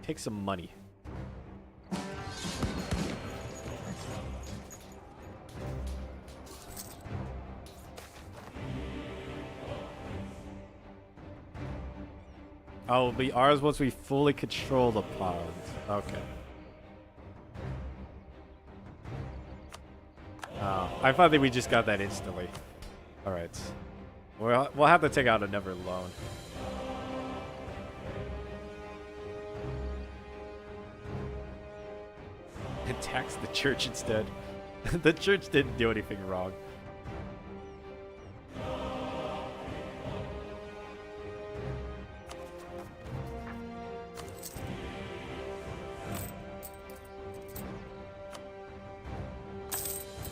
Take some money. Oh, it'll be ours once we fully control the pond. Okay. Oh, I thought that we just got that instantly. Alright. We'll have to take out another loan. And tax the church instead. The church didn't do anything wrong.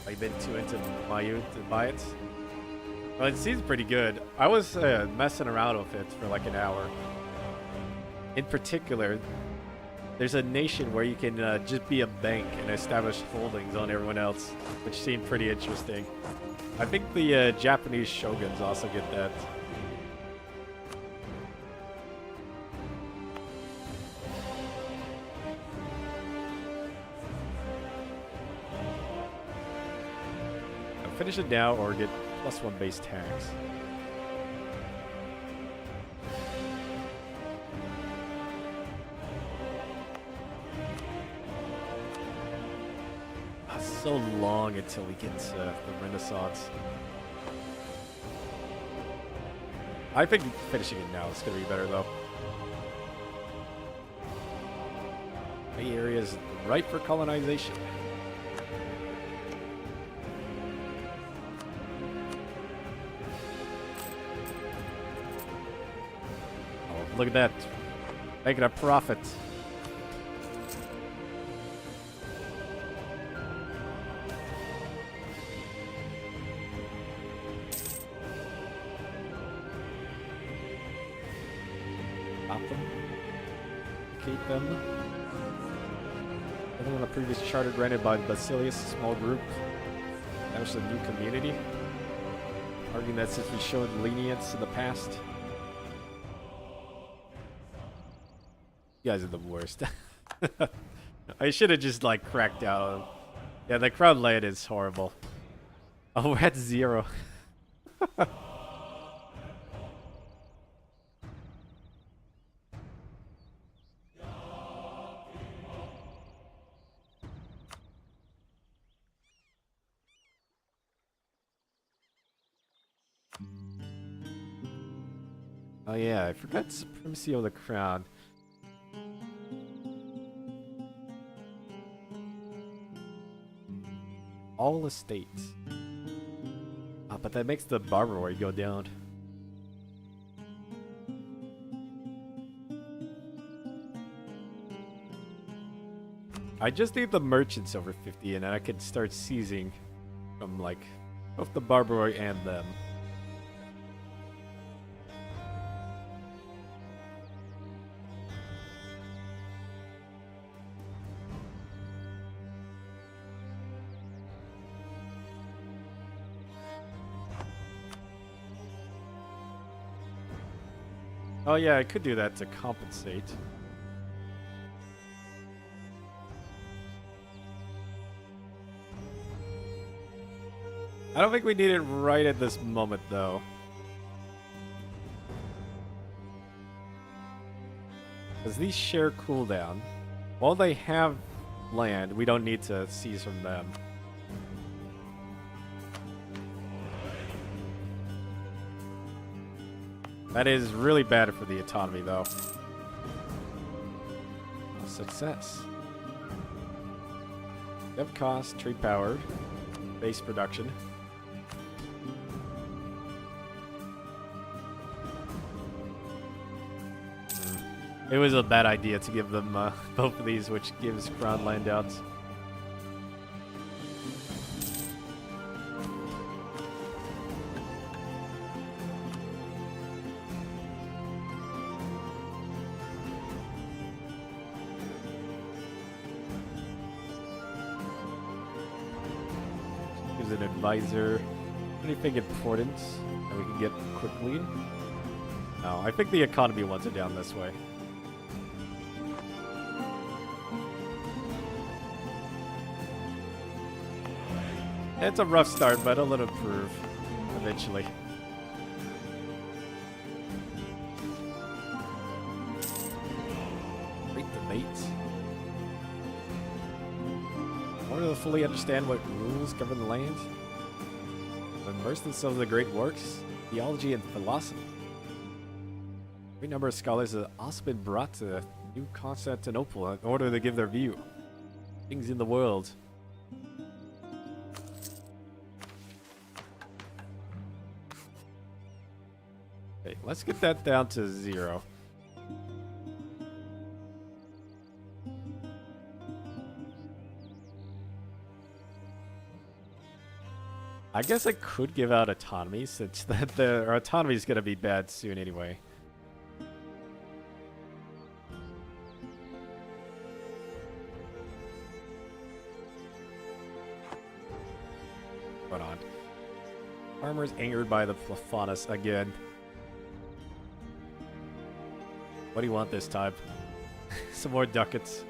I've been too into my youth to buy it. Well, it seems pretty good. I was messing around with it for like an hour. In particular, there's a nation where you can just be a bank and establish holdings on everyone else, which seemed pretty interesting. I think the Japanese shoguns also get that. Finish it now or get +1 base tax. So long until we get to the Renaissance. I think finishing it now is going to be better though. The area is ripe for colonization. Oh, look at that. Making a profit. Keep them. Another one, a previous charter granted by Basilius, a small group. That was a new community. Arguing that since we showed lenience in the past. You guys are the worst. I should have just like cracked out. Yeah, the crowd land is horrible. Oh, we're at 0. Oh yeah, I forgot supremacy of the crown. All estates. Oh, but that makes the barber rate go down. I just need the merchants over 50 and then I can start seizing from like both the barber rate and them. Oh yeah, I could do that to compensate. I don't think we need it right at this moment, though. Because these share cooldown. While they have land, we don't need to seize from them. That is really bad for the autonomy, though. A success. Dev cost, trade powered, base production. It was a bad idea to give them both of these, which gives crown landouts. an advisor. Anything important that we can get quickly? No, I think the economy wants it down this way. It's a rough start, but it'll improve eventually. Great debate. In order to fully understand what rules govern the land, immerse themselves in the great works, theology, and philosophy. A great number of scholars have also been brought to New Constantinople in order to give their view. Things in the world. Okay, let's get that down to 0. I guess I could give out autonomy since that our autonomy is going to be bad soon anyway. Hold on. Farmers angered by the Plafonus again. What do you want this time? Some more ducats.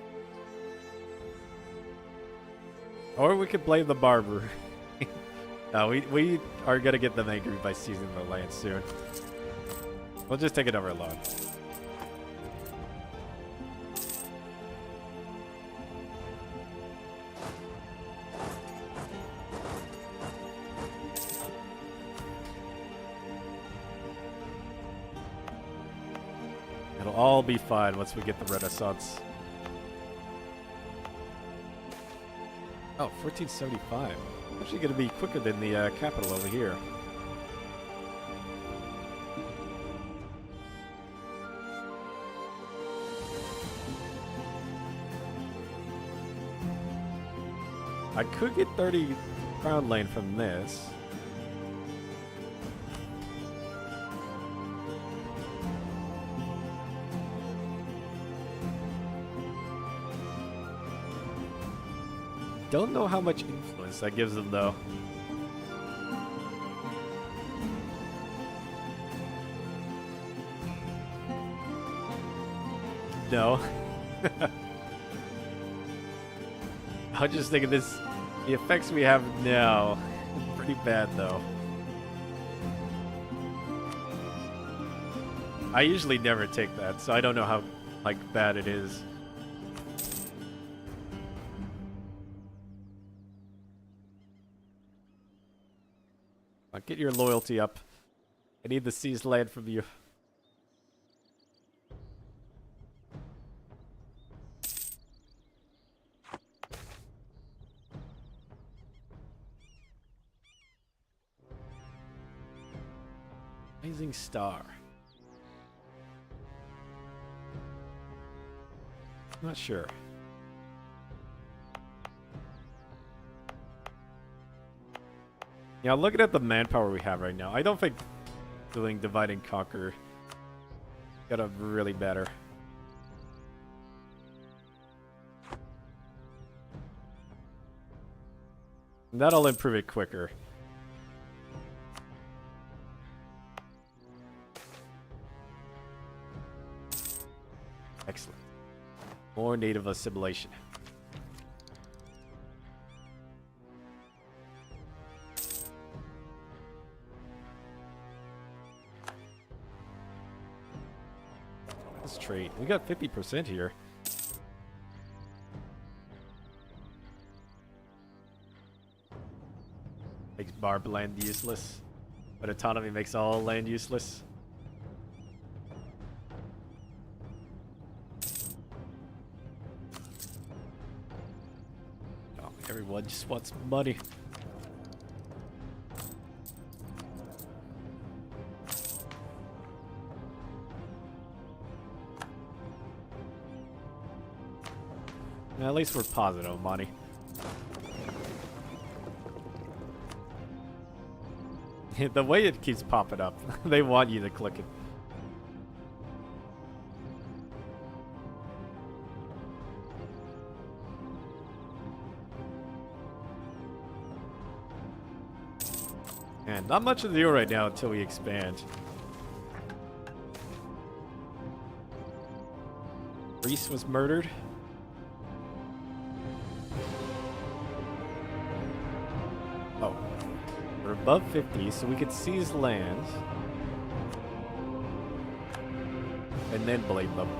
Or we could blame the barber. No, we are gonna get them angry by seizing the land soon. We'll just take it over alone. It'll all be fine once we get the Renaissance. Oh, 1475. Actually going to be quicker than the capital over here. I could get 30 crown land from this. Don't know how much influence that gives them, though. No. I was just thinking this, the effects we have now, pretty bad, though. I usually never take that, so I don't know how, like, bad it is. Get your loyalty up. I need the seized land from you. Rising star. Not sure. Yeah, looking at the manpower we have right now, I don't think doing divide and conquer gotta really matter. That'll improve it quicker. Excellent. More native assimilation. Let's trade. We got 50% here. Makes barb land useless, but autonomy makes all land useless. Oh, everyone just wants money. At least we're positive money. The way it keeps popping up, they want you to click it. Man, not much to do right now until we expand. Reese was murdered. Oh. We're above 50, so we could seize land. And then blame them.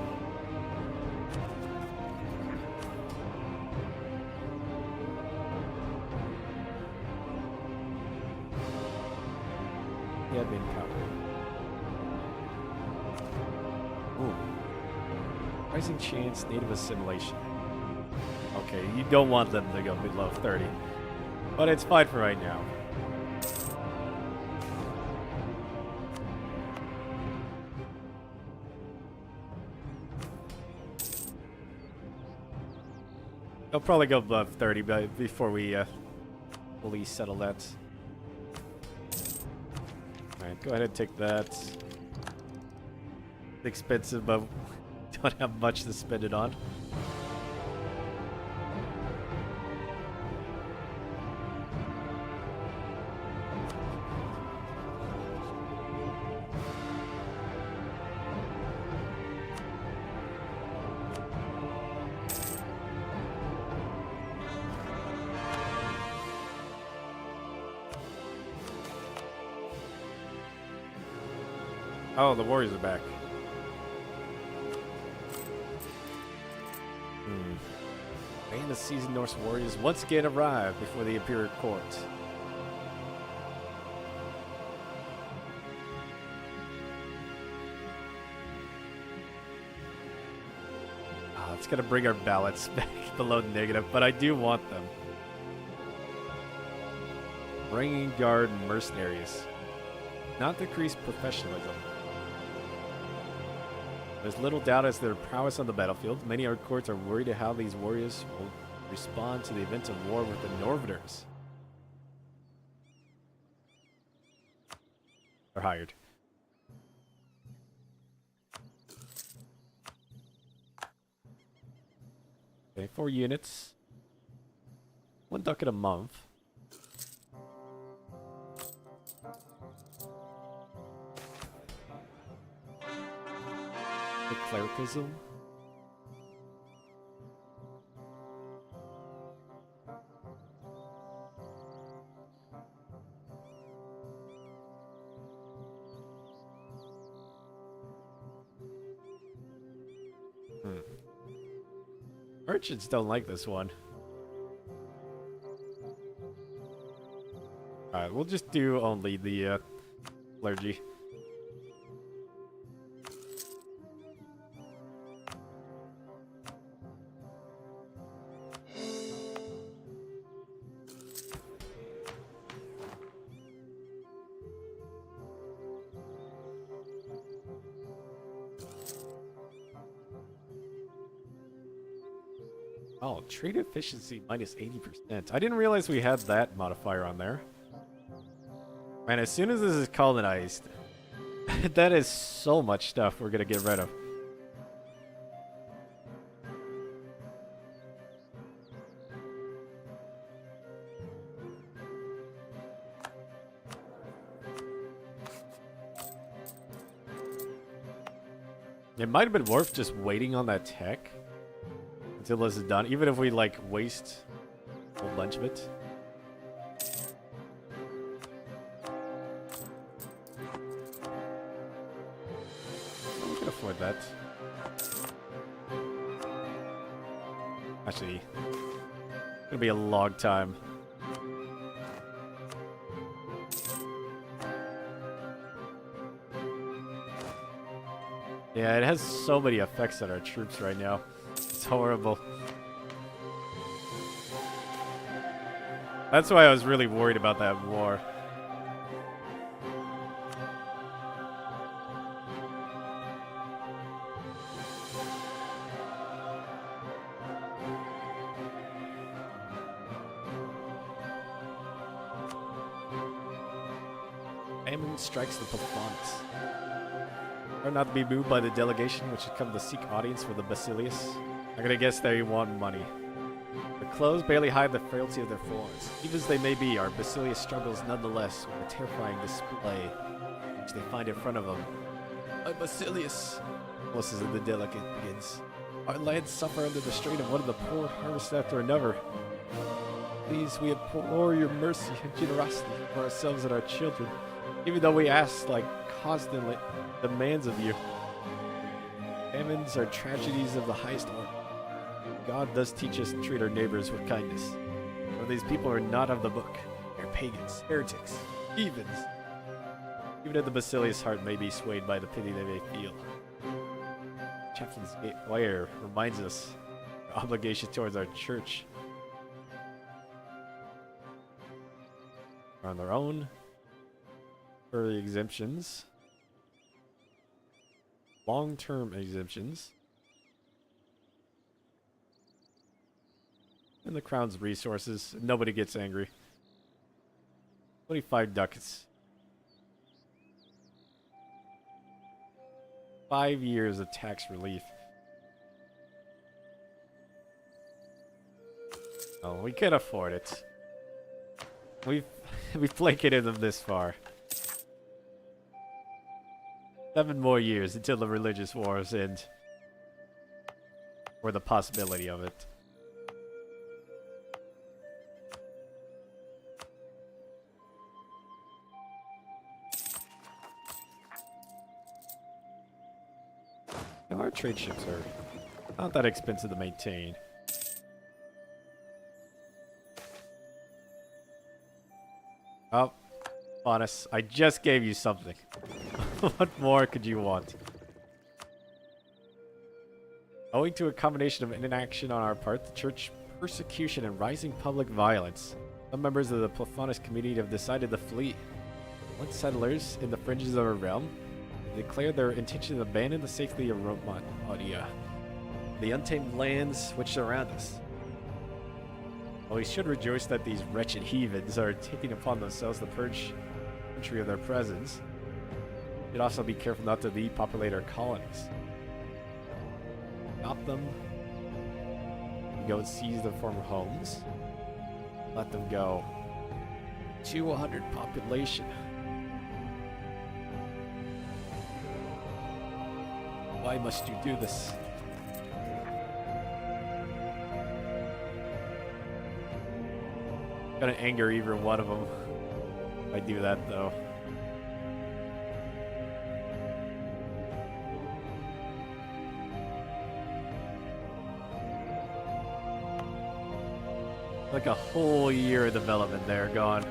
Admin power. Ooh. Rising chance, native assimilation. Okay, you don't want them to go below 30. But it's fine for right now. They'll probably go above 30 before we fully settle that. Alright, go ahead and take that. It's expensive, but don't have much to spend it on. Oh, the warriors are back. And the seasoned Norse warriors once again arrive before the Imperial Court. Oh, it's gonna bring our ballots back below negative, but I do want them. Bringing guard and mercenaries. Not decrease professionalism. There's little doubt as to their prowess on the battlefield. Many our courts are worried at how these warriors will respond to the event of war with the Northerners. They're hired. Okay, 4 units. 1 ducat a month. Clericism. Merchants don't like this one. Alright, we'll just do only the clergy. Oh, trade efficiency minus 80%. I didn't realize we had that modifier on there. Man, as soon as this is colonized, that is so much stuff we're gonna get rid of. It might have been worth just waiting on that tech until this is done, even if we like waste a whole bunch of it. We can afford that. Actually, it's gonna be a long time. Yeah, it has so many effects on our troops right now. It's horrible. That's why I was really worried about that war. Famine strikes the performance. Or not to be moved by the delegation which had come to seek audience for the Basilius. I'm gonna guess they want money. Their clothes barely hide the frailty of their forms. Even as they may be, our Basilius struggles nonetheless with the terrifying display which they find in front of them. My Basilius, almost as the delicate begins. Our lands suffer under the strain of one of the poor harvest after another. Please, we implore your mercy and generosity for ourselves and our children, even though we ask like constantly demands of you. Famines are tragedies of the highest order. God does teach us to treat our neighbors with kindness. For these people are not of the book. They're pagans, heretics, heathens. Even if the Basilius heart may be swayed by the pity they may feel. Chaplain's Gate Wire reminds us our obligation towards our church are on their own. Early exemptions. Long-term exemptions. And the crown's resources. Nobody gets angry. 25 ducats. 5 years of tax relief. Oh, we can afford it. We've placated them this far. 7 more years until the religious wars end. Or the possibility of it. Now, our trade ships are not that expensive to maintain. Oh, honest, I just gave you something. What more could you want? Owing to a combination of inaction on our part, the church persecution and rising public violence, some members of the Platonic community have decided to flee. Once settlers in the fringes of our realm declared their intention to abandon the safety of Romadia, the untamed lands which surround us. While we should rejoice that these wretched heathens are taking upon themselves to purge the country of their presence, we should also be careful not to depopulate our colonies. Stop them, and go and seize their former homes, let them go. 200 population. Why must you do this? Gonna anger either one of them if I do that, though. Like a whole year of development there gone.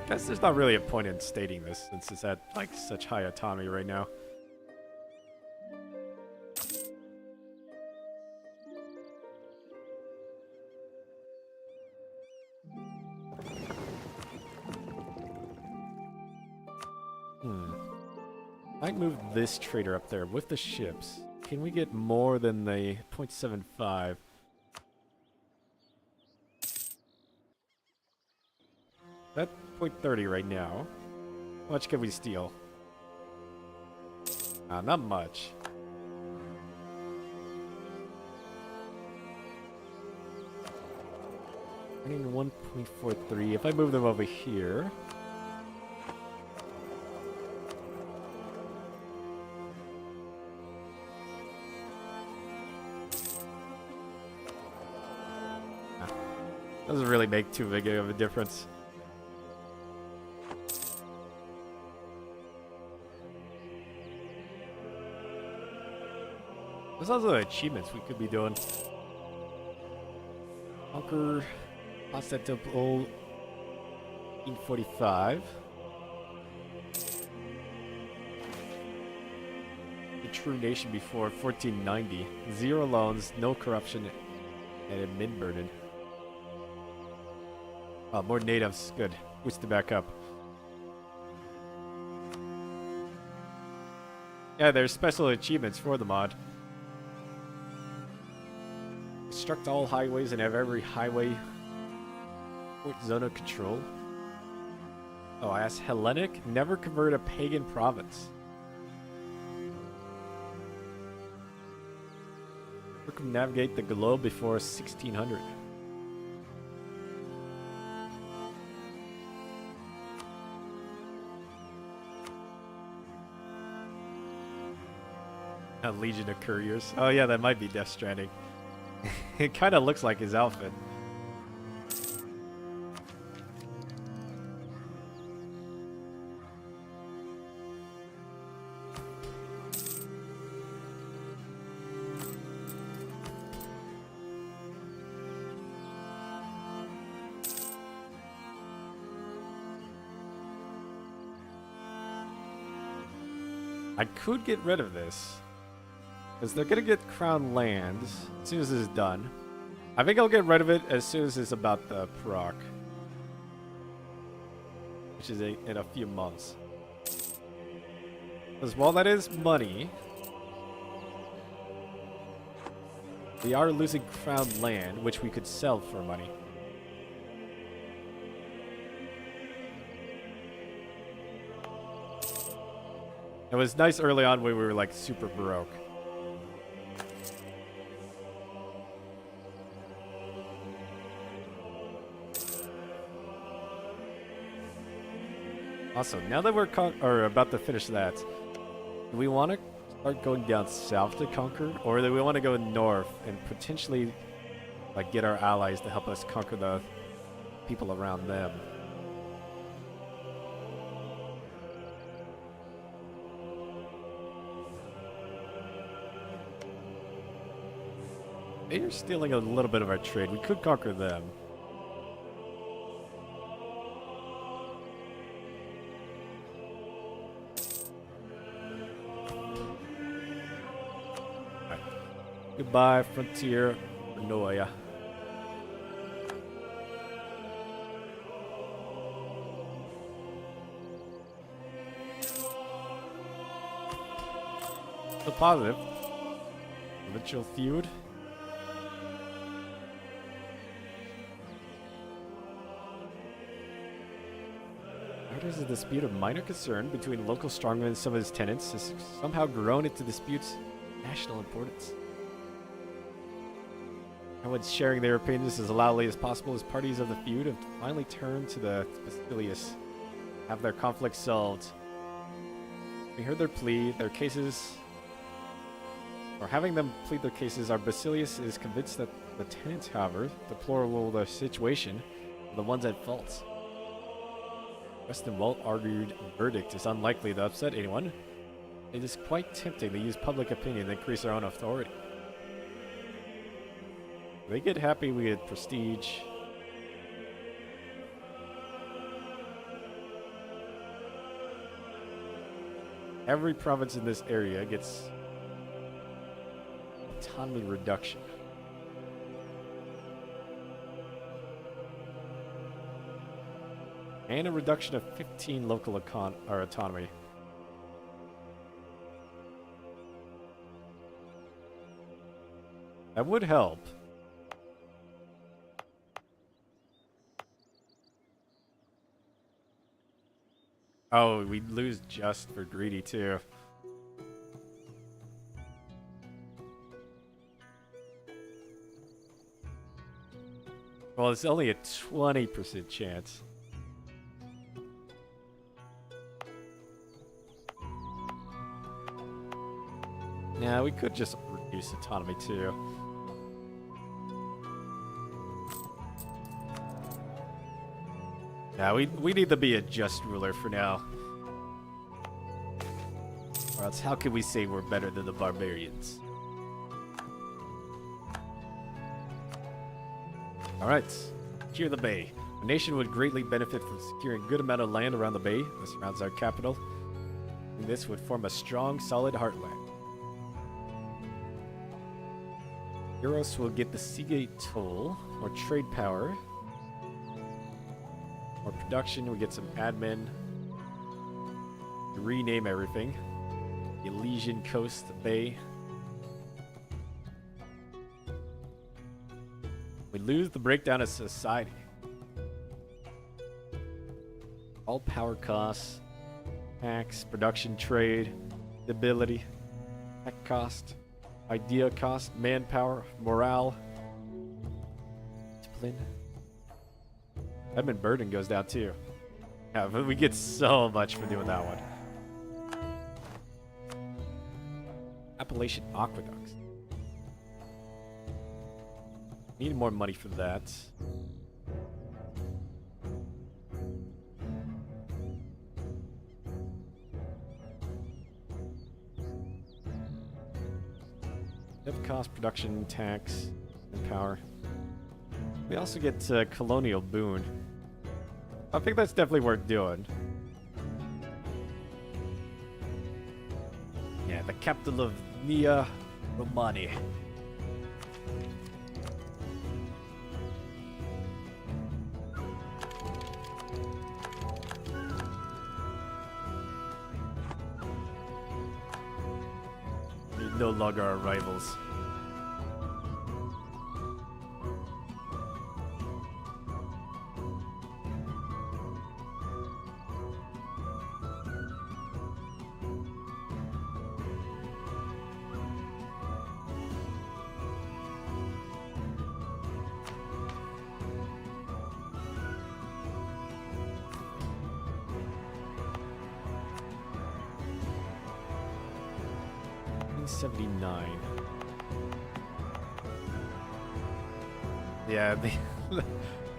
Guess there's not really a point in stating this since it's at like such high autonomy right now. Might move this trader up there with the ships. Can we get more than the 0.75? That 0.30 right now. How much can we steal? Not much. Earning 1.43. If I move them over here. Doesn't really make too big of a difference. There's also achievements we could be doing. Conquer Constantinople 1845. The true nation before 1490. 0 loans, no corruption, and admin burden. More natives. Good. Boost it back up. Yeah, there's special achievements for the mod. Construct all highways and have every highway Zone of control. Oh, I asked Hellenic. Never convert a pagan province. Circumnavigate the globe before 1600. A legion of couriers. Oh yeah, that might be Death Stranding. It kind of looks like his outfit. I could get rid of this, because they're going to get crown land as soon as this is done. I think I'll get rid of it as soon as it's about the proc, which is in a few months. Because while that is money, we are losing crown land, which we could sell for money. It was nice early on when we were like super broke. Awesome. Now that we're about to finish that, do we want to start going down south to conquer, or do we want to go north and potentially like get our allies to help us conquer the people around them? They're stealing a little bit of our trade. We could conquer them. Right. Goodbye, Frontier Noia. Still positive. Provincial feud. There's a dispute of minor concern between local strongmen and some of his tenants has somehow grown into disputes of national importance. Everyone's sharing their opinions as loudly as possible as parties of the feud have finally turned to the Basilius, have their conflict solved. We heard their plea, their cases, or having them plead their cases, our Basilius is convinced that the tenants, however, deplorable the situation, are the ones at fault. Just a well-argued verdict is unlikely to upset anyone. It is quite tempting to use public opinion to increase our own authority. If they get happy, we get prestige. Every province in this area gets autonomy reduction. And a reduction of 15 local autonomy. That would help. Oh, we lose just for greedy too. Well, it's only a 20% chance. Yeah, we could just reduce autonomy too. Yeah, we need to be a just ruler for now. Or else how can we say we're better than the barbarians? Alright, secure the bay. A nation would greatly benefit from securing a good amount of land around the bay that surrounds our capital. And this would form a strong, solid heartland. Euros will get the Seagate toll, or trade power. Or production, we get some admin. Rename everything. The Elysian Coast Bay. We lose the breakdown of society. All power costs, tax, production, trade, stability, tech cost, idea cost, manpower, morale, discipline. Edmund burden goes down too. Yeah, but we get so much for doing that one. Appalachian aqueducts. Need more money for that. Dev cost, production, tax, and power. We also get colonial boon. I think that's definitely worth doing. Yeah, the capital of Nia Romani. They're no longer our rivals. $79. Yeah,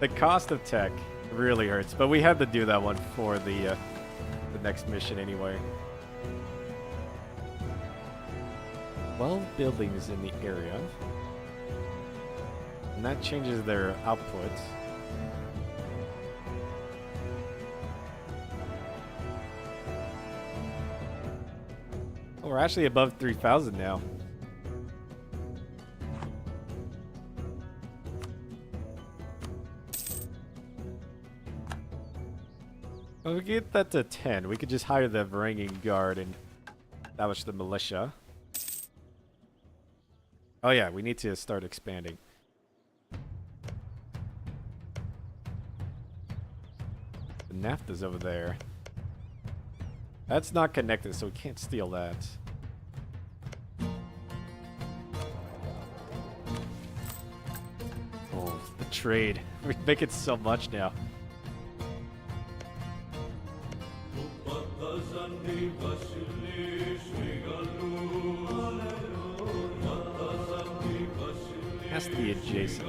the cost of tech really hurts, but we had to do that one for the next mission anyway. 12 buildings in the area, and that changes their output. Oh, we're actually above 3,000 now. Well, we get that to 10. We could just hire the Varangian Guard and establish the militia. Oh yeah, we need to start expanding. The NAFTA's over there. That's not connected, so we can't steal that. Oh, the trade. We make it so much now. Has to be adjacent.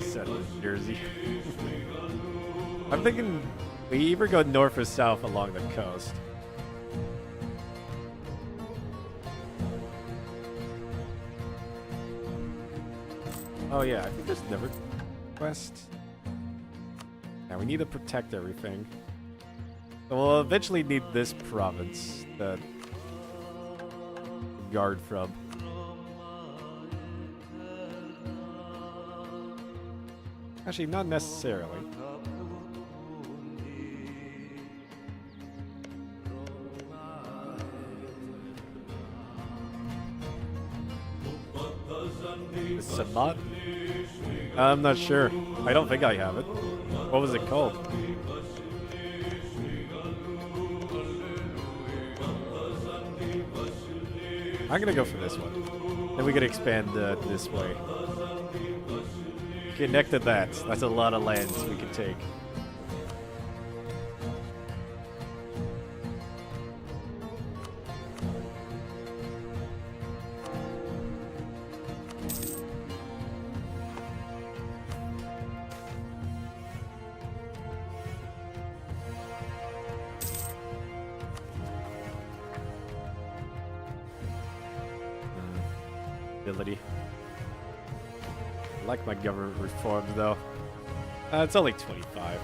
Settle Jersey. I'm thinking we either go north or south along the coast. Oh yeah, I think there's never quest. Yeah, we need to protect everything. So we'll eventually need this province to guard from. Actually, not necessarily. The Samat? I'm not sure. I don't think I have it. What was it called? I'm gonna go for this one. Then we can expand this way. Connected that. That's a lot of lands we can take. Ability. I like my government reforms though. It's only 25.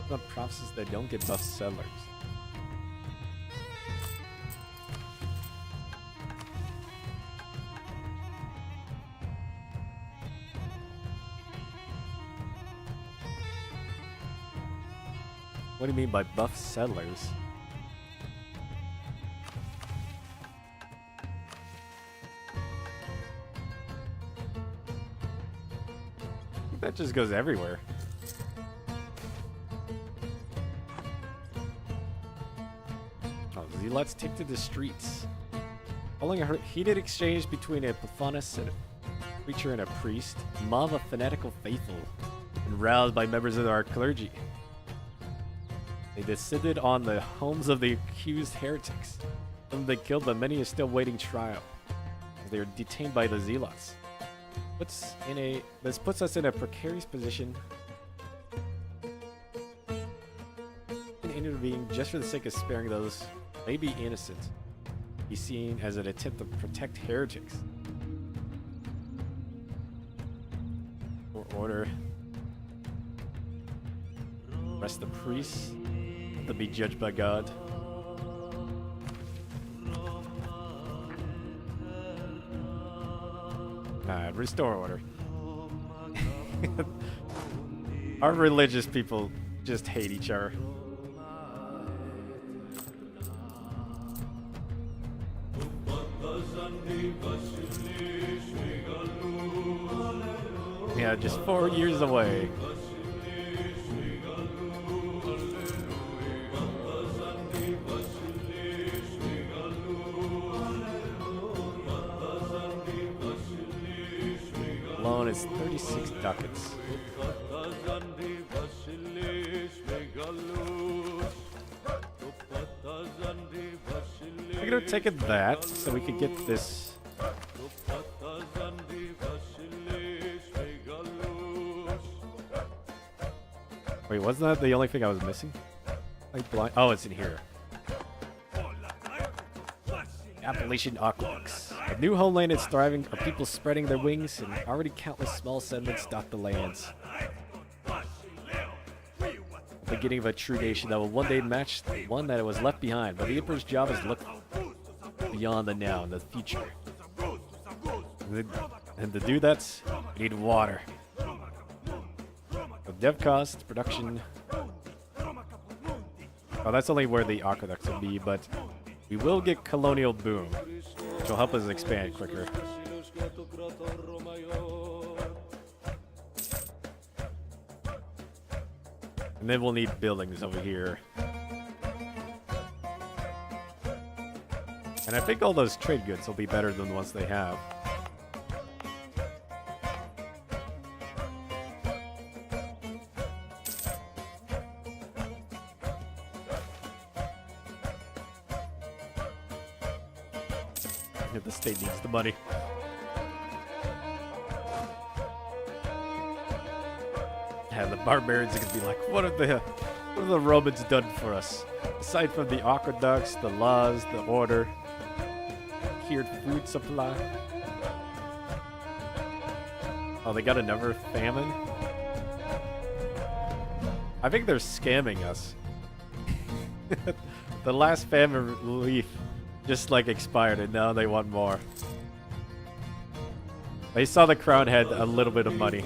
The provinces that don't get buff settlers. What do you mean by buff settlers? That just goes everywhere. Oh, let's take to the streets. Following a heated exchange between a Plathanus and a preacher and a priest, a mob of fanatical faithful, and roused by members of our clergy. They descended on the homes of the accused heretics. Some they killed, but many are still waiting trial, as they are detained by the zealots. This puts us in a precarious position. And intervene just for the sake of sparing those who may be innocent, be seen as an attempt to protect heretics. Or order. Arrest the priests to be judged by God. Restore order. Our religious people just hate each other. Yeah, just 4 years away. Loan is 36 ducats. I could have taken that so we could get this. Wait, wasn't that the only thing I was missing? Oh, it's in here. Appalachian aqueducts. A new homeland is thriving, our people spreading their wings, and already countless small settlements dot the lands. The beginning of a true nation that will one day match the one that was left behind, but the Emperor's job is to look beyond the now and the future. And to do that, we need water. The dev cost, production. Oh, that's only where the aqueducts will be, but we will get colonial boom, which will help us expand quicker. And then we'll need buildings over here. And I think all those trade goods will be better than the ones they have. The state needs the money. Yeah, the barbarians are gonna be like, what have the Romans done for us? Aside from the aqueducts, the laws, the order, cured food supply. Oh, they got another famine? I think they're scamming us. The last famine relief just like expired and now they want more. They saw the crown had a little bit of money.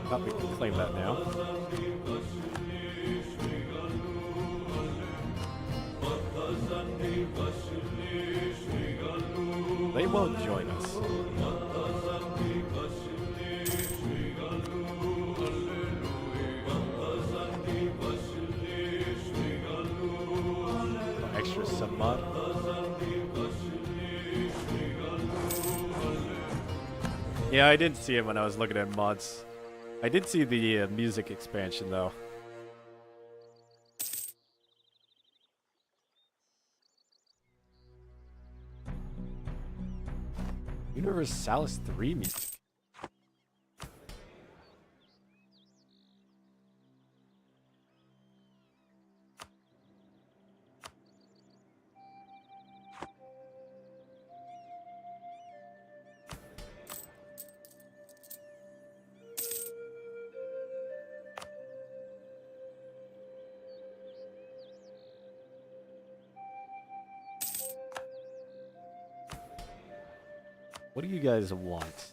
Thought we could claim that now. They won't join us. Oh, extra sub-mod. Yeah, I didn't see it when I was looking at mods. I did see the music expansion though. Universalis 3 music. What do you guys want?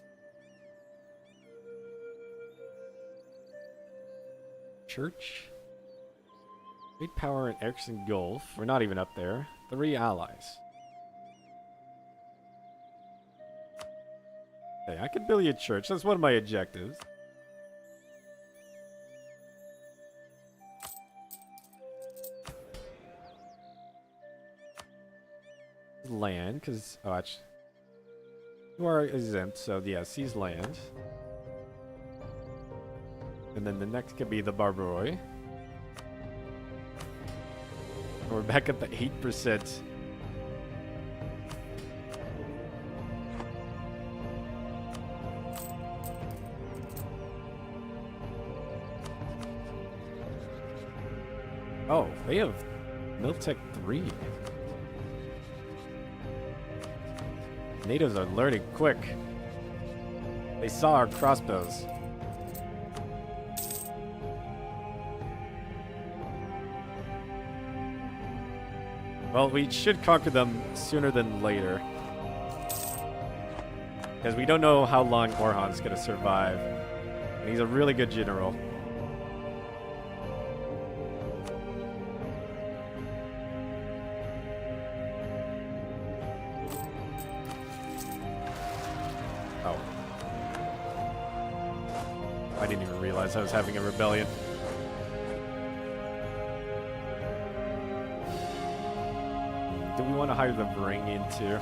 Church? Great power in Ericsson Gulf. We're not even up there. 3 allies. Hey, I could build you a church. That's one of my objectives. Land, because... Oh, actually... You are exempt, so yeah, seize land. And then the next could be the Barbaroi. We're back at the 8%. Oh, they have Miltech 3. Natives are learning quick. They saw our crossbows. Well, we should conquer them sooner than later. Because we don't know how long Orhan's going to survive. And he's a really good general. Oh. I didn't even realize I was having a rebellion. Do we want to hire the ring into?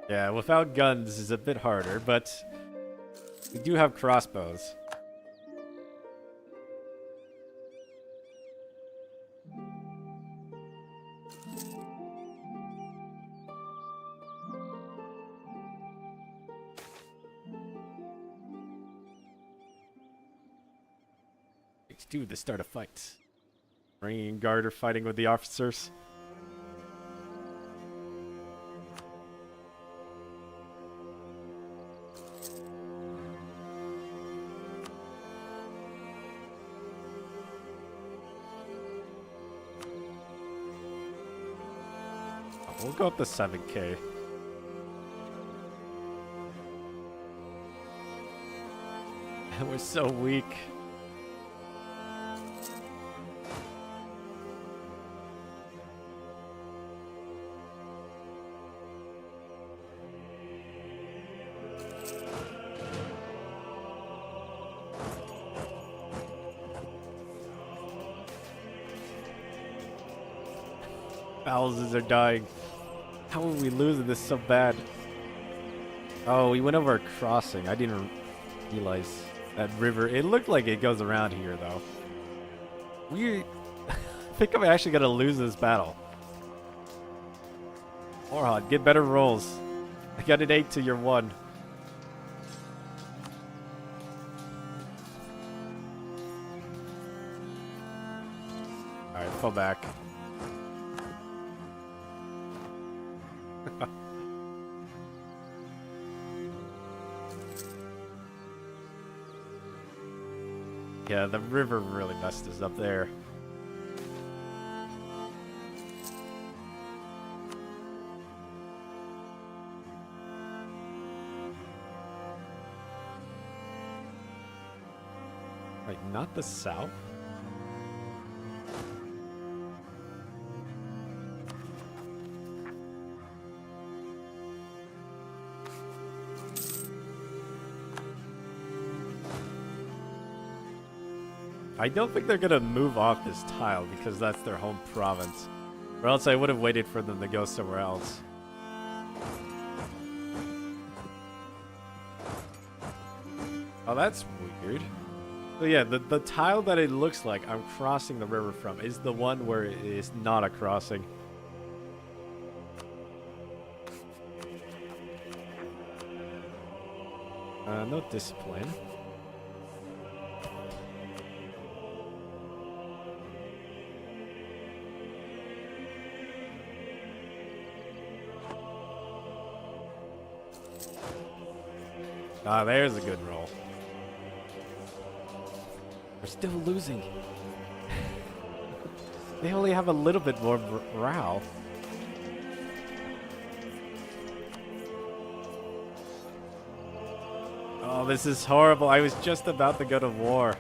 Yeah, without guns is a bit harder, but we do have crossbows. Do to start a fight. Marine Guard are fighting with the officers. We'll go up to 7K. We're so weak. Thousands are dying. How are we losing this so bad? Oh, we went over a crossing. I didn't realize that river. It looked like it goes around here, though. I think I'm actually going to lose this battle. Orhan, get better rolls. I got an 8 to your 1. Alright, fall back. Yeah, the river really messed us up there. Wait, not the south? I don't think they're gonna move off this tile because that's their home province. Or else I would have waited for them to go somewhere else. Oh, that's weird. So yeah, the tile that it looks like I'm crossing the river from is the one where it is not a crossing. No discipline. Ah, there's a good roll. We're still losing. They only have a little bit more morale. Oh, this is horrible. I was just about to go to war.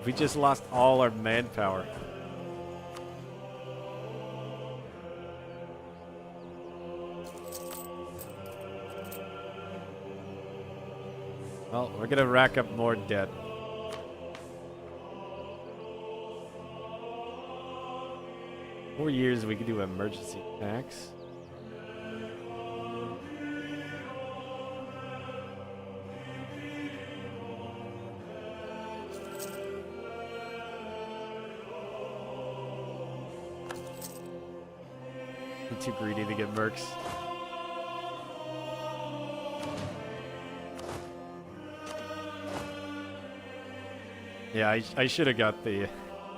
We just lost all our manpower. Well, we're gonna rack up more debt. Four years we can do emergency tax. I'm too greedy to get mercs. Yeah, I should have got the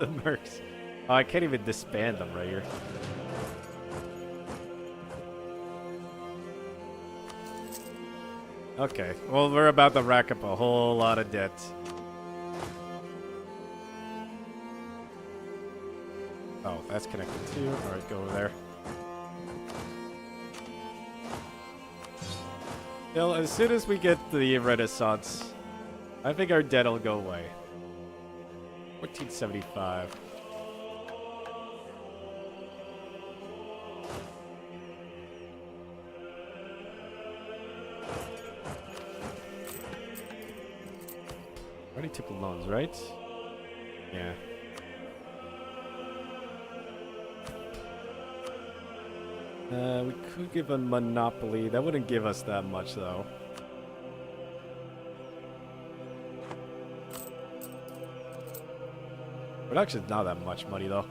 mercs. Oh, I can't even disband them right here. Okay, well, we're about to rack up a whole lot of debt. Oh, that's connected too. Alright, go over there. Well, as soon as we get the Renaissance, I think our debt will go away. 1475. Already took loans, right? Yeah. We could give a monopoly. That wouldn't give us that much, though. Production's not that much money, though.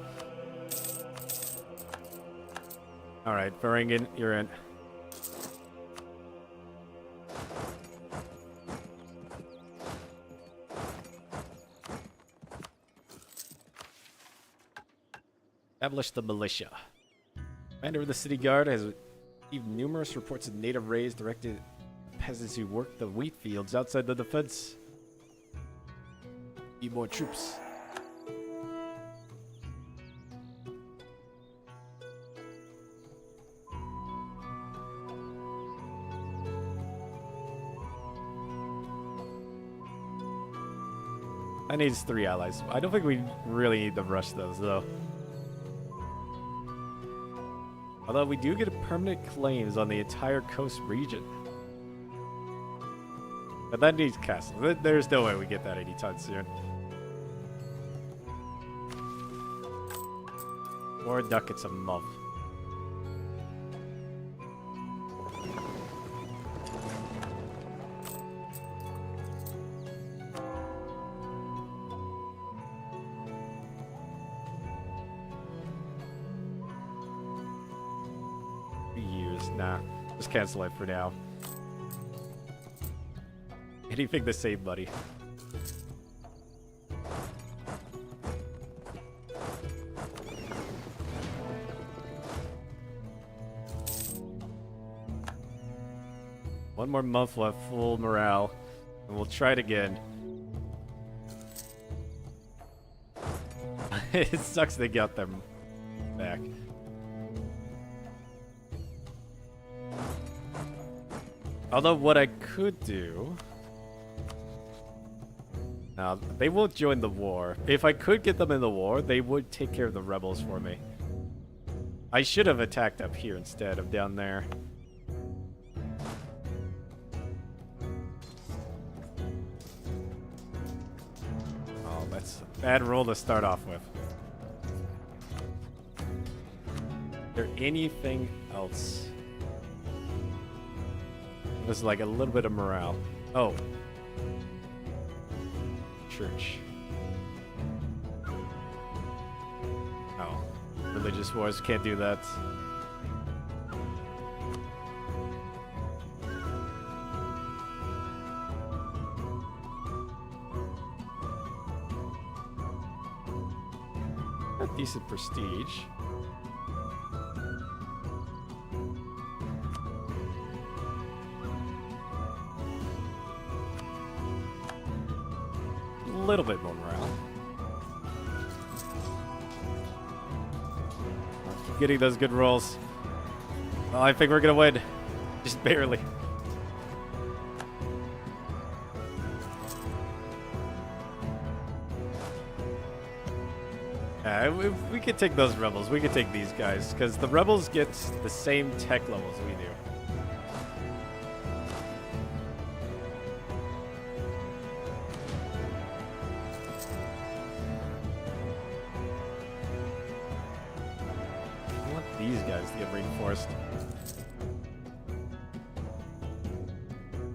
Alright, Varangian, you're in. Establish the militia. Commander of the city guard has received numerous reports of native raids directed at peasants who work the wheat fields outside the defense. Need more troops. That needs 3 allies. I don't think we really need to rush those, though. Although we do get permanent claims on the entire coast region. But that needs castles. There's no way we get that anytime soon. Or ducats a month. Nah, just cancel it for now. Anything to save money. One more month left, full morale, and we'll try it again. It sucks they got them back. Although what I could do... Now, they won't join the war. If I could get them in the war, they would take care of the rebels for me. I should have attacked up here instead of down there. Oh, that's a bad roll to start off with. Is there anything else? There's like a little bit of morale. Oh. Church. Oh. Religious wars, can't do that. Got decent prestige. little bit more morale. Keep getting those good rolls. Oh, I think we're gonna win. Just barely. We could take those rebels. We could take these guys, because the rebels get the same tech levels we do. I want these guys to get reinforced.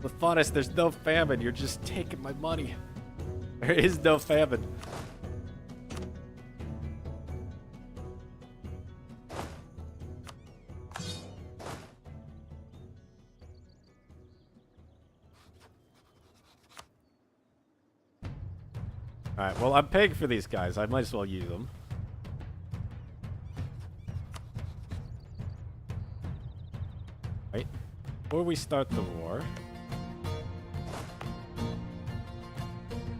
Lefaunus, there's no famine. You're just taking my money. There is no famine. Alright, well, I'm paying for these guys. I might as well use them. Right. Before we start the war,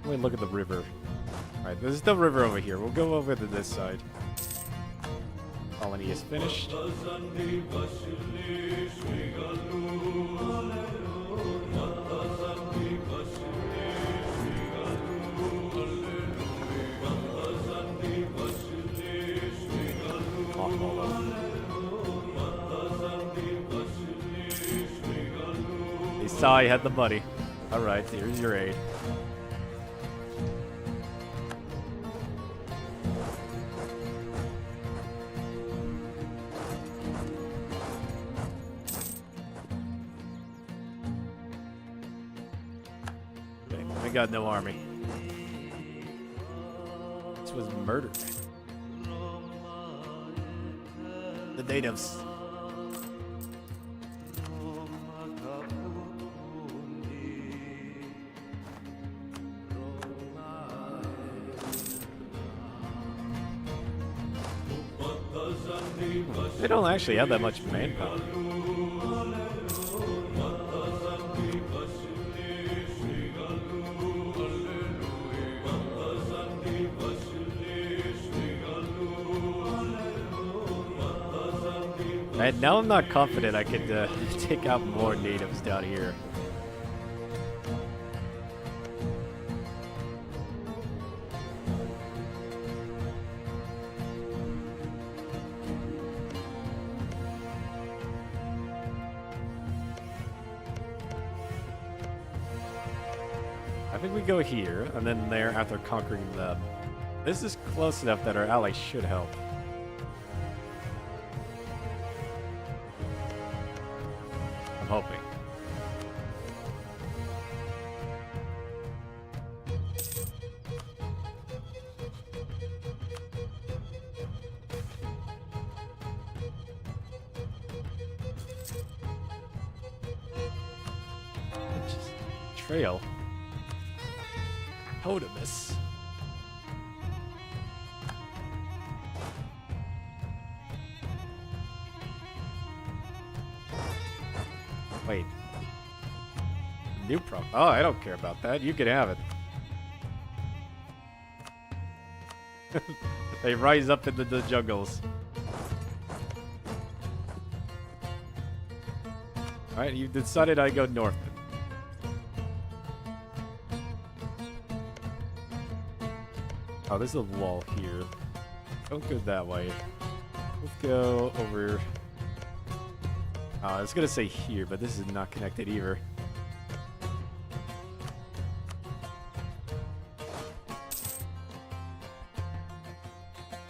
let me look at the river. Alright, there's the river over here. We'll go over to this side. Colony is finished. He saw he had the money. Alright, here's your aid. Okay, we got no army. This was murdered. The natives. They don't actually have that much manpower. And now I'm not confident I could take out more natives down here. I think we go here, and then there after conquering them. This is close enough that our allies should help. I'm hoping. Just trail. Totemus. Wait. New pro. Oh, I don't care about that. You can have it. They rise up into the jungles. Alright, you decided I go north. Oh, there's a wall here. Don't go that way. Let's go over... Oh, I was gonna say here, but this is not connected either.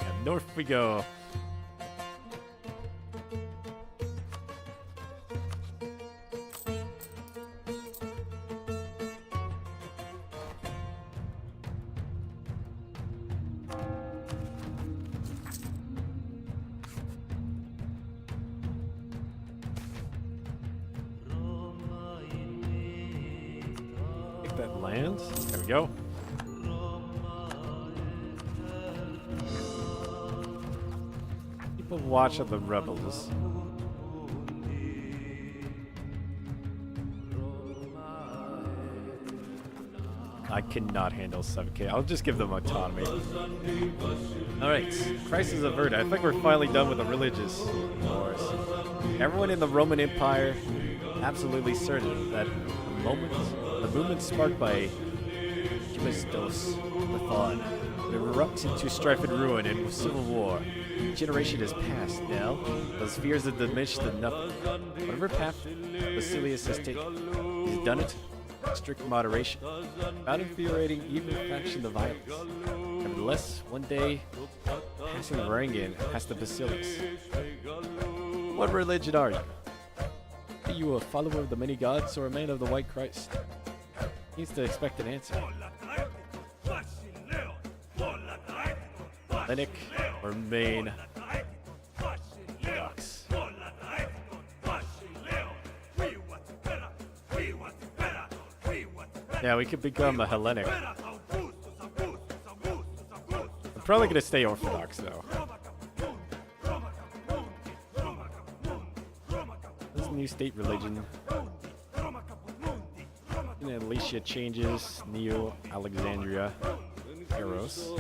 And north we go. That lands. There we go. People watch the rebels. I cannot handle 7K. I'll just give them autonomy. Alright, crisis averted. I think we're finally done with the religious wars. Everyone in the Roman Empire absolutely certain that the movement sparked by Gemistos the Thawed will erupt into strife and ruin and civil war. A generation has passed now. Those fears have diminished to nothing. Whatever path Basilius has taken, he's done it with strict moderation, without infuriating even a fraction of violence. Nevertheless, one day, passing Varangian past the Basilius. What religion are you? Are you a follower of the many gods or a man of the white Christ? He needs to expect an answer. Hellenic or main Orthodox? Yeah, we could become a Hellenic. I'm probably gonna stay Orthodox though. This is a new state religion. And Alicia changes. Neo Alexandria. Eros.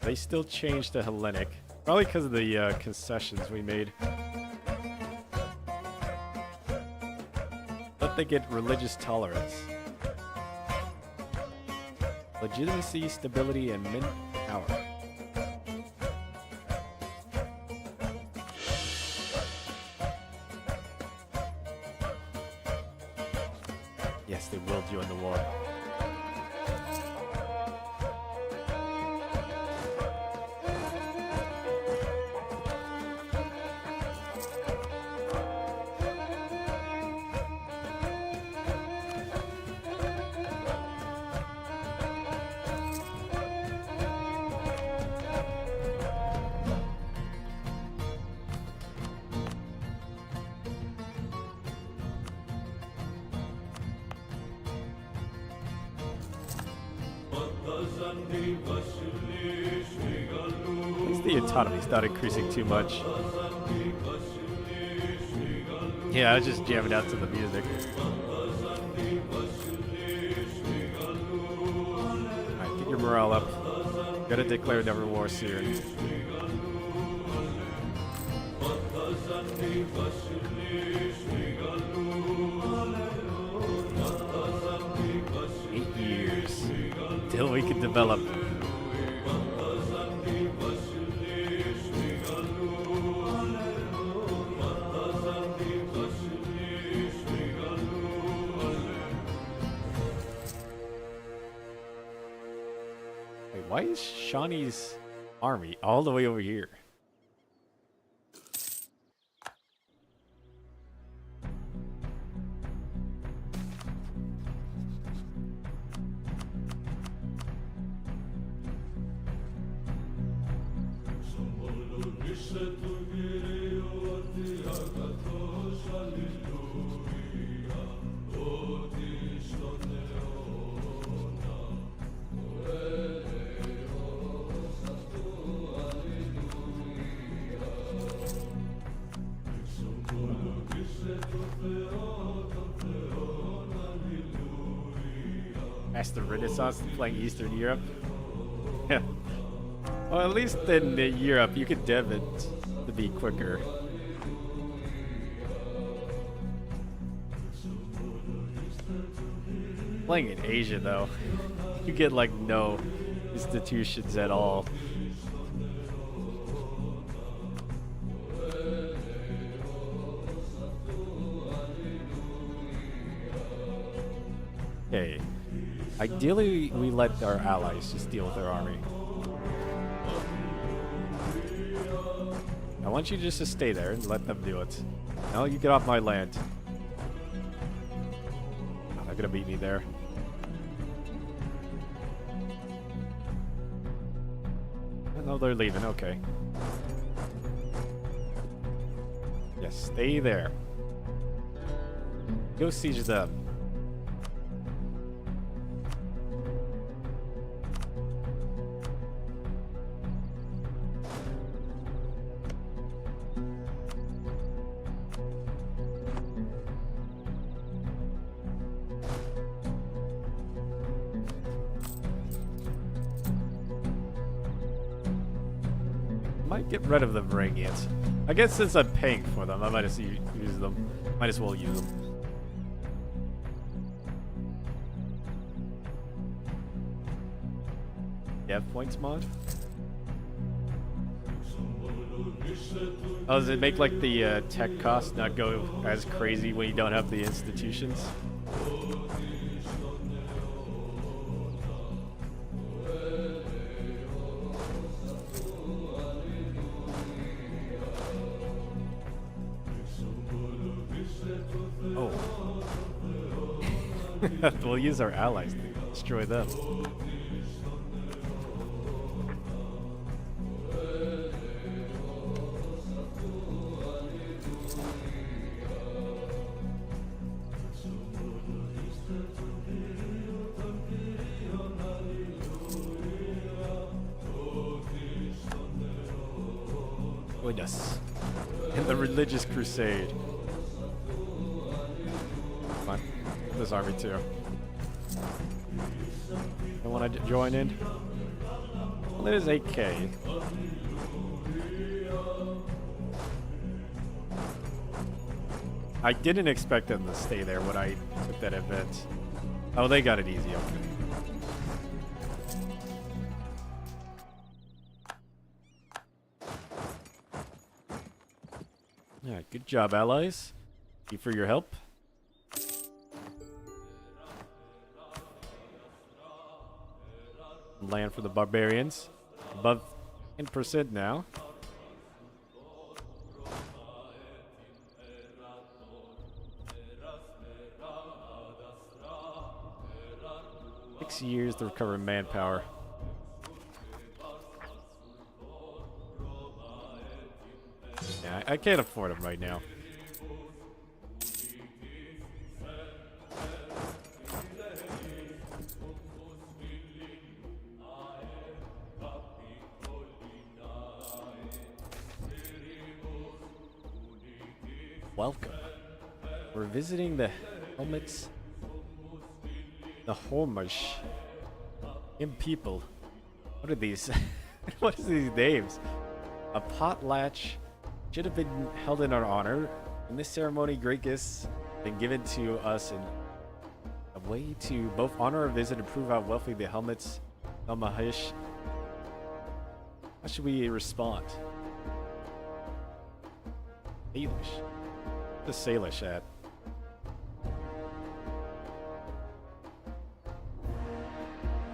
They still changed to Hellenic. Probably because of the concessions we made. Let they get religious tolerance. Legitimacy, stability, and mint power. Yes, they will join the war. At least the autonomy's not increasing too much. Yeah, I was just jamming out to the music. Alright, get your morale up. Gotta declare never war soon. Till we can develop. Wait, why is Shawnee's army all the way over here? The Renaissance playing Eastern Europe. Yeah. Well, at least in Europe, you could dev it to be quicker. Playing in Asia, though, you get like no institutions at all. Okay. Ideally, we let our allies just deal with their army. I want you just to stay there and let them do it. Now you get off my land. Oh, they're gonna beat me there. No, they're leaving. Okay. Yes, stay there. Go siege them. might get rid of them Varangians. I guess since I'm paying for them, I might as well use them. Might as well use them. Dev points mod? Oh, does it make like the tech cost not go as crazy when you don't have the institutions? Oh. We'll use our allies to destroy them. Join us in the religious crusade. Come on, this army too. I want to join in. Well, it is 8K. I didn't expect them to stay there when I took that event. Oh, they got it easy. Okay. Yeah, good job, allies. Thank you for your help. Land for the barbarians. Above 10% now. Six years to recover manpower. Yeah, I can't afford them right now. Welcome. We're visiting the helmets. The Hormish. People. What are these? What is these names? A potlatch should have been held in our honor. In this ceremony, great gifts have been given to us in a way to both honor our visit and prove how wealthy the helmets are. Mahish. How should we respond? Salish. What's the Salish at?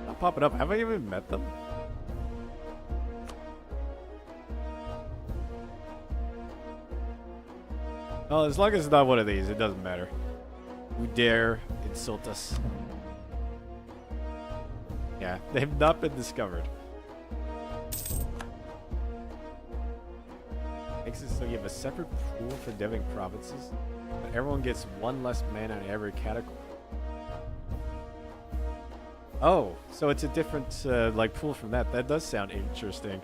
Not popping up. Have I even met them? Well, as long as it's not one of these, it doesn't matter. Who dare insult us? Yeah, they have not been discovered. Makes it so you have a separate pool for deving provinces, but everyone gets one less mana in every category. Oh, so it's a different like pool from that. That does sound interesting.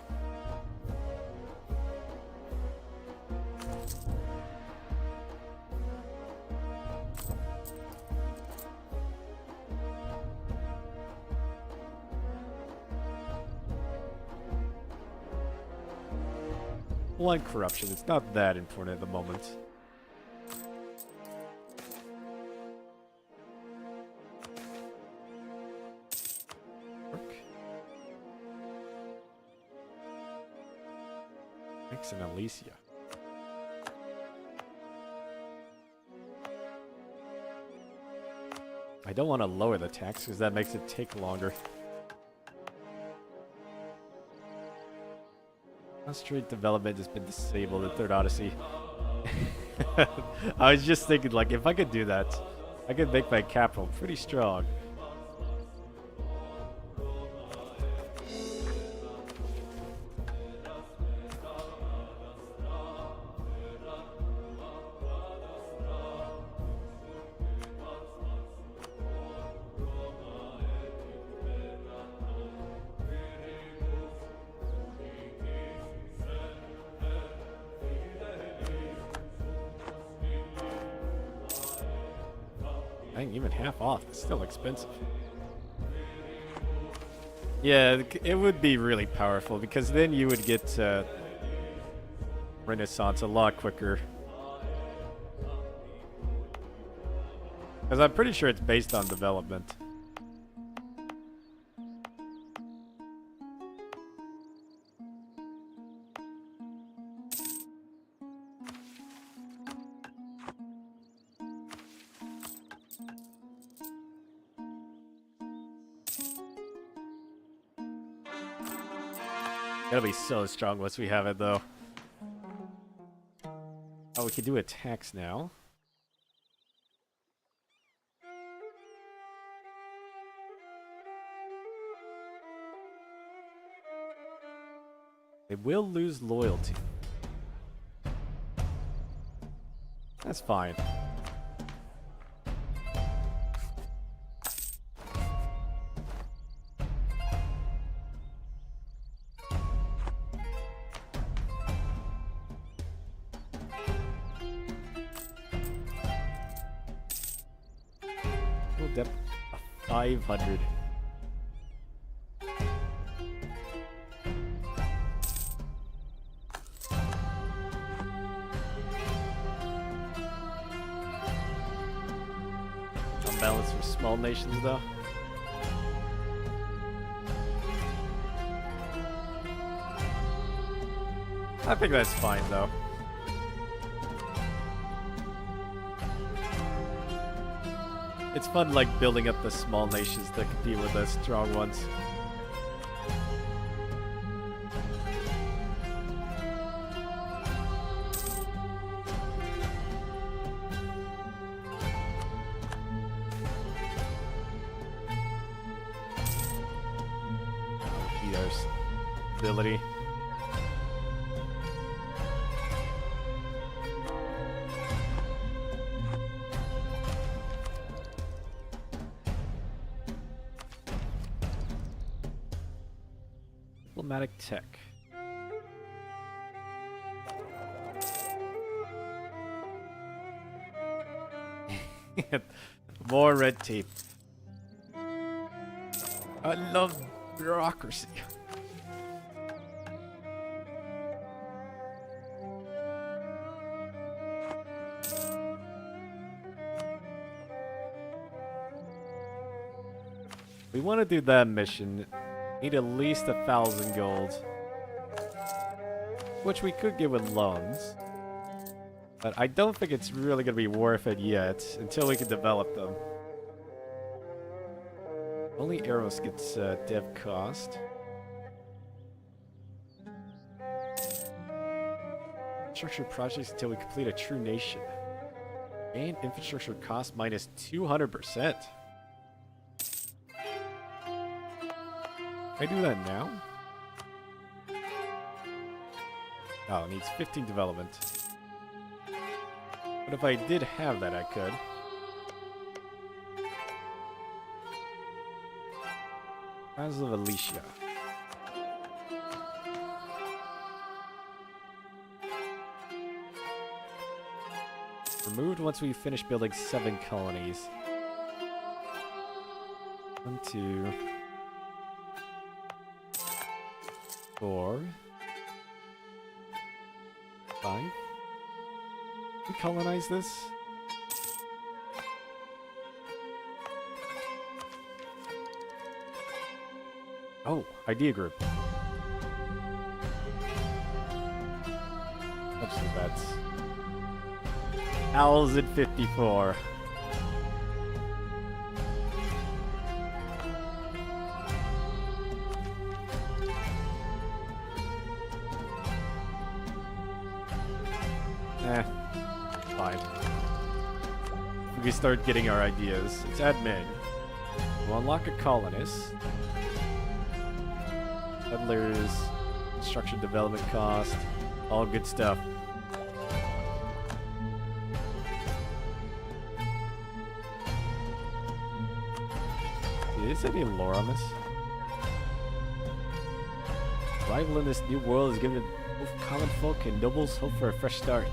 One corruption. It's not that important at the moment. Work. X and Alicia. I don't want to lower the tax because that makes it take longer. Concentrate development has been disabled in Third Odyssey. I was just thinking, like, if I could do that, I could make my capital pretty strong. Dang, even half off. It's still expensive. Yeah, it would be really powerful because then you would get Renaissance a lot quicker. Because I'm pretty sure it's based on development. It'll be so strong once we have it, though. Oh, we can do attacks now. They will lose loyalty. That's fine. Full depth of 500. Balance for small nations, though. I think that's fine, though. It's fun, like, building up the small nations that compete with the strong ones. Ability. Diplomatic tech. More red tape. I love bureaucracy. We want to do that mission. Need at least 1,000 gold. Which we could get with loans. But I don't think it's really going to be worth it yet. Until we can develop them. Only Eros gets dev cost. Infrastructure projects until we complete a true nation. Gain infrastructure cost minus 200%. Can I do that now? Oh, it needs 15 development. But if I did have that, I could. Castle of Alicia. Removed once we finish building 7 colonies. 1, 2... 4, 5. We colonize this? Oh, idea group. What's the bets? 1054. Fine. We start getting our ideas. It's admin. We'll unlock a colonist. Settlers. Construction development cost. All good stuff. Is there any lore on this? Arrival in this new world is given both common folk and nobles hope for a fresh start.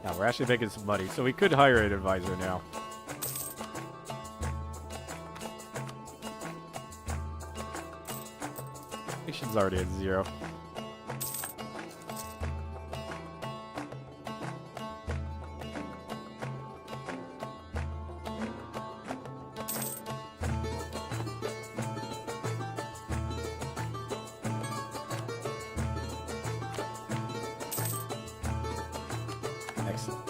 Now we're actually making some money, so we could hire an advisor now. Population's already at 0. Excellent.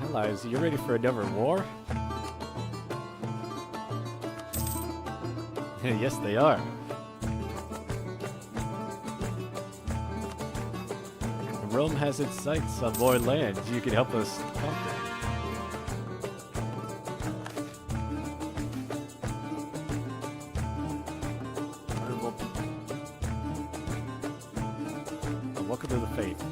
Allies, you ready for another war? Yes, they are. Rome has its sights on more lands you can help us conquer. Honorable people. Welcome to the faith.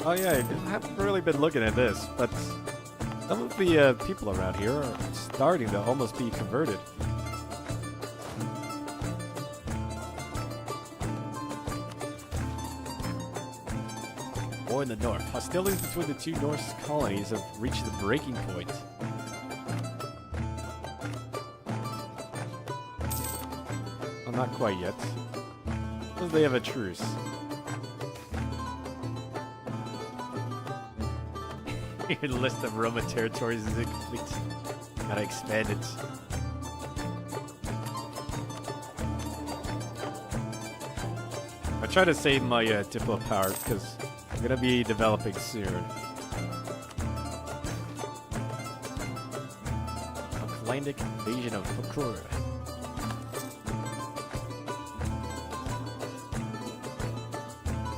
Oh yeah, I haven't really been looking at this, but some of the people around here are starting to almost be converted. War in the north. Hostilities between the two Norse colonies have reached the breaking point. Well, not quite yet. Because they have a truce. Your list of Roman territories is incomplete. Gotta expand it. I try to save my diplo power because I'm gonna be developing soon. Atlantic invasion of Hakura.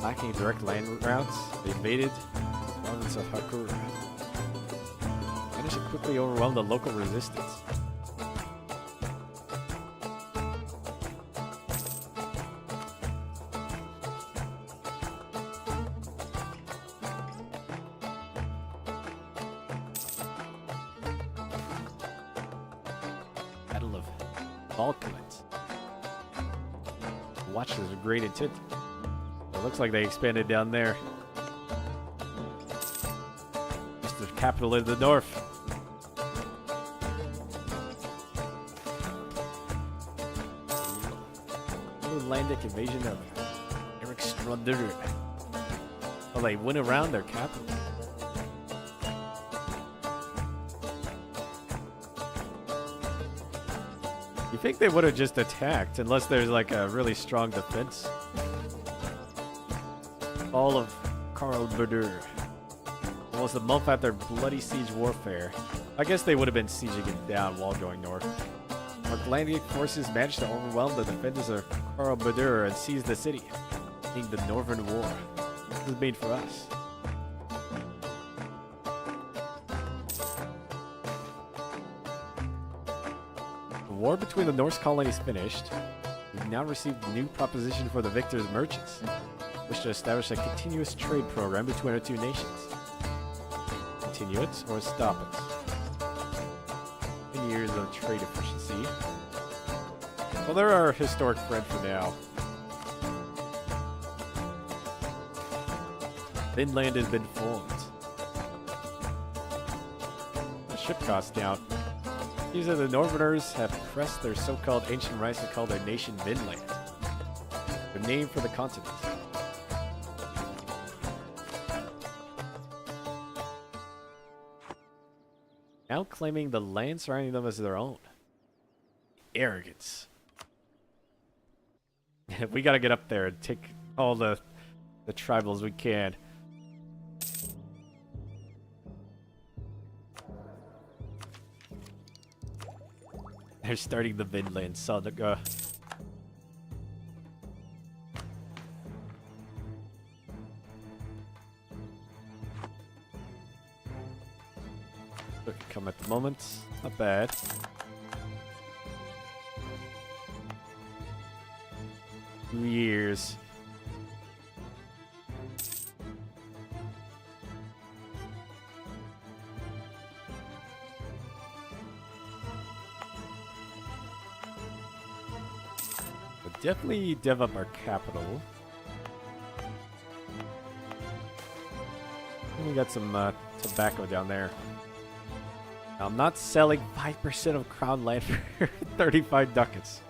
Lacking direct land routes, they invaded the province of Hakura. Managed to quickly overwhelm the local resistance. Battle of Balkanet. Watch this with great intent. It looks like they expanded down there. It's the capital of the north. Atlantic invasion of Eric Strunder. Oh, they went around their capital. You think they would have just attacked unless there's like a really strong defense? Fall of Karl Berdur. Almost a month after bloody siege warfare. I guess they would have been sieging it down while going north. Atlantic forces managed to overwhelm the defenders of Karl Berdur and seize the city, ending the Northern War. This is made for us. The war between the Norse colonies finished. We've now received a new proposition for the victors' merchants. Wish to establish a continuous trade program between our two nations. Continue it or stop it. 10 years of trade efficiency. Well, they're our historic friend for now. Finland has been formed. The ship costs down. These are the Northerners have pressed their so-called ancient rights to call their nation Vinland. The name for the continent. Now claiming the land surrounding them as their own. Arrogance. We gotta get up there and take all the tribals we can. They're starting the Vinland Saga. Look at come at the moment. Not bad. Years. We'll definitely dev up our capital. We got some tobacco down there. Now, I'm not selling 5% of crown land for 35 ducats.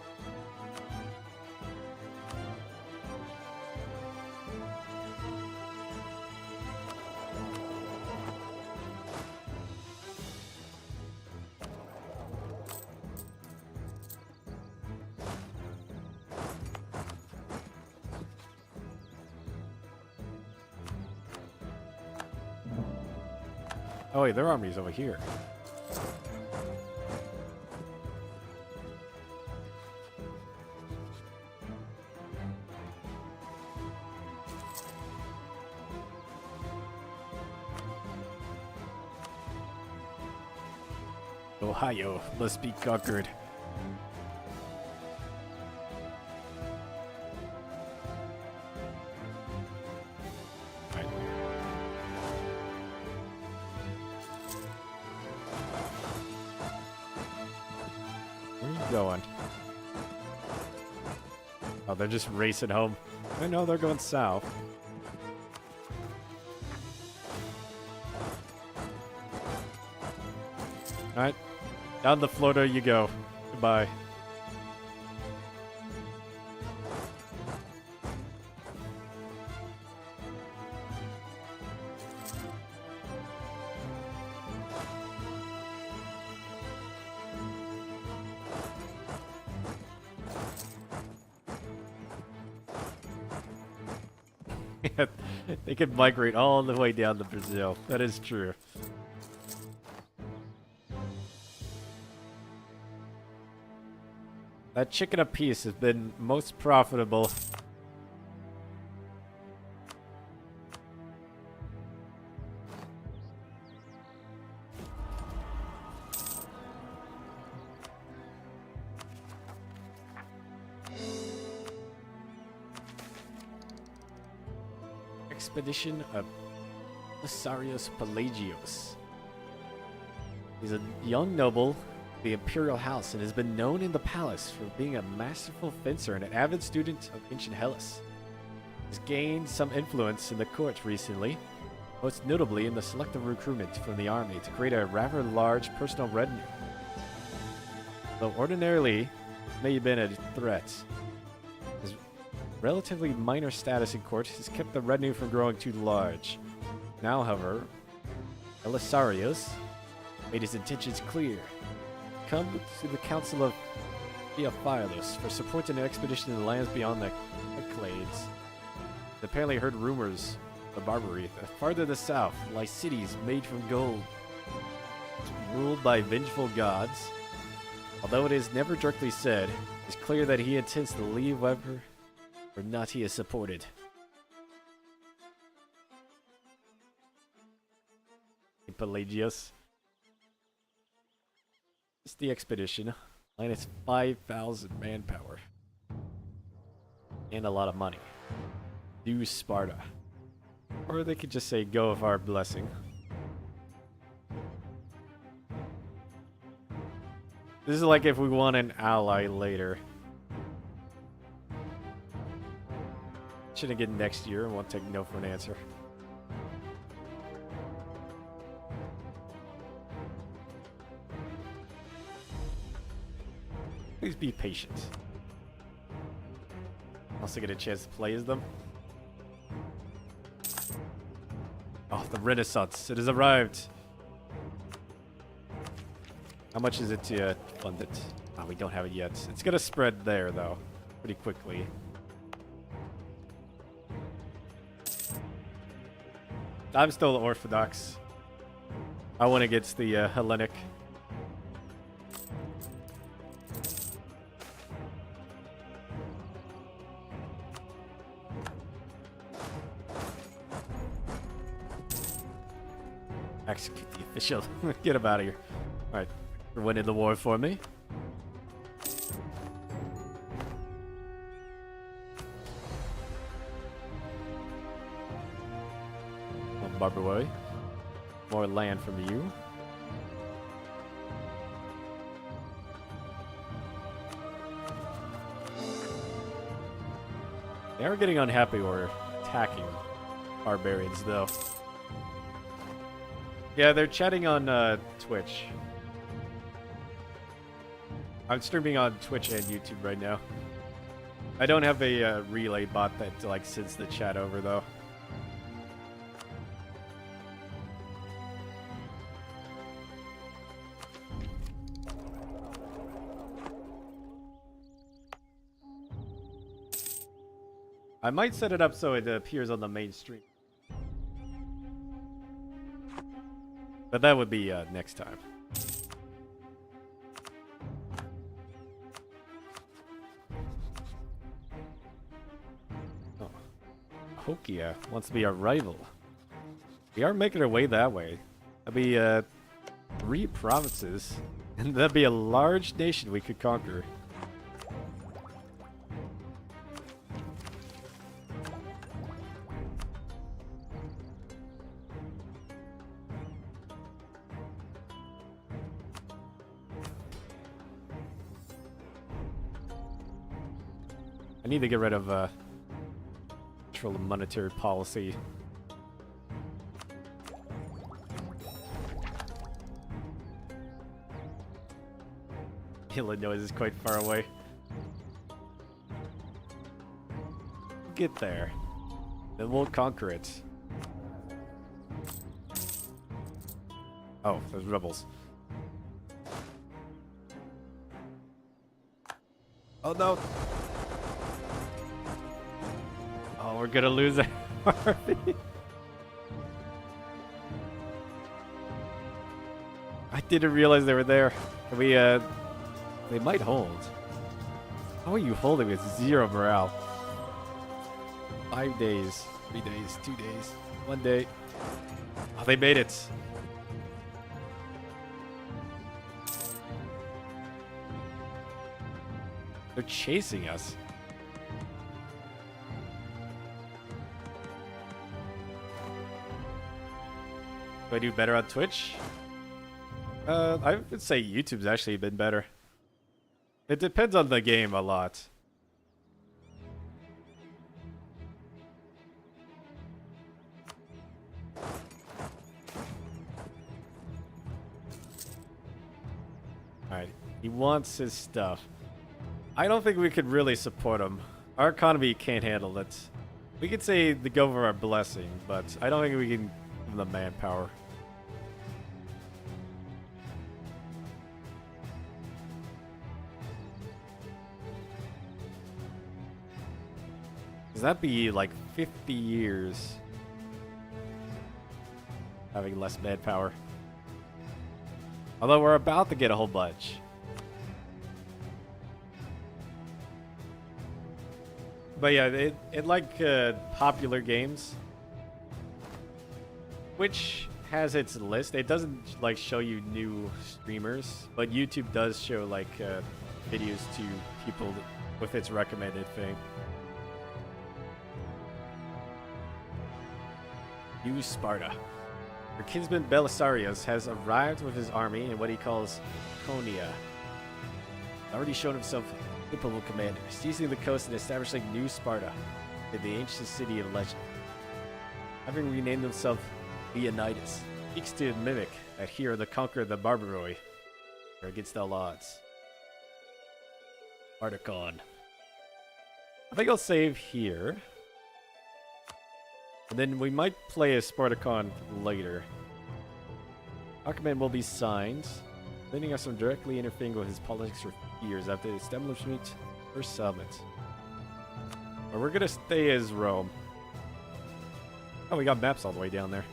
Oh wait, their army's over here. Ohio must be conquered. Right. Where are you going? Oh, they're just racing home. I know they're going south. Alright. Down the floater you go. Goodbye. They could migrate all the way down to Brazil. That is true. That chicken apiece has been most profitable. Expedition of Lysarius Pelagios. He's a young noble of the imperial house and has been known in the palace for being a masterful fencer and an avid student of ancient Hellas. He's gained some influence in the court recently, most notably in the selective recruitment from the army to create a rather large personal retinue. Though ordinarily may have been a threat, his relatively minor status in court has kept the retinue from growing too large. Now, however, Belisarius made his intentions clear. Come to the Council of Theophilus for support in an expedition in the lands beyond the Clades. Apparently heard rumors of Barbary. Farther to the south lie cities made from gold, ruled by vengeful gods. Although it is never directly said, it's clear that he intends to leave whether or not he is supported. Pelagius. It's the expedition. Minus 5,000 manpower. And a lot of money. Do Sparta. Or they could just say, go with our blessing. This is like if we want an ally later. Shouldn't get next year and won't take no for an answer. Please be patient. Also get a chance to play as them. Oh, the Renaissance. It has arrived. How much is it to fund it? Oh, we don't have it yet. It's gonna spread there, though. Pretty quickly. I'm still Orthodox. I went against the Hellenic. Execute the official. Get him out of here. Alright. You're winning the war for me. Barbary. More land from you. They are getting unhappy or attacking barbarians, though. Yeah, they're chatting on Twitch. I'm streaming on Twitch and YouTube right now. I don't have a relay bot that like sends the chat over though. I might set it up so it appears on the main stream. But that would be next time. Oh. Hokia wants to be our rival. We are making our way that way. That'd be 3 provinces. And that'd be a large nation we could conquer. I need to get rid of control of monetary policy. Illinois is quite far away. Get there. Then we'll conquer it. Oh, there's rebels. Oh no! Oh, we're gonna lose our army. I didn't realize they were there. Can we, they might hold. How are you holding with 0 morale? 5 days, 3 days, 2 days, 1 day. Oh, they made it. They're chasing us. Do I do better on Twitch? I would say YouTube's actually been better. It depends on the game a lot. Alright, he wants his stuff. I don't think we could really support him. Our economy can't handle it. We could say the go for our blessing, but I don't think we can give him the manpower. That'd be like 50 years having less manpower. Although we're about to get a whole bunch. But yeah, it like popular games, which has its list. It doesn't like show you new streamers, but YouTube does show like videos to people with its recommended thing. New Sparta. Her kinsman Belisarius has arrived with his army in what he calls Konia. Already shown himself capable commander, seizing the coast and establishing New Sparta in the ancient city of legend. Having renamed himself Leonidas, seeks to mimic that hero the conqueror the Barbaroi are against all odds. Spartacon. I think I'll save here. And then we might play a Spartacon later. Our command will be signed, letting us from directly interfering with his politics for years after the establishment or summit. But we're gonna stay as Rome. Oh, we got maps all the way down there.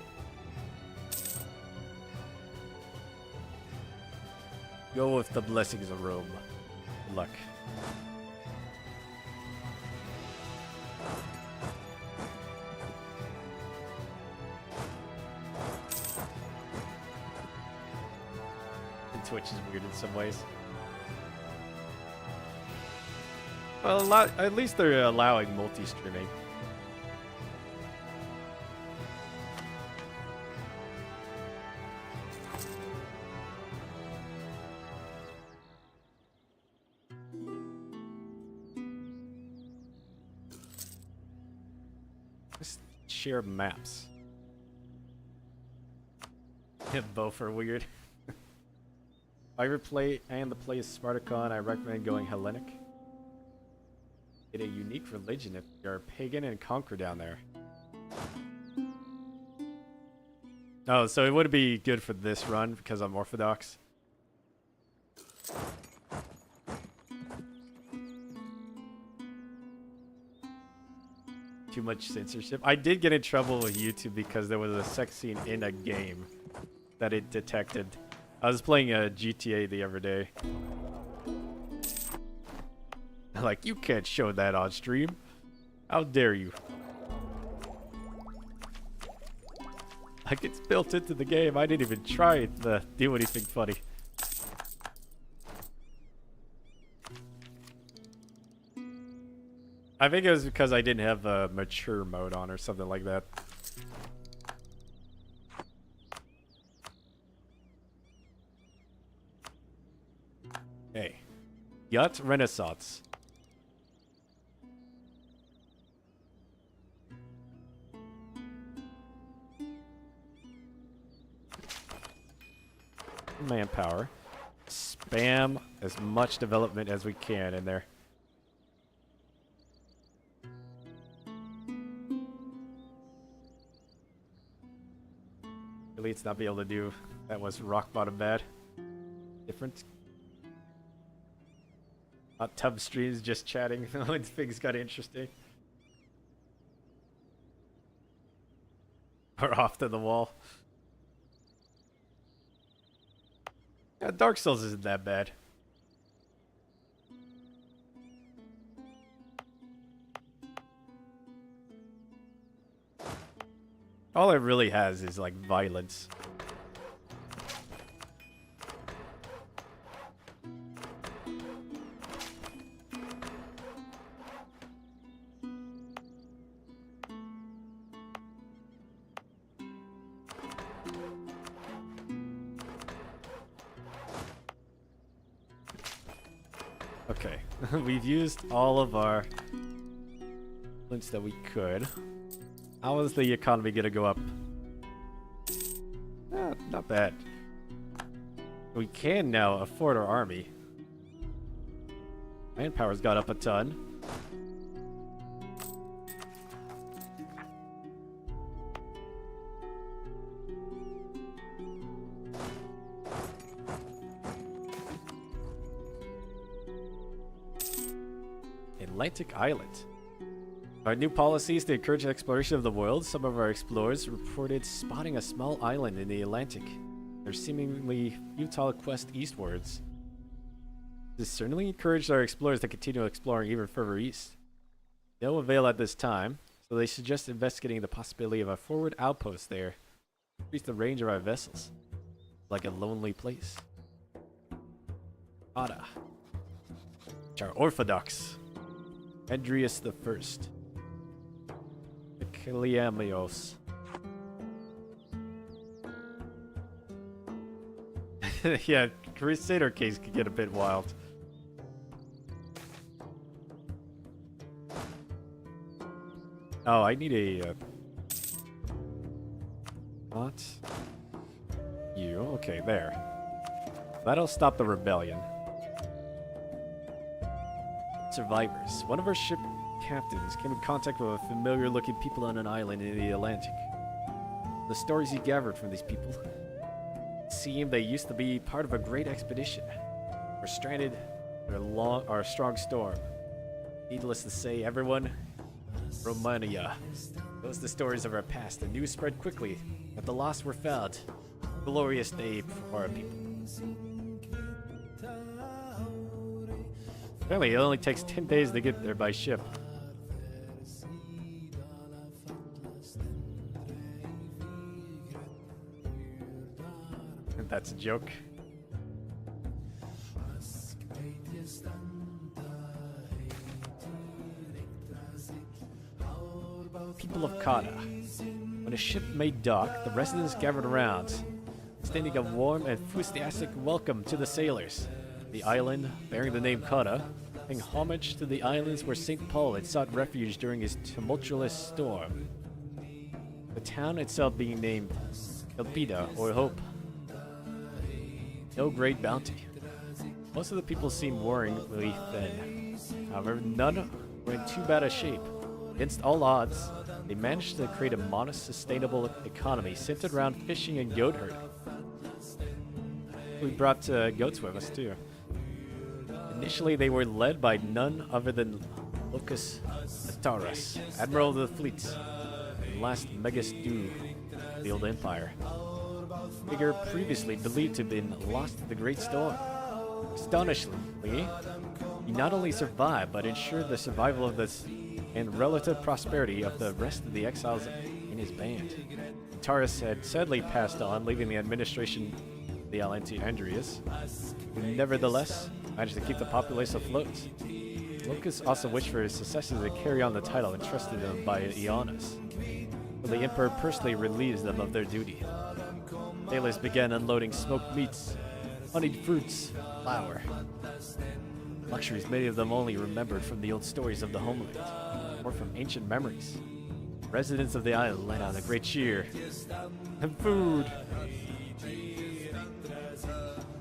Go with the blessings of Rome. Good luck. Twitch is weird in some ways. Well, at least they're allowing multi-streaming. Let's share maps. Both are weird. If I ever play and the play is Spartacon, I recommend going Hellenic. Get a unique religion if you're pagan and conquer down there. Oh, so it would be good for this run because I'm Orthodox. Too much censorship. I did get in trouble with YouTube because there was a sex scene in a game that it detected. I was playing a GTA the other day. Like, you can't show that on stream. How dare you? Like, it's built into the game. I didn't even try to do anything funny. I think it was because I didn't have a mature mode on or something like that. Hey. Yacht Renaissance. Manpower. Spam as much development as we can in there. Elites not be able to do that was rock bottom bad. Different. Hot tub streams just chatting when things got interesting. Or off to the wall. Yeah, Dark Souls isn't that bad. All it really has is like violence. Okay, we've used all of our links that we could. How is the economy gonna go up? Not bad. We can now afford our army. Manpower's got up a ton. Atlantic Island. Our new policies to encourage exploration of the world, some of our explorers reported spotting a small island in the Atlantic. Their seemingly futile quest eastwards. This certainly encouraged our explorers to continue exploring even further east. No avail at this time, so they suggest investigating the possibility of a forward outpost there. Increase the range of our vessels. Like a lonely place. Ada. Which are Orthodox. Andreas the First. Kiliamios. Yeah, Crusader case could get a bit wild. Oh, I need a... Not you. Okay, there. That'll stop the rebellion. Survivors. One of our ship captains came in contact with a familiar-looking people on an island in the Atlantic. The stories he gathered from these people seemed they used to be part of a great expedition. Were stranded in a strong storm. Needless to say, everyone, Romania, knows the stories of our past. The news spread quickly that the lost were found. Glorious day for our people. Apparently, it only takes 10 days to get there by ship. That's a joke. People of Kata. When a ship made dock, the residents gathered around, extending a warm and enthusiastic welcome to the sailors. The island, bearing the name Kata, paying homage to the islands where St. Paul had sought refuge during his tumultuous storm. The town itself being named Elpida, or Hope, no great bounty. Most of the people seem worryingly thin. However, none were in too bad a shape. Against all odds, they managed to create a modest, sustainable economy centered around fishing and goat herding. We brought goats with us too. Initially, they were led by none other than Lucas Ataras, Admiral of the Fleets, and last Megastu of the Old Empire. Figure previously believed to have been lost in the Great Storm. Astonishingly, he not only survived, but ensured the survival of this and relative prosperity of the rest of the exiles in his band. Taurus had sadly passed on, leaving the administration of the Alenti Andreas, who nevertheless managed to keep the populace afloat. Lucas also wished for his successors to carry on the title entrusted to them by Ioannis, but the emperor personally relieves them of their duty. Sailors began unloading smoked meats, honeyed fruits, flour. Luxuries many of them only remembered from the old stories of the homeland, or from ancient memories. Residents of the island let out a great cheer. And food!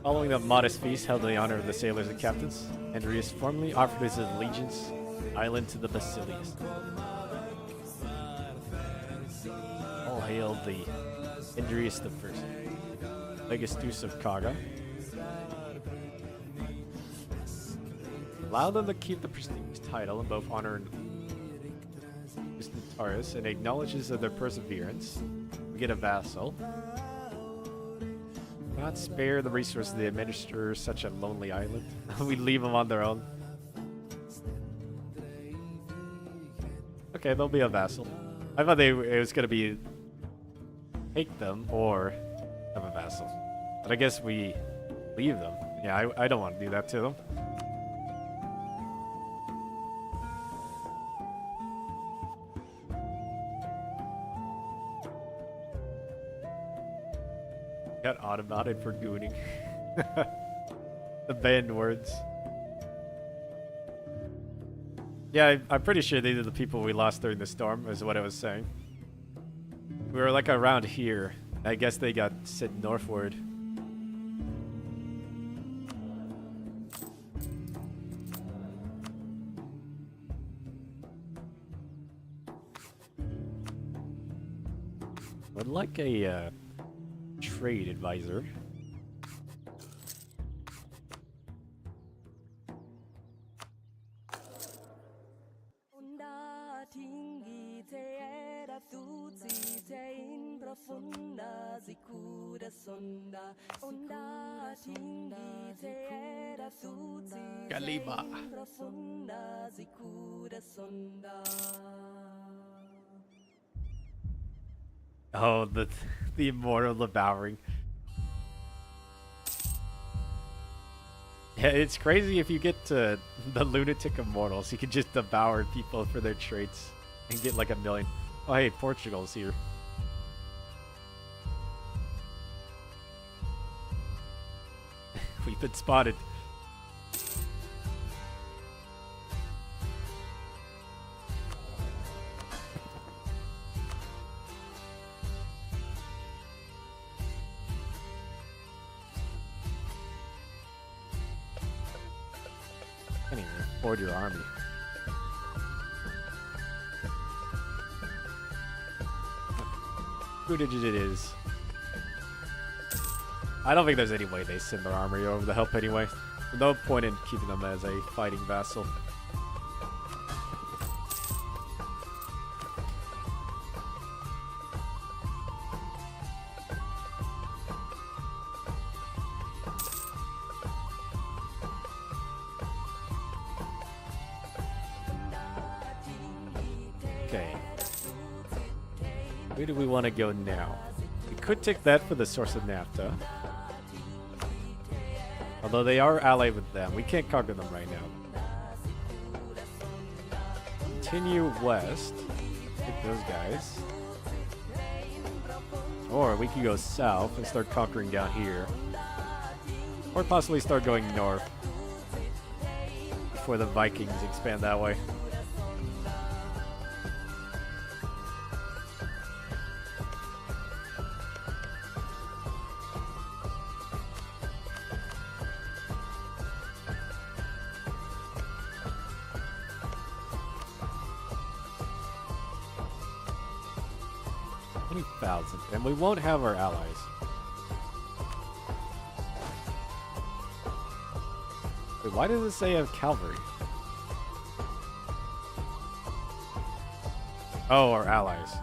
Following a modest feast held in the honor of the sailors and captains, Andreas formally offered his allegiance to the island to the Basilius. All hail the Andreas I, Legastus of Kaga. Allow them to keep the prestigious title in both honor and Taurus, and acknowledges of their perseverance. We get a vassal. Not spare the resources to administer such a lonely island. We leave them on their own. Okay, they'll be a vassal. I thought it was gonna be take them or have a vassal, but I guess we leave them. Yeah, I don't want to do that to them. Got automated for gooning. The banned words. Yeah, I'm pretty sure these are the people we lost during the storm, is what I was saying. We were like around here. I guess they got sent northward. Would like a trade advisor. Kalima. Oh, the immortal devouring. Yeah, it's crazy if you get to the lunatic immortals. You can just devour people for their traits and get like 1 million. Oh, hey, Portugal's here. We've been spotted. Can't even afford your army. Who digit it is? I don't think there's any way they send their army over to help anyway. No point in keeping them as a fighting vassal. Okay. Where do we want to go now? We could take that for the source of naphtha. Although they are allied with them, we can't conquer them right now. Continue west. Take those guys. Or we can go south and start conquering down here. Or possibly start going north before the Vikings expand that way. 1,000, and we won't have our allies. Wait, why does it say I have cavalry? Oh, our allies.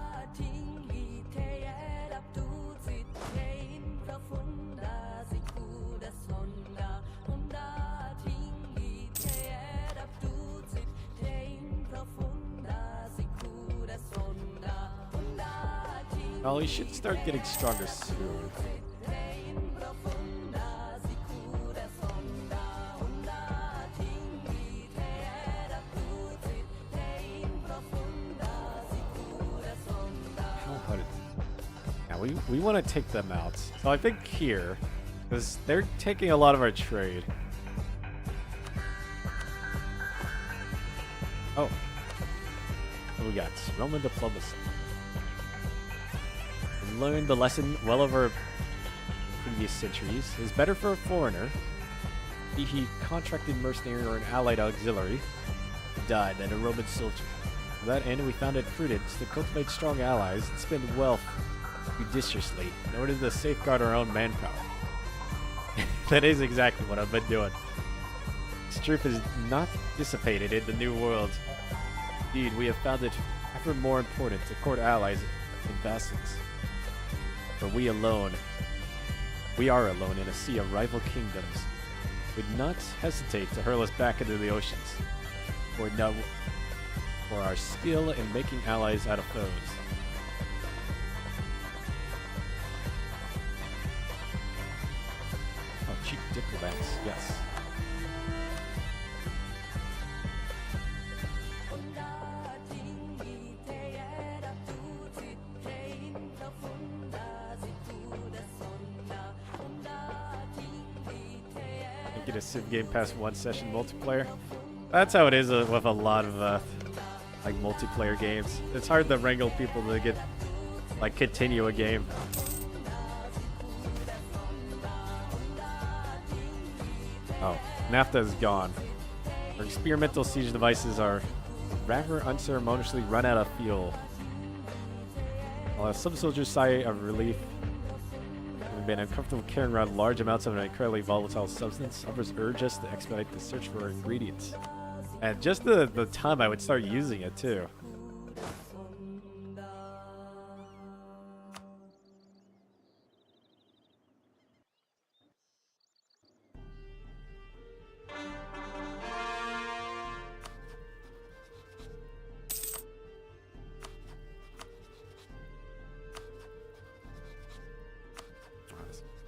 Well, we should start getting stronger soon. Now we want to take them out. So I think here, because they're taking a lot of our trade. Oh. What we got? Roman diplomacy. We learned the lesson well over previous centuries. It is better for a foreigner, be he contracted mercenary or an allied auxiliary, to die than a Roman soldier. To that end, we found it prudent to cultivate strong allies and spend wealth judiciously in order to safeguard our own manpower. That is exactly what I've been doing. This truth is not dissipated in the New World. Indeed, we have found it ever more important to court allies and vassals. For we are alone in a sea of rival kingdoms. Would not hesitate to hurl us back into the oceans. For our skill in making allies out of foes. Oh, cheap diplomats, yes. Get a Civ Game Pass 1 session multiplayer. That's how it is with a lot of like multiplayer games. It's hard to wrangle people to get like continue a game. Oh, NAFTA is gone. Our experimental siege devices are rather unceremoniously run out of fuel. While some soldiers sigh of relief, having been uncomfortable carrying around large amounts of an incredibly volatile substance, others urge us to expedite the search for ingredients. And just the time I would start using it too.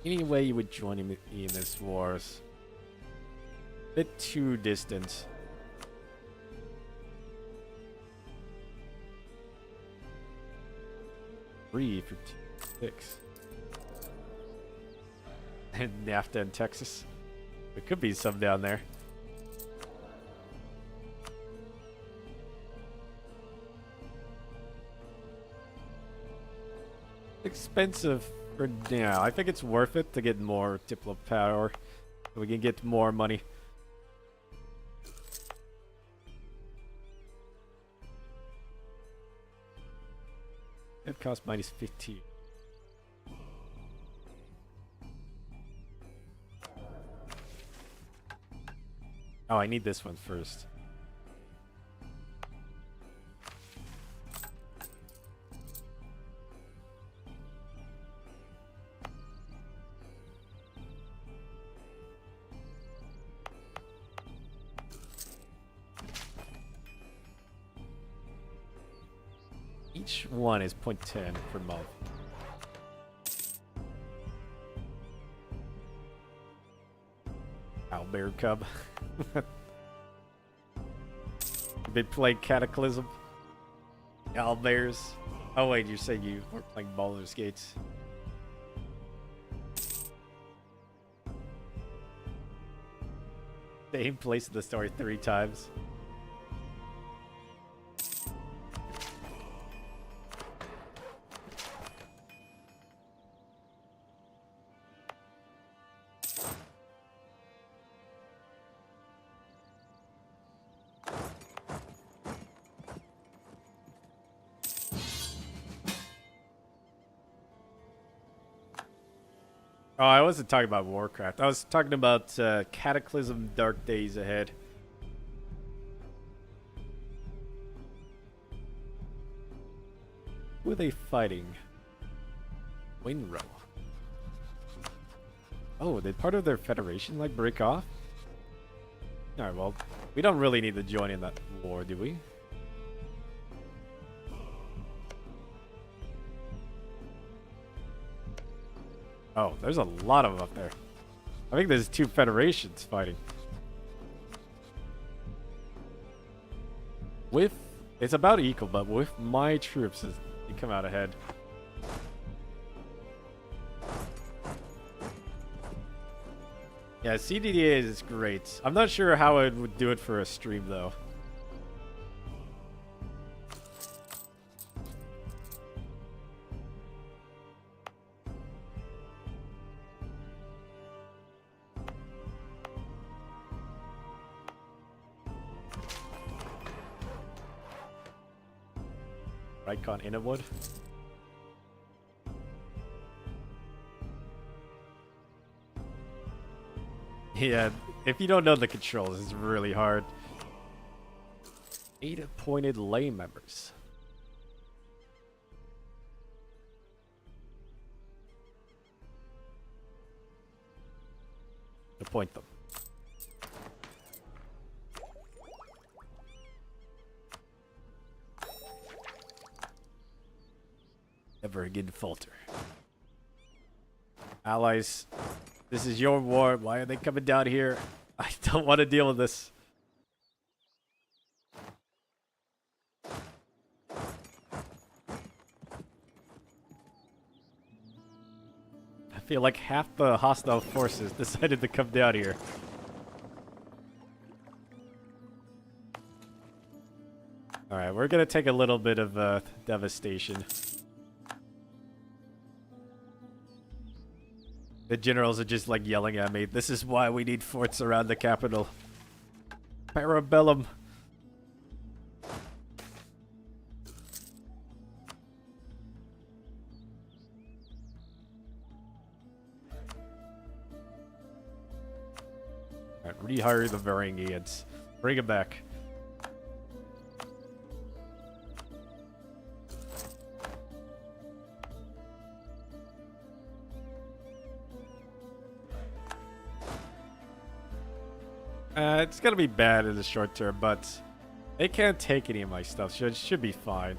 Any way you would join me in this war is a bit too distant. Free for 6. And NAFTA in Texas. There could be some down there. Expensive for now. I think it's worth it to get more diplo power so we can get more money. It costs minus 15. Oh, I need this one first. Each one is 0.10 per month. Owlbear Cub. Been playing Cataclysm. Owlbears. Oh wait, you say you were playing Baldur's Gates. Same place in the story 3 times. Oh, I wasn't talking about Warcraft. I was talking about Cataclysm Dark Days Ahead. Who are they fighting? Winrow. Oh, did part of their federation like break off? Alright, well, we don't really need to join in that war, do we? Oh, there's a lot of them up there. I think there's 2 federations fighting. With... It's about equal, but with my troops, they come out ahead. Yeah, CDDA is great. I'm not sure how I would do it for a stream, though. Rycon Innerwood. Yeah, if you don't know the controls, it's really hard. 8 appointed lay members. Appoint them. Never again falter. Allies, this is your war. Why are they coming down here? I don't want to deal with this. I feel like half the hostile forces decided to come down here. Alright, we're gonna take a little bit of devastation. The generals are just like yelling at me. This is why we need forts around the capital. Parabellum. Alright, rehire the Varangians. Bring them back. It's gonna be bad in the short term, but they can't take any of my stuff, so it should be fine.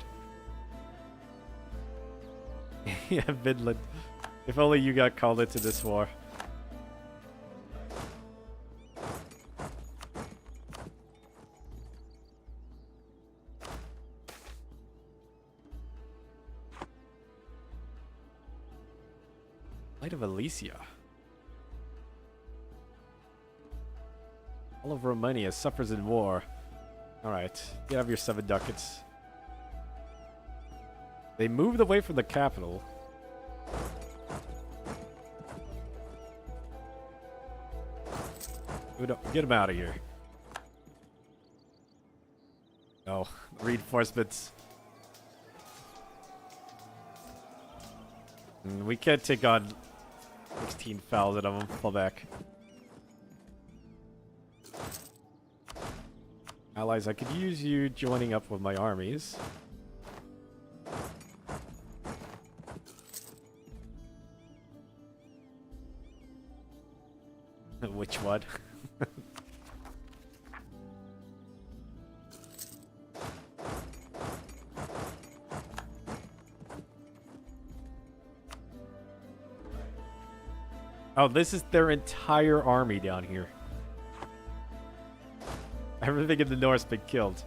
Yeah, Vinland. If only you got called into this war. Light of Elysia. All of Romania suffers in war. Alright, you have your 7 ducats. They moved away from the capital. Get them out of here. No, reinforcements. We can't take on 16,000 of them. Fall back. Allies, I could use you joining up with my armies. Which one? Oh, this is their entire army down here. Everything in the north's been killed.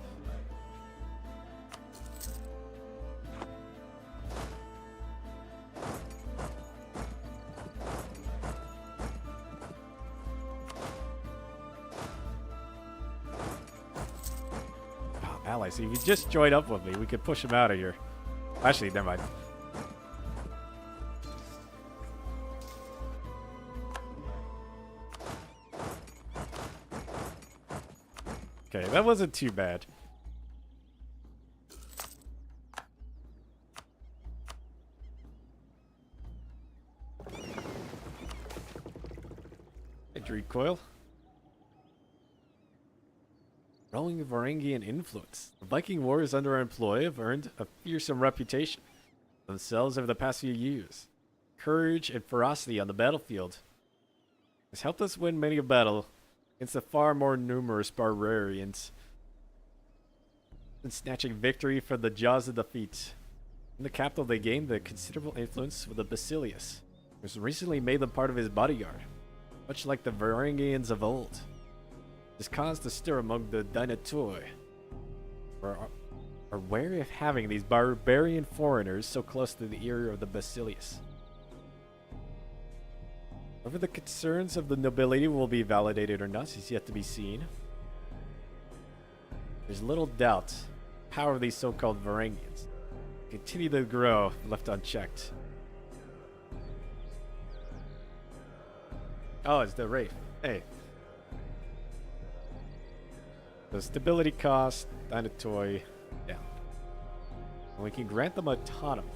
Oh, allies, if you just join up with me, we could push them out of here. Actually, never mind. Okay, that wasn't too bad. victory coil. Growing Varangian influence. The Viking warriors under our employ have earned a fearsome reputation for themselves over the past few years. Courage and ferocity on the battlefield has helped us win many a battle against the far more numerous barbarians, and snatching victory from the jaws of defeat. In the capital, they gained the considerable influence with the Basilius, who has recently made them part of his bodyguard, much like the Varangians of old. This caused a stir among the Dinatoi, who are wary of having these barbarian foreigners so close to the area of the Basilius. Whether the concerns of the nobility will be validated or not is yet to be seen. There's little doubt the power of these so-called Varangians continue to grow if left unchecked. Oh, it's the Wraith. Hey. The stability cost, Dinatoi, down. And we can grant them autonomy.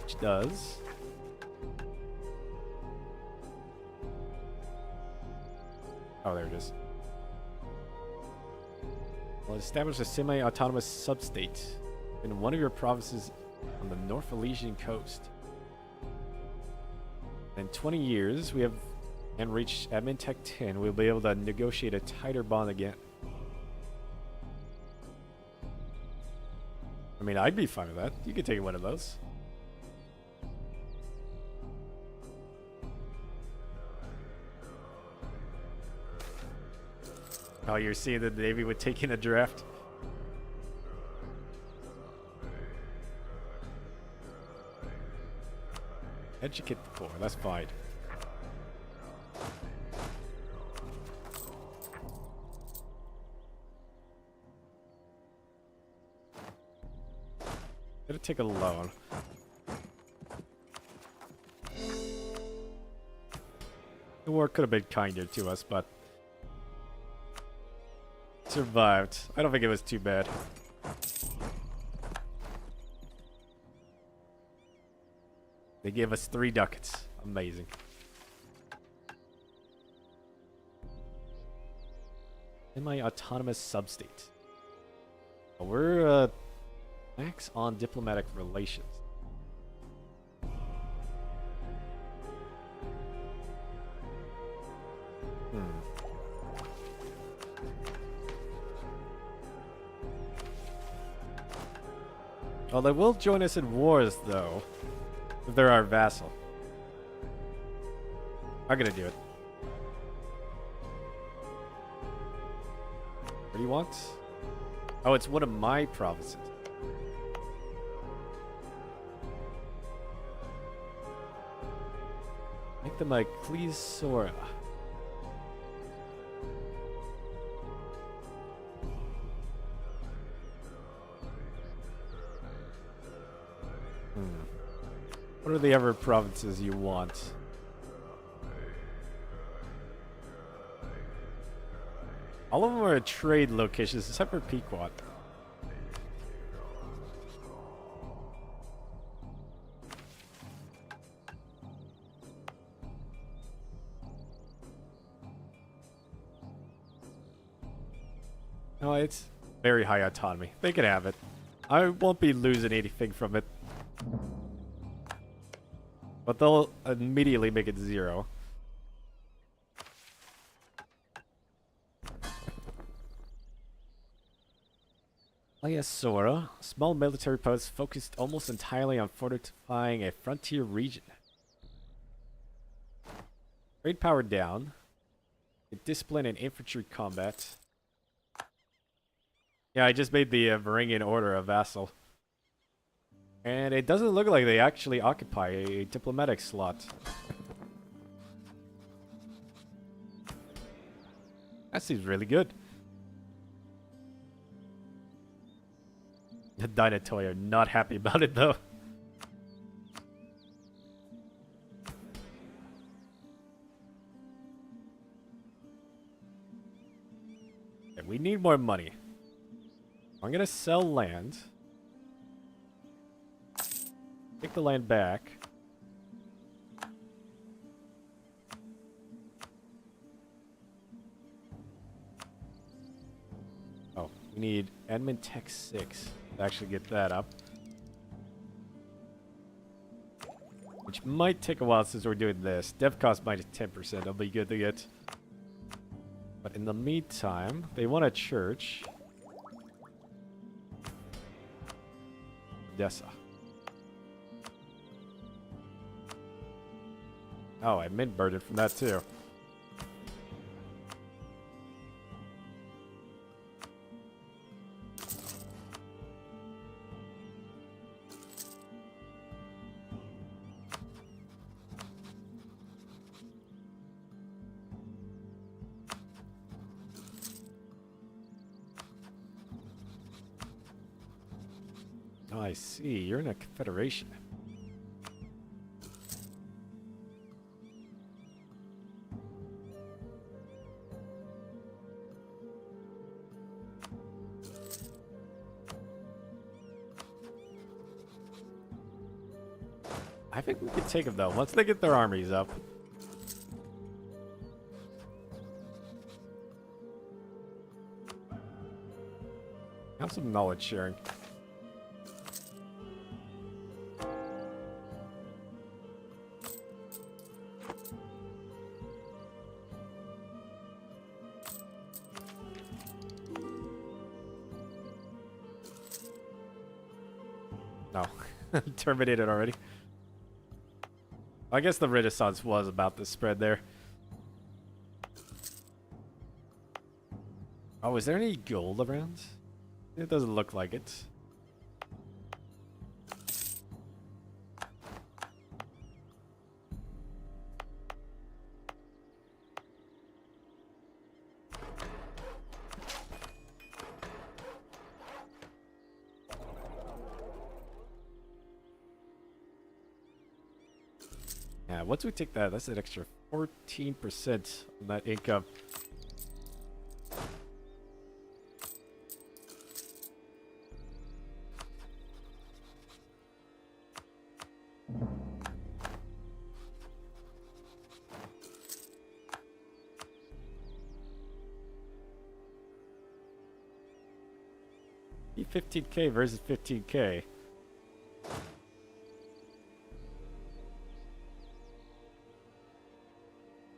Which does... Oh, there it is. Well, establish a semi-autonomous substate in one of your provinces on the North Elysian coast. In 20 years, we have and reach Admin Tech 10, we'll be able to negotiate a tighter bond again. I mean, I'd be fine with that. You could take one of those. Oh, you're seeing that the Navy would take in a draft? Educate the poor, that's fine. Gotta take a loan. The war could have been kinder to us, but survived. I don't think it was too bad. They gave us 3 ducats. Amazing. Semi-autonomous substate. Well, we're max on diplomatic relations. Well, they will join us in wars, though, if they're our vassal. I'm gonna do it. What do you want? Oh, it's one of my provinces. Make them like Cleosora. What are the other provinces you want? All of them are trade locations except for Pequot. No, it's very high autonomy. They can have it. I won't be losing anything from it. But they'll immediately make it 0. Cleosora, a small military post focused almost entirely on fortifying a frontier region. Trade power down. Discipline and infantry combat. Yeah, I just made the Varangian Order a vassal. And it doesn't look like they actually occupy a diplomatic slot. That seems really good. The Dinatoi are not happy about it, though. Okay, we need more money. I'm gonna sell land. Take the land back. We need admin tech 6 to actually get that up. Which might take a while since we're doing this. Dev cost minus 10%. That'll be good to get. But in the meantime, they want a church. Odessa. Oh, I mint burden from that too. Oh, I see. You're in a confederation. I think we could take them though, once they get their armies up. Have some knowledge sharing. No. Terminated already. I guess the Renaissance was about to spread there. Oh, is there any gold around? It doesn't look like it. Yeah, once we take that, that's an extra 14% on that income. $15K versus 15K.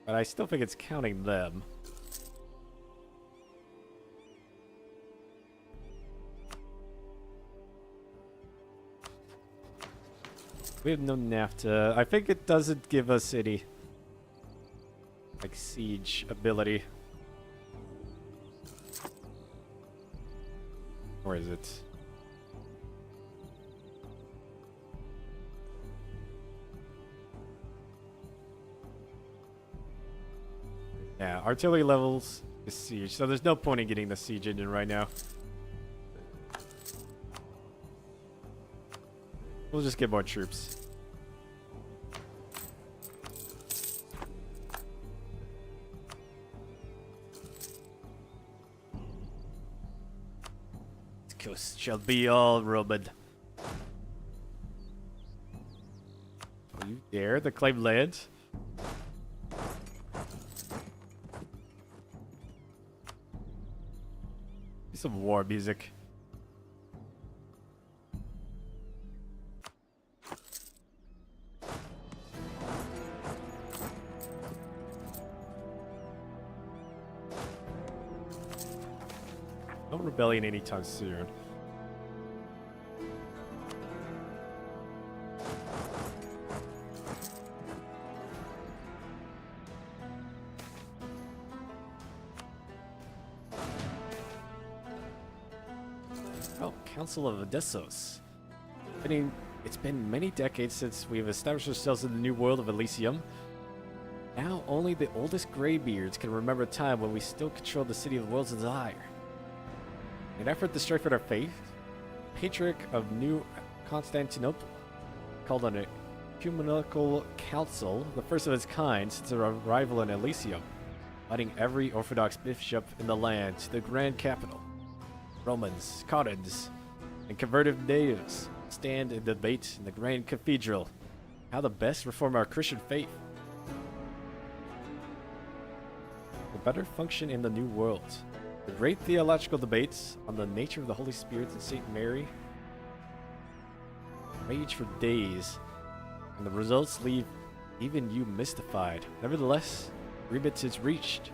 But I still think it's counting them. We have no NAFTA. I think it doesn't give us any like siege ability. Or is it? Yeah, artillery levels is siege, so there's no point in getting the siege engine right now. We'll just get more troops. This coast shall be all Roman. Oh, you dare to claim land? Some war music. No rebellion anytime soon. Oh, Council of Odessos. It's been many decades since we've established ourselves in the new world of Elysium. Now only the oldest graybeards can remember a time when we still controlled the city of the world's desire. In an effort to strengthen our faith, Patriarch of New Constantinople called on a ecumenical council, the first of its kind since our arrival in Elysium, inviting every Orthodox bishop in the land to the grand capital. Romans, Cotons, and converted natives stand and debate in the grand cathedral how to best reform our Christian faith to better function in the new world. The great theological debates on the nature of the Holy Spirit and Saint Mary rage for days, and the results leave even you mystified. Nevertheless, agreement is reached,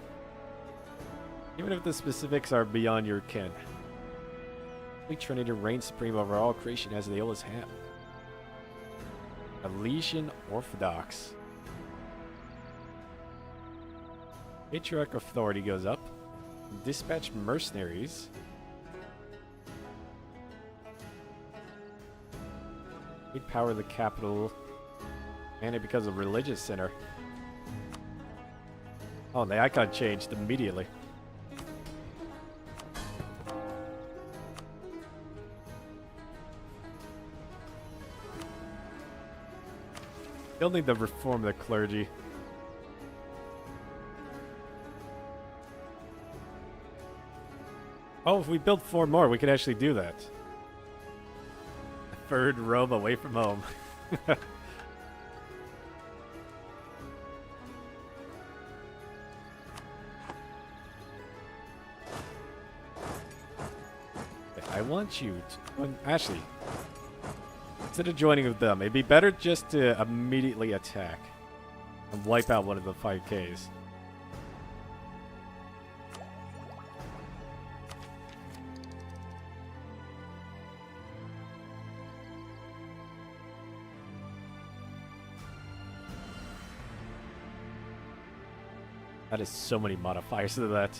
even if the specifics are beyond your ken. Holy Trinity reigns supreme over all creation as they always have. Elysian Orthodox. Patriarch authority goes up. Dispatch mercenaries. Great power of the capital. And it becomes a religious center. Oh, the icon changed immediately. Still need to reform the clergy. Oh, if we build 4 more, we could actually do that. A third Rome away from home. I want you to... Actually, instead of joining with them, it'd be better just to immediately attack and wipe out one of the 5Ks. That is so many modifiers to that.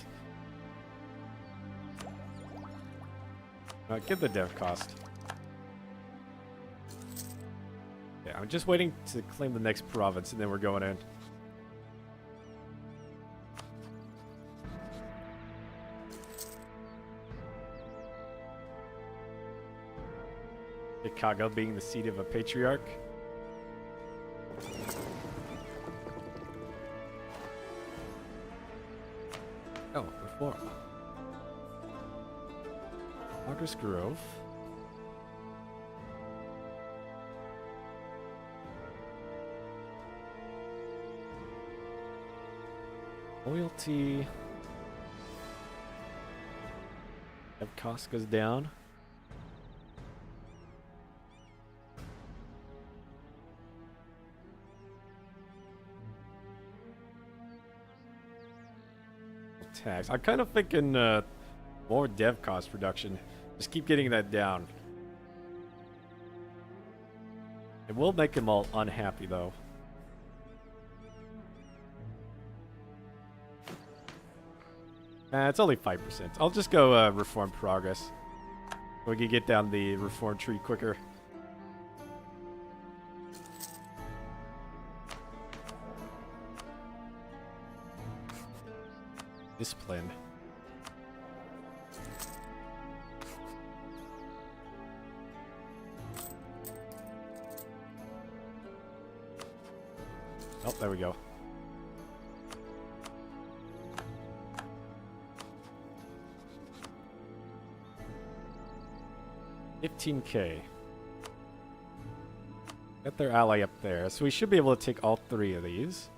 Get the dev cost. Yeah, I'm just waiting to claim the next province and then we're going in. Chicago being the seat of a patriarch. Oh, reform. August Grove. Loyalty. If cost goes down. Tax. I'm kind of thinking more dev cost reduction. Just keep getting that down. It will make them all unhappy, though. It's only 5%. I'll just go reform progress. We can get down the reform tree quicker. Discipline. Oh, there we go. $15K. Got their ally up there, so we should be able to take all 3 of these.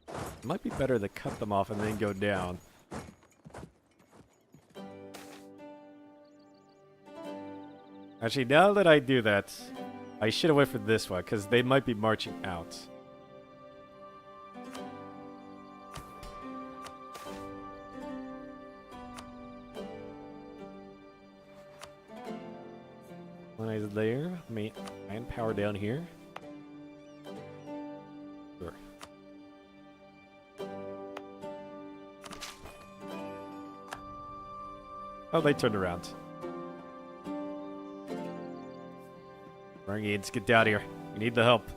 It might be better to cut them off and then go down. Actually, now that I do that, I should have went for this one, because they might be marching out. One is there. Manpower down here. Sure. Oh, they turned around. Marines, get down here. We need the help.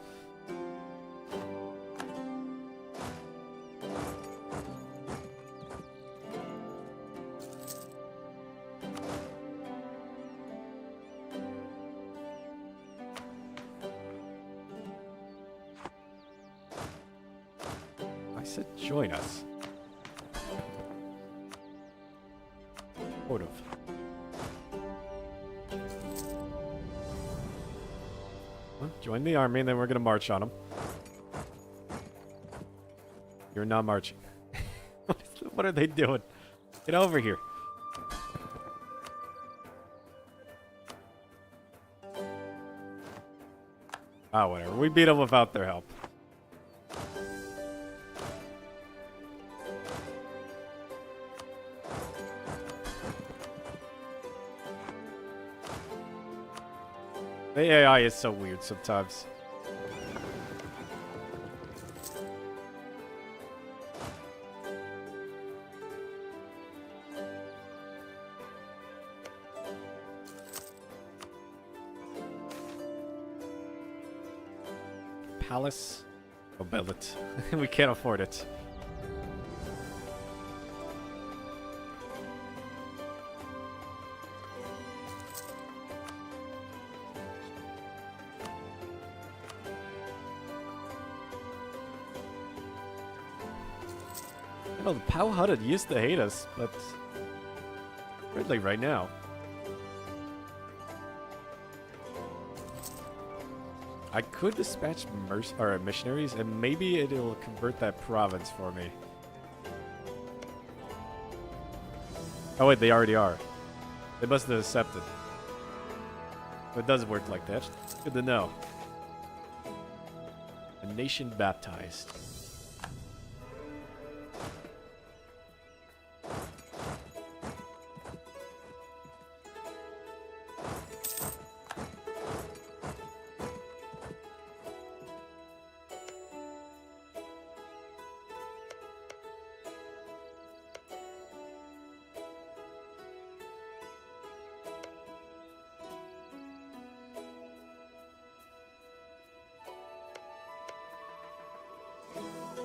I said join us. Sort of. Join the army, and then we're gonna march on them. You're not marching. What are they doing? Get over here. Ah, whatever. We beat them without their help. The AI is so weird sometimes. Palace? Go build it. We can't afford it. You know, the Powhatan used to hate us, but friendly right now. I could dispatch missionaries, and maybe it'll convert that province for me. Oh wait, they already are. They must have accepted. It does work like that. Good to know. A nation baptized.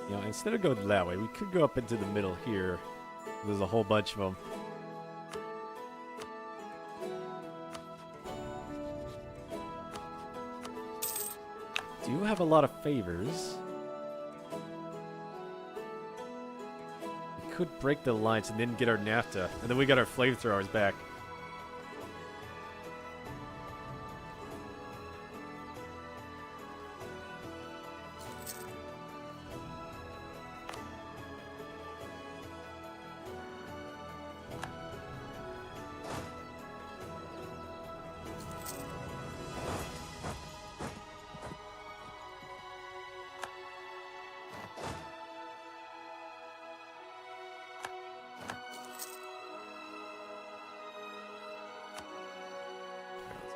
You know, instead of going that way, we could go up into the middle here. There's a whole bunch of them. Do have a lot of favors. We could break the alliance and then get our NAFTA, and then we got our flamethrowers back.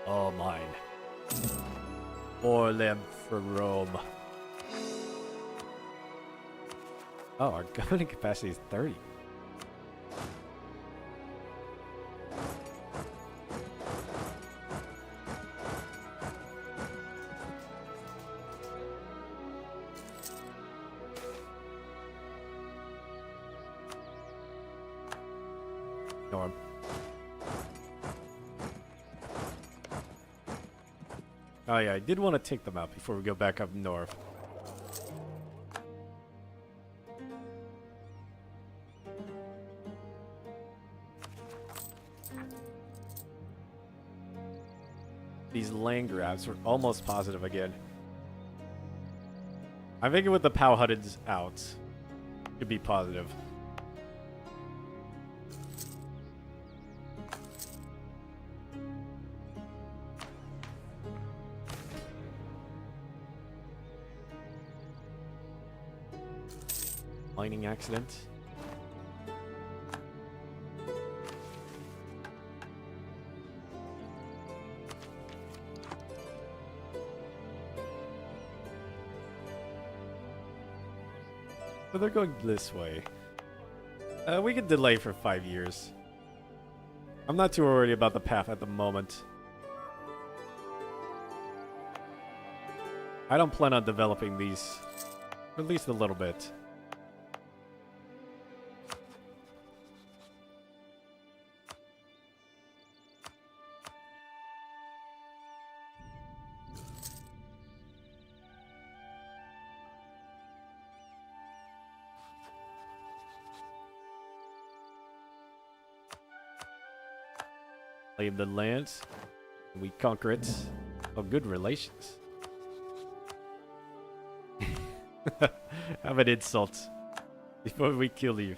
All mine. Or them for Rome. Oh, our governing capacity is 30. Norm. Oh yeah, I did want to take them out before we go back up north. These land grabs were almost positive again. I'm thinking with the Powhatans out, could be positive. Mining accident. So they're going this way. We can delay for 5 years. I'm not too worried about the path at the moment. I don't plan on developing these, for at least a little bit. Claim the lands, and we conquer it. Oh, good relations. Have an insult before we kill you.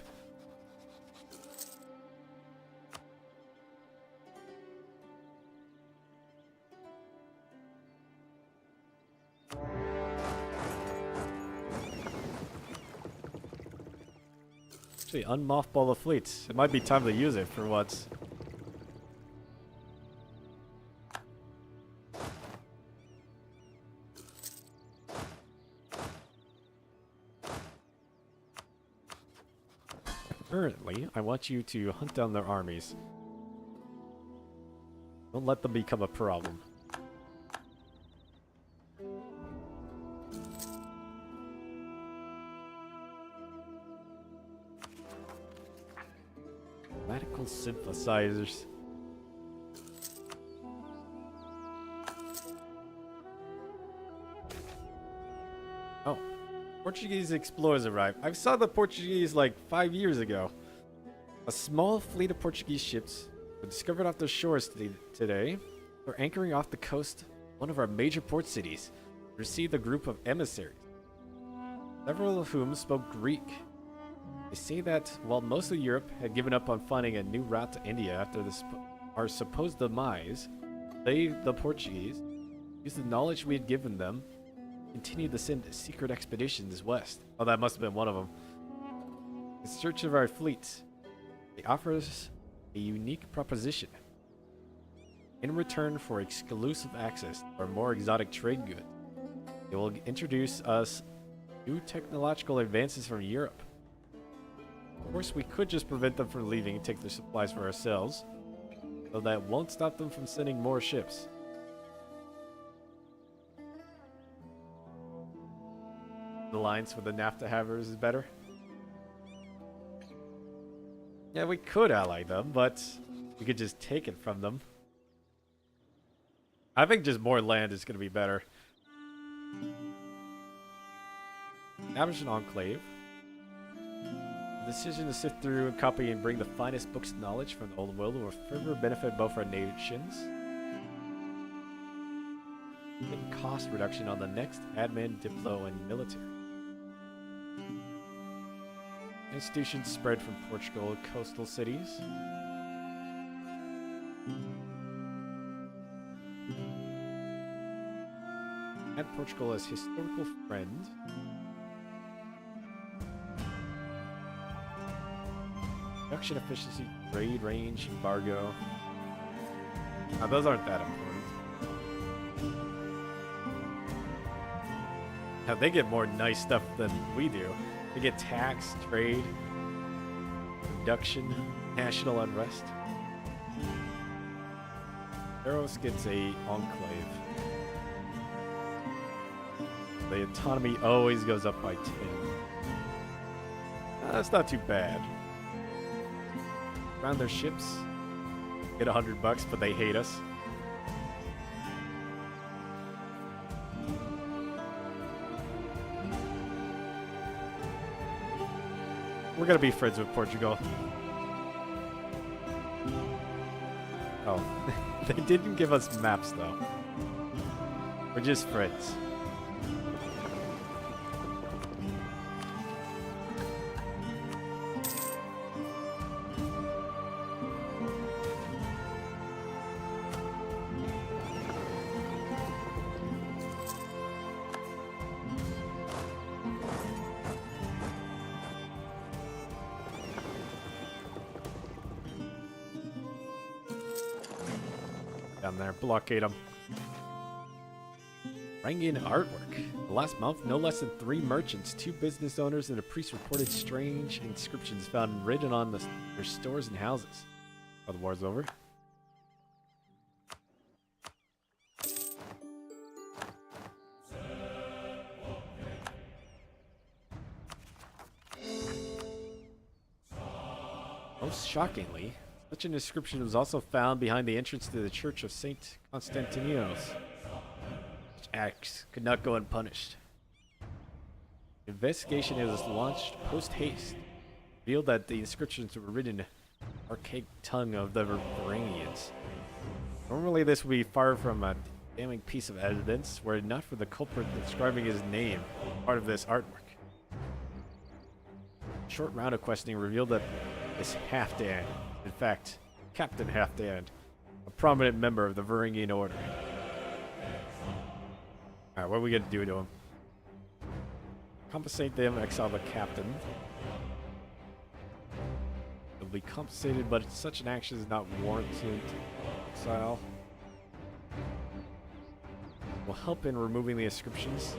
Actually, unmothball the fleet. It might be time to use it for once. Currently, I want you to hunt down their armies. Don't let them become a problem. Radical synthesizers. Oh, Portuguese explorers arrived. I saw the Portuguese like 5 years ago. A small fleet of Portuguese ships were discovered off their shores today. They're anchoring off the coast, one of our major port cities. Received a group of emissaries, several of whom spoke Greek. They say that while most of Europe had given up on finding a new route to India after our supposed demise, they, the Portuguese, used the knowledge we had given them, continued to send secret expeditions west. Oh, that must have been one of them. In search of our fleet, they offer us a unique proposition. In return for exclusive access to our more exotic trade goods, they will introduce us new technological advances from Europe. Of course, we could just prevent them from leaving and take their supplies for ourselves, though that won't stop them from sending more ships. The alliance with the NAFTA havers is better. Yeah, we could ally them, but we could just take it from them. I think just more land is going to be better. Establish an enclave. The decision to sift through and copy and bring the finest books of knowledge from the old world will further benefit both our nations. And cost reduction on the next admin, diplo, and military. Institutions spread from Portugal to coastal cities. Add Portugal as historical friend. Production efficiency, trade range, embargo. Now those aren't that important. Now they get more nice stuff than we do. They get tax, trade, production, national unrest. Eros gets a enclave. The autonomy always goes up by 10. That's not too bad. Around their ships, get $100, but they hate us. We're gonna be friends with Portugal. Oh, they didn't give us maps though. We're just friends. Down there, blockade them. Rangian artwork. The last month, no less than 3 merchants, 2 business owners, and a priest reported strange inscriptions found written on their stores and houses. Oh, the war's over. Most shockingly, such an inscription was also found behind the entrance to the church of Saint Constantinople. Such acts could not go unpunished. Investigation is launched post-haste. Revealed that the inscriptions were written in archaic tongue of the Varangians. Normally this would be far from a damning piece of evidence were it not for the culprit describing his name. part of this artwork. A short round of questioning revealed that this Halfdan, in fact, Captain Halfdan, a prominent member of the Varangian Order. Alright, what are we gonna do to him? Compensate them, exile the captain. They'll be compensated, but such an action is not warranted. Exile. Will help in removing the inscriptions.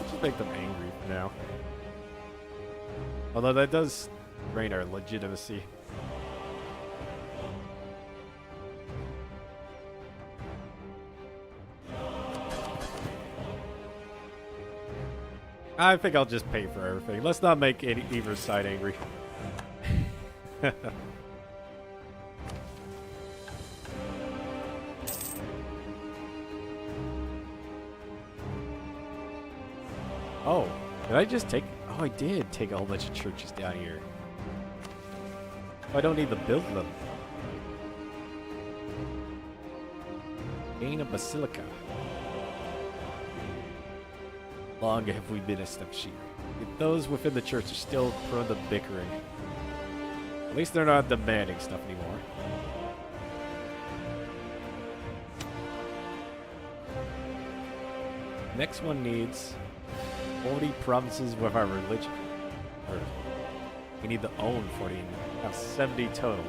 Just make them angry for now. Although that does drain our legitimacy. I think I'll just pay for everything. Let's not make either side angry. Oh, did I just take... Oh, I did take a whole bunch of churches down here. I don't need to build them. Gain a basilica. Long have we been a step sheep. Yet those within the church are still prone to bickering. At least they're not demanding stuff anymore. Next one needs 40 provinces with our religion. Or we need to own 40 and have 70 total.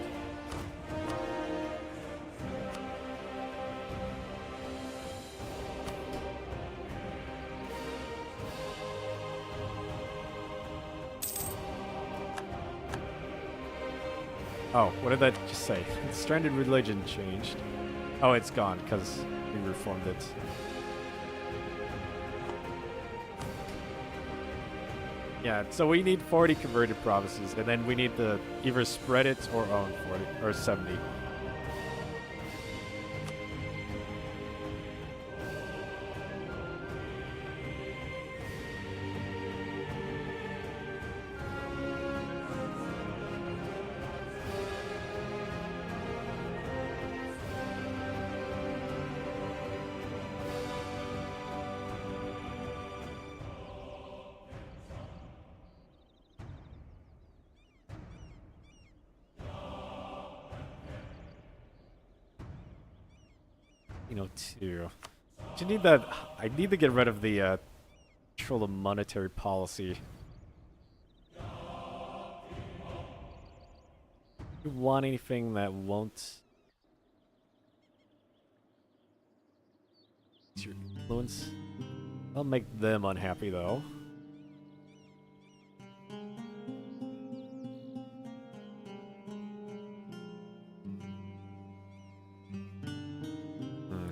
Oh, what did that just say? Stranded religion changed. Oh, it's gone because we reformed it. Yeah, so we need 40 converted provinces, and then we need to either spread it or own 40 or 70. Too. You need that. I need to get rid of the control of monetary policy. You want anything that won't your influence? I'll make them unhappy though.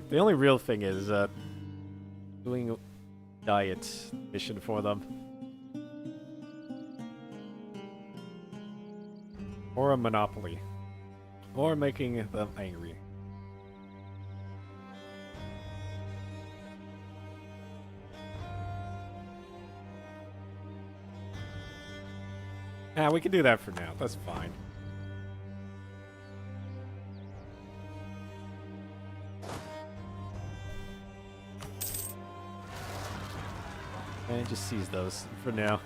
The only real thing is doing a diet mission for them. Or a monopoly. Or making them angry. Yeah, we can do that for now. That's fine. And just seize those for now.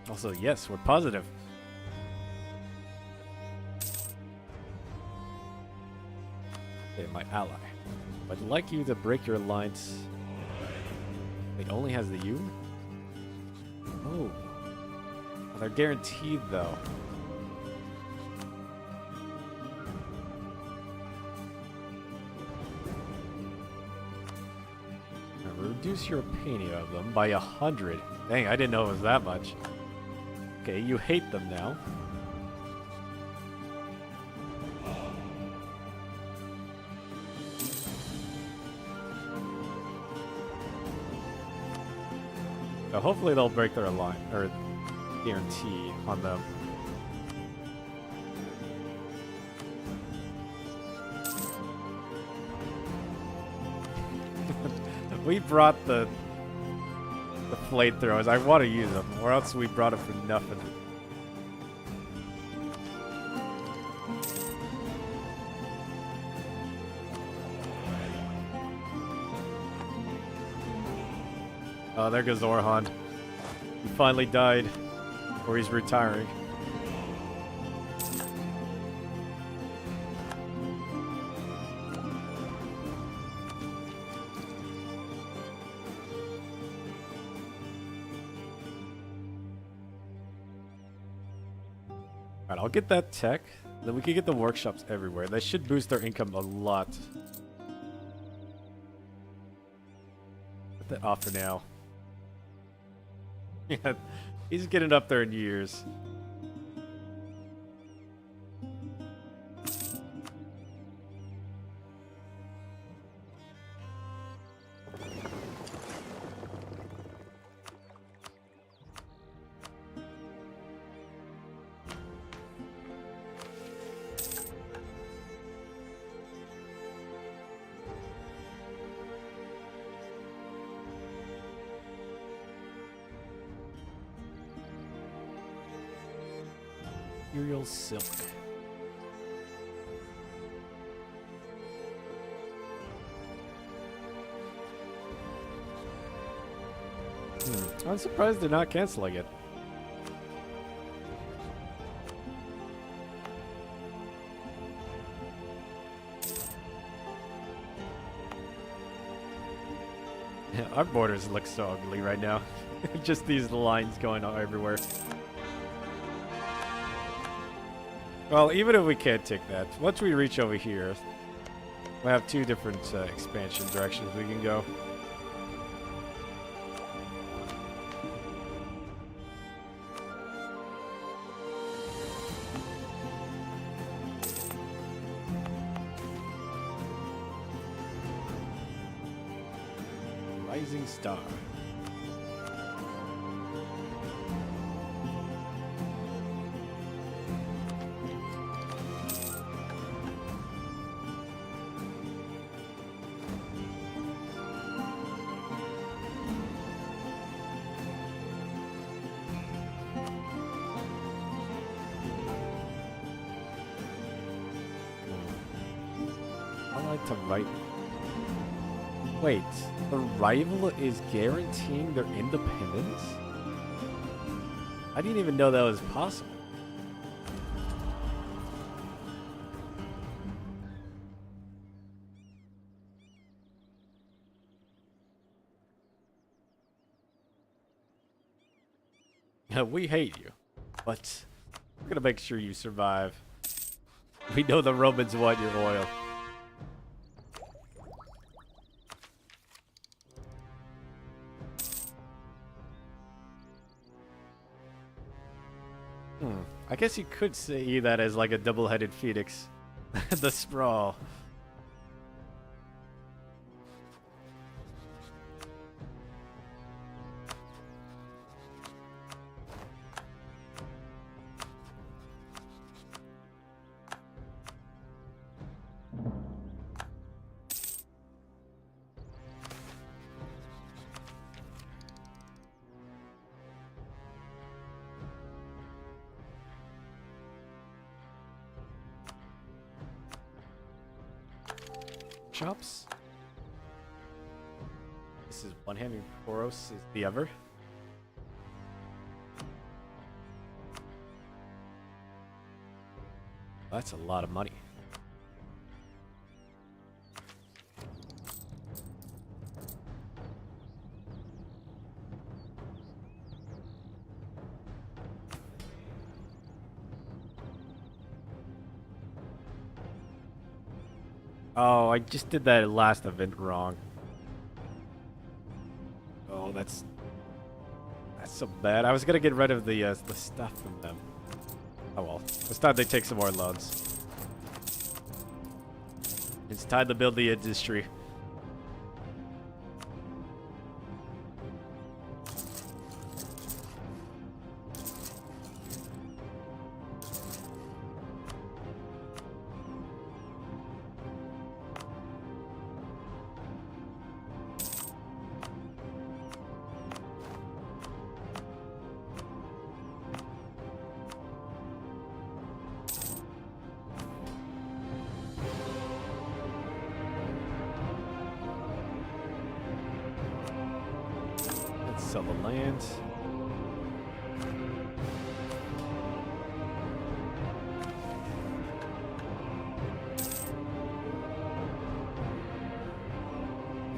Also, yes, we're positive. Okay, my ally. I'd like you to break your alliance. It only has the U? Oh. They're guaranteed, though. Now, reduce your opinion of them by 100. Dang, I didn't know it was that much. Okay, you hate them now. So hopefully they'll break their alliance, or guarantee on them. We brought the flamethrowers. I want to use them, or else we brought them for nothing. Oh, there goes Orhan. He finally died, or he's retiring. Alright, I'll get that tech. Then we can get the workshops everywhere. That should boost our income a lot. Put that off for now. Yeah, he's getting up there in years. Imperial silk. I'm surprised they're not canceling it. Yeah, our borders look so ugly right now. Just these lines going on everywhere. Well, even if we can't take that, once we reach over here, we have two different expansion directions we can go. Rising star. To write. Wait, the rival is guaranteeing their independence? I didn't even know that was possible. Yeah, we hate you, but we're gonna make sure you survive. We know the Romans want your oil. I guess you could see that as like a double-headed phoenix. The sprawl. Shops. This is one hand and Poros is the other. That's a lot of money. Oh, I just did that last event wrong. Oh, that's so bad. I was gonna get rid of the stuff from them. Oh well. It's time they take some more loans. It's time to build the industry. sell the land.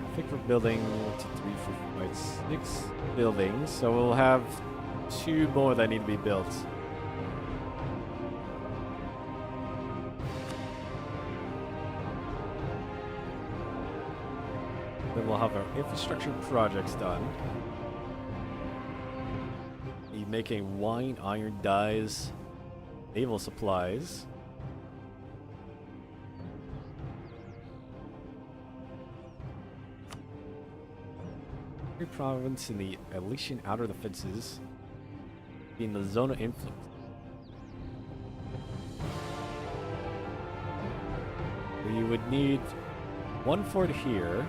I think we're building 1, 2, 3, 4, 5, 6 buildings, so we'll have 2 more that need to be built. Then we'll have our infrastructure projects done. Be making wine, iron, dyes, naval supplies. Every province in the Elysian outer defenses in the zone of influence. We would need 1 fort here.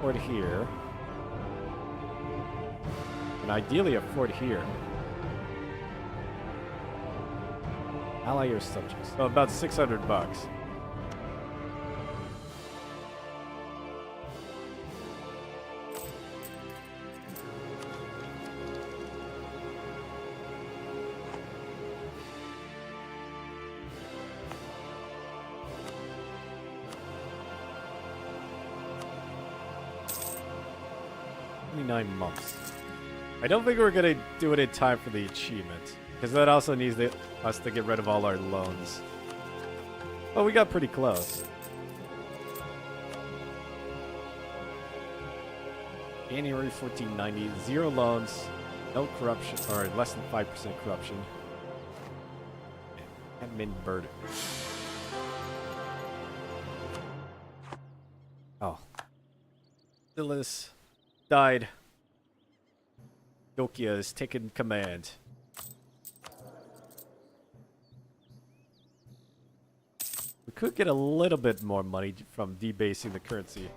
Fort here, and ideally a fort here. Ally your subjects. So about $600. Months. I don't think we're gonna do it in time for the achievement, because that also needs us to get rid of all our loans. Well, we got pretty close. January 1490, 0 loans, no corruption, or less than 5% corruption. Admin burden. Oh. Solaz died. Nokia has taken command. We could get a little bit more money from debasing the currency.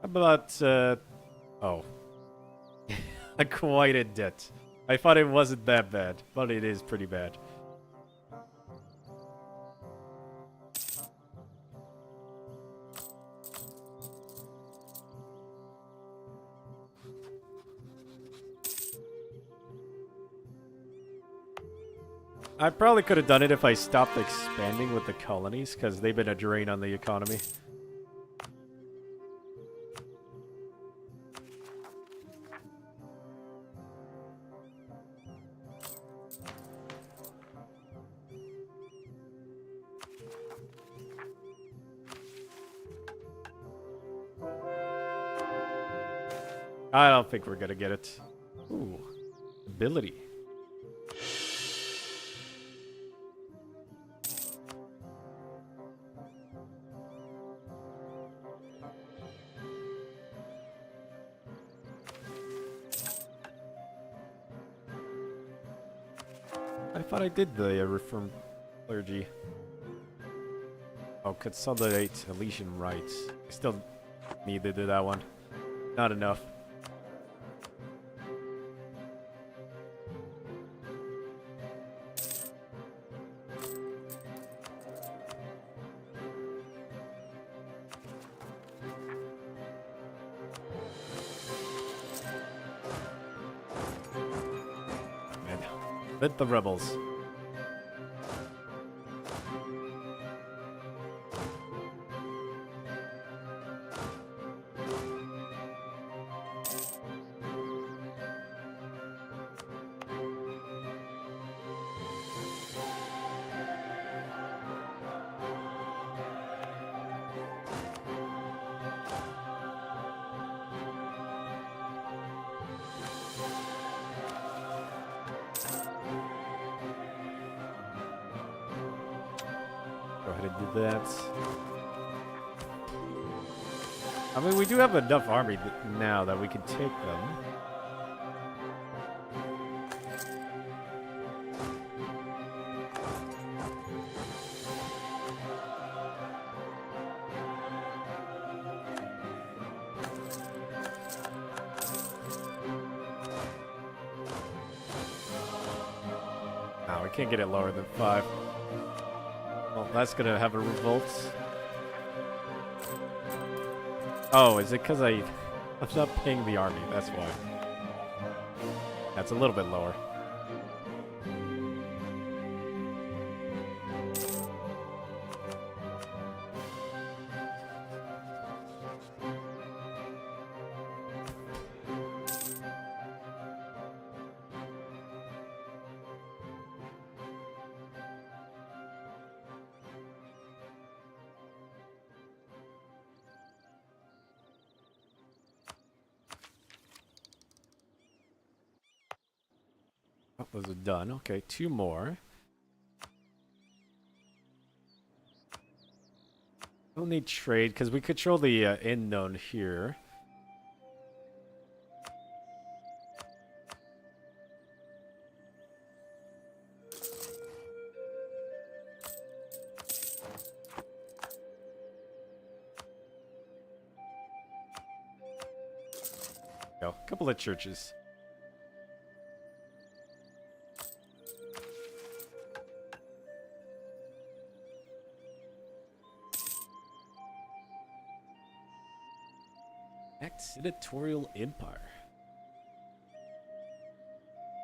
How about, oh. Quite in debt. I thought it wasn't that bad, but it is pretty bad. I probably could have done it if I stopped expanding with the colonies, because they've been a drain on the economy. I don't think we're gonna get it. Ooh, ability. I thought I did the reformed clergy. Oh, consolidate Elysian rights. I still need to do that one. Not enough. Let the rebels. Go ahead and do that. I mean, we do have enough army now that we can take them. No, we can't get it lower than 5. Well, that's gonna have a revolt. Oh, is it because I'm not paying the army? That's why. That's a little bit lower. Oh, those are done. Okay, 2 more. Don't need trade because we control the end node here. Go. A couple of churches. Senatorial Empire.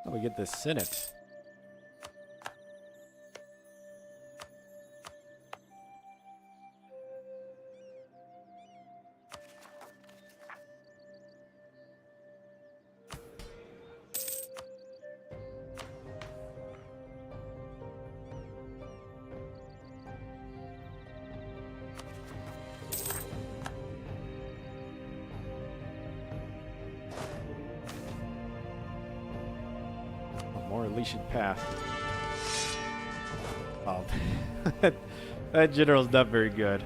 How do we get the Senate? More Elysian Path. Oh, that general's not very good.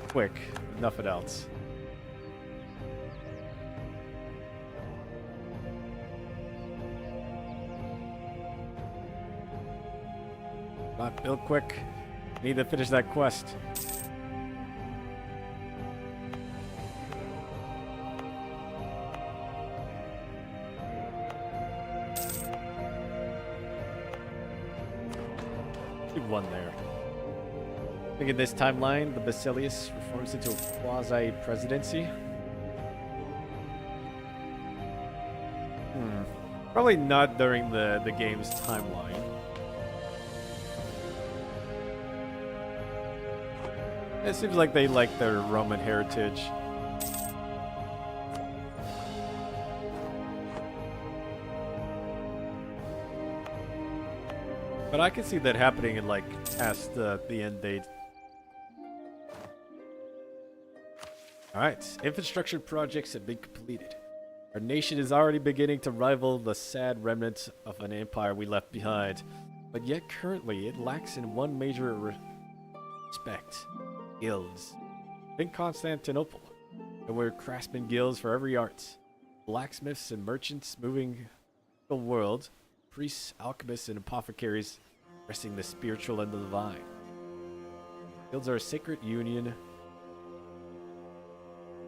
Quick, nothing else. Come on, build quick. Need to finish that quest. One there. I think in this timeline, the Basilius reforms into a quasi-presidency. Probably not during the game's timeline. It seems like they like their Roman heritage. But I can see that happening in like past the end date. Alright, infrastructure projects have been completed. Our nation is already beginning to rival the sad remnants of an empire we left behind. But yet currently it lacks in one major respect. Guilds. In Constantinople, there were craftsman guilds for every art. Blacksmiths and merchants moving the world. Priests, alchemists, and apothecaries resting the spiritual and the divine. Guilds are a sacred union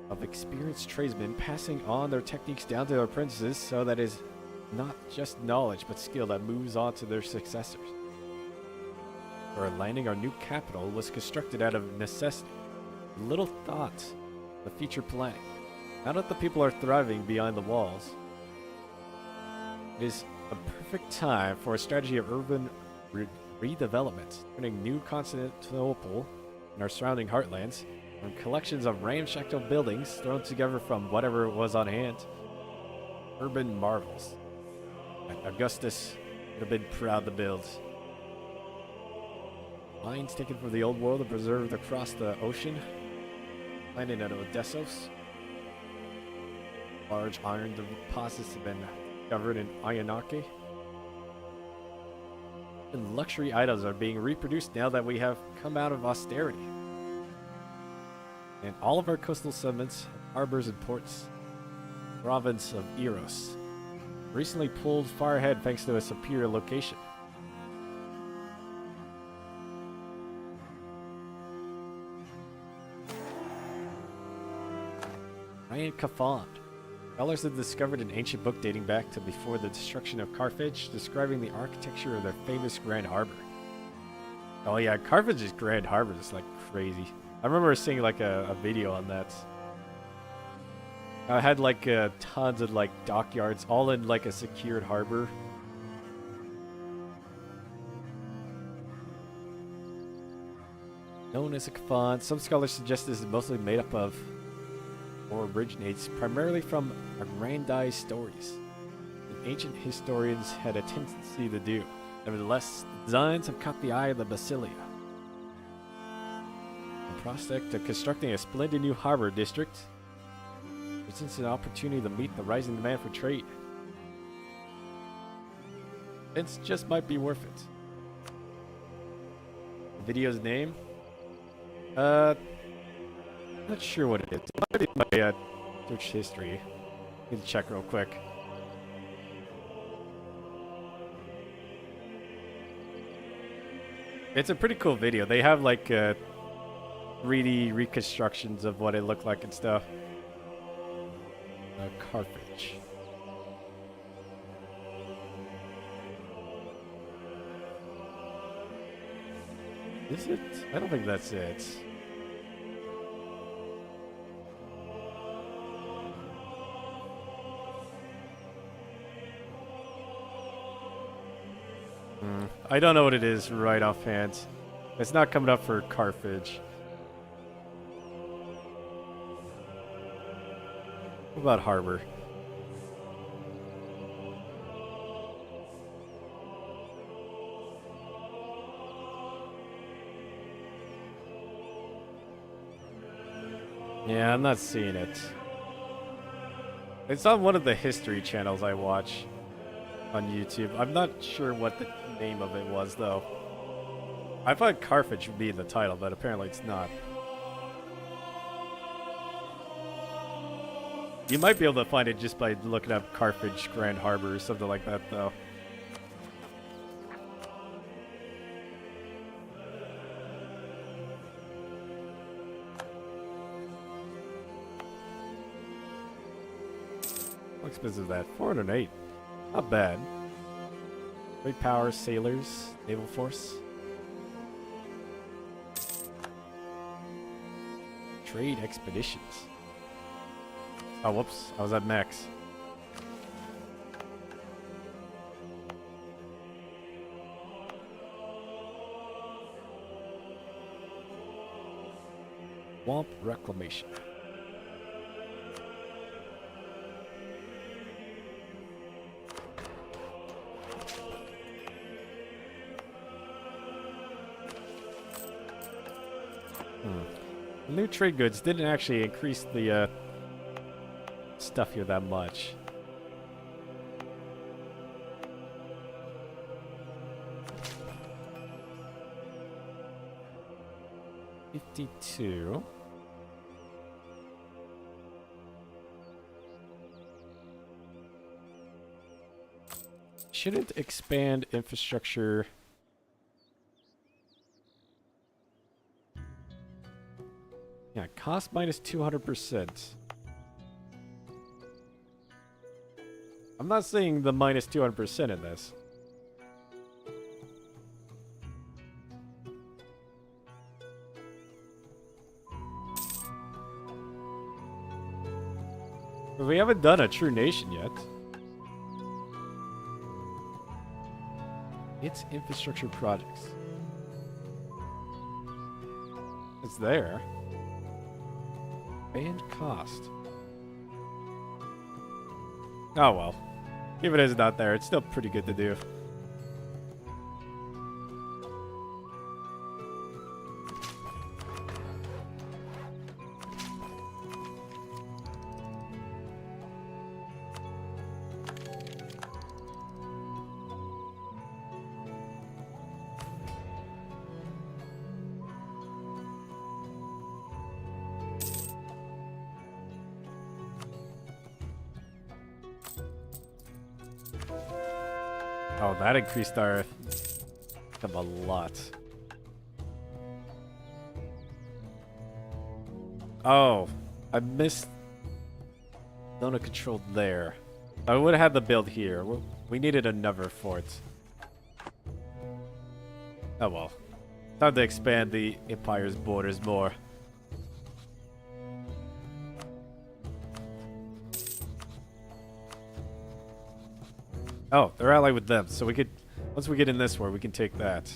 of experienced tradesmen passing on their techniques down to their apprentices, so that is not just knowledge but skill that moves on to their successors. Our landing our new capital was constructed out of necessity, little thought of future planning. Now that the people are thriving behind the walls, it is a perfect time for a strategy of urban redevelopment, turning new Constantinople and our surrounding heartlands from collections of ramshackle buildings thrown together from whatever was on hand. Urban marvels that Augustus would have been proud to build. Mines taken from the old world and preserved across the ocean, landed at Odessos. Large iron deposits have been discovered in Ionake. And luxury items are being reproduced now that we have come out of austerity. And all of our coastal settlements, harbors, and ports, province of Eros, recently pulled far ahead thanks to a superior location. Ryan Kafand. Scholars have discovered an ancient book dating back to before the destruction of Carthage, describing the architecture of their famous Grand Harbor. Oh yeah, Carthage's Grand Harbor is like crazy. I remember seeing like a video on that. I had like tons of like dockyards, all in like a secured harbor. Known as a Kfan, some scholars suggest this is mostly made up of, or originates primarily from aggrandized stories that ancient historians had a tendency to do. Nevertheless, the designs have caught the eye of the Basilia. The prospect of constructing a splendid new harbor district presents an opportunity to meet the rising demand for trade. It just might be worth it. The video's name? Not sure what it is. It might be my search history. Need to check real quick. It's a pretty cool video. They have like 3D reconstructions of what it looked like and stuff. Carthage. Is it? I don't think that's it. I don't know what it is right offhand. It's not coming up for Carthage. What about Harbor? Yeah, I'm not seeing it. It's on one of the history channels I watch on YouTube. I'm not sure what the name of it was, though. I thought Carthage would be in the title, but apparently it's not. You might be able to find it just by looking up Carthage Grand Harbor or something like that, though. How expensive is that? 408. Not bad. Great power, sailors, naval force. Trade expeditions. Oh, whoops. I was at max. Swamp reclamation. The new trade goods didn't actually increase the stuff here that much. $52. Shouldn't expand infrastructure. Yeah, cost minus 200%. I'm not seeing the minus 200% in this. But we haven't done a true nation yet. It's infrastructure projects. It's there. And cost. Oh well. Even if it's not there, it's still pretty good to do. Oh, that increased our income a lot. Oh, I missed zone of control there. I would have had the build here. We needed another fort. Oh well. Time to expand the Empire's borders more. Oh, they're allied with them, so we could... Once we get in this war, we can take that.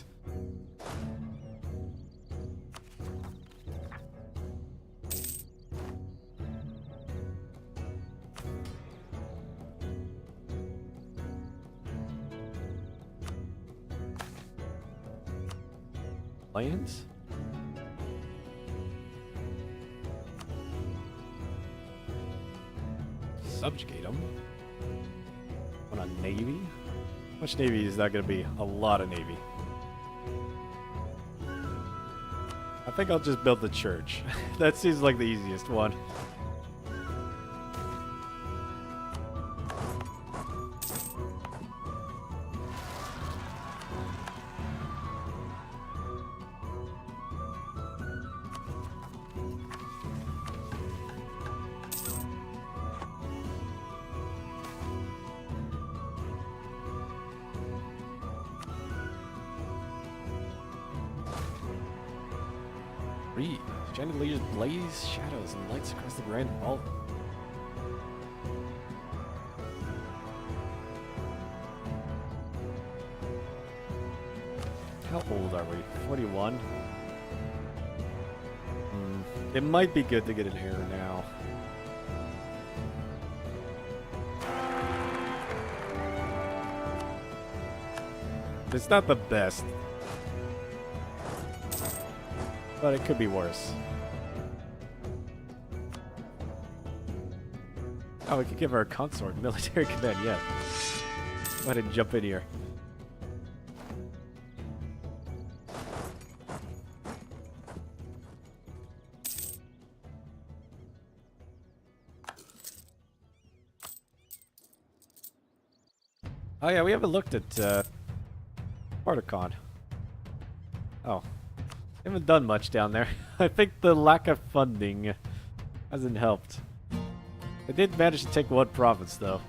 Planes? Subjugate them. On a navy? How much navy is that going to be? A lot of navy. I think I'll just build the church. That seems like the easiest one. Read. Chandeliers blaze shadows and lights across the grand vault. How old are we? 41? It might be good to get an heir now. It's not the best. But it could be worse. Oh, we could give our consort military command, yeah. Go ahead and jump in here. Oh yeah, we haven't looked at Spartacon. Oh. Haven't done much down there. I think the lack of funding hasn't helped. I did manage to take one province, though.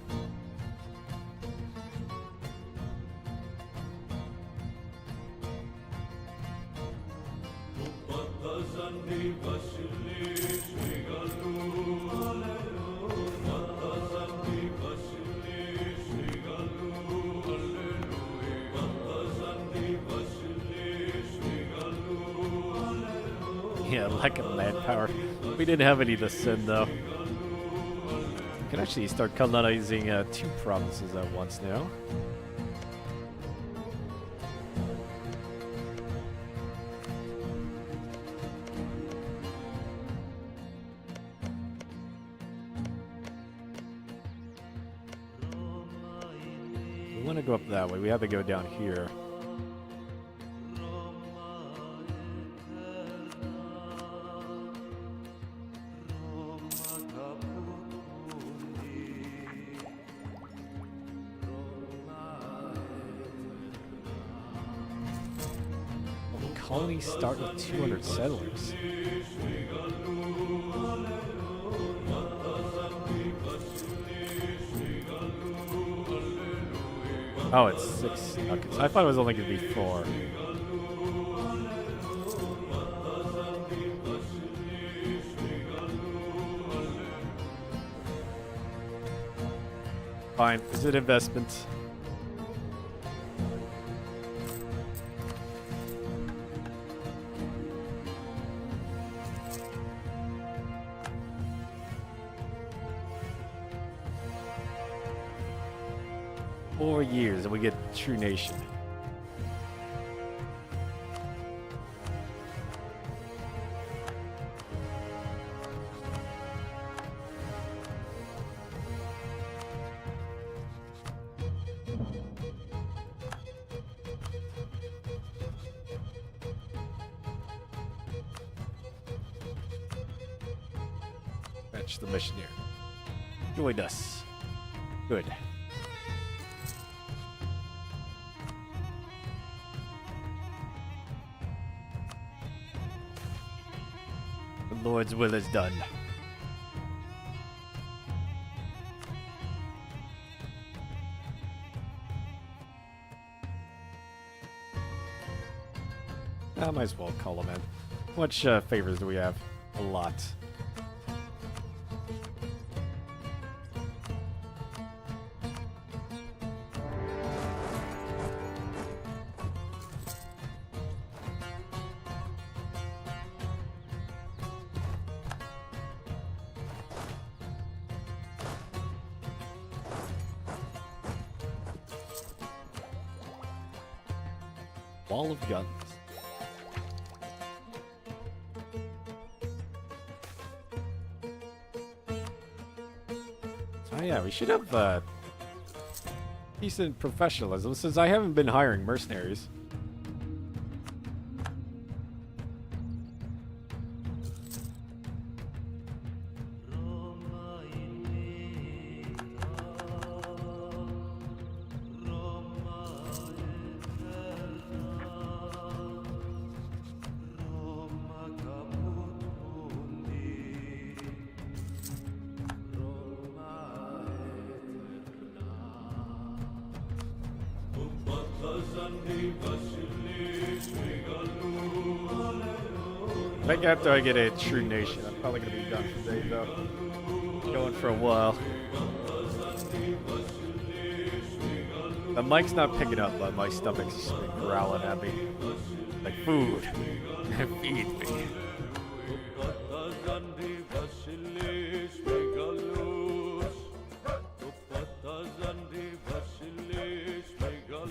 Yeah, lack of manpower. We didn't have any to send, though. We can actually start colonizing 2 provinces at once now. We want to go up that way. We have to go down here. Colonies start with 200 settlers. Oh, it's 6 ducats. I thought it was only going to be 4. Fine. Is it investment? Years and we get true nation. Fetch the missionary. Joined us. Good. Lord's will is done. I might as well call him in. How much favors do we have? A lot. Wall of guns. Oh yeah, we should have decent professionalism since I haven't been hiring mercenaries. I think after I get a true nation, I'm probably gonna be done for today though. Going for a while. The mic's not picking up, but my stomach's just been growling at me. Like food. Feed me.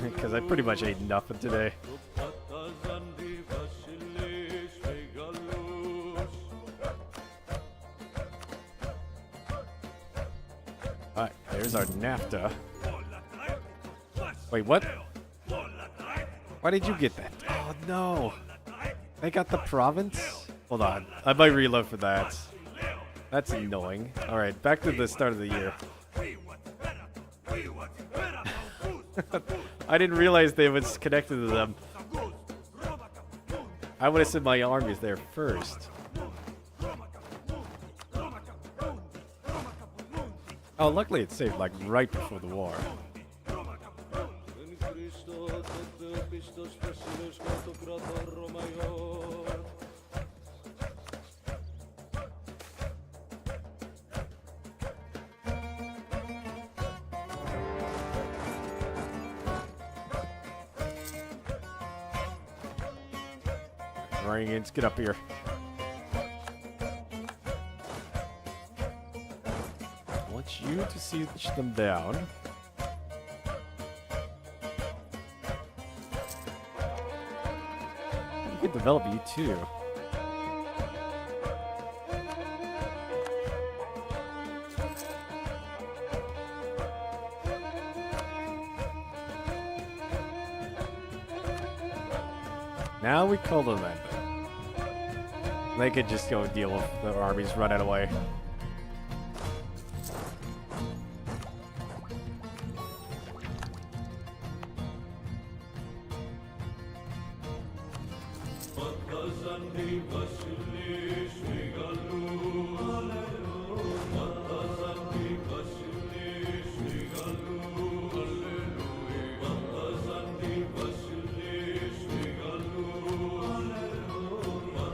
Because I pretty much ate nothing today. Alright, there's our NAFTA. Wait, what? Why did you get that? Oh no! I got the province? Hold on, I might reload for that. That's annoying. Alright, back to the start of the year. I didn't realize they was connected to them. I would have sent my armies there first. Oh, luckily it saved like right before the war. Let's get up here. I want you to siege them down. You can develop you too. Now we call them in. They could just go deal with the armies running away.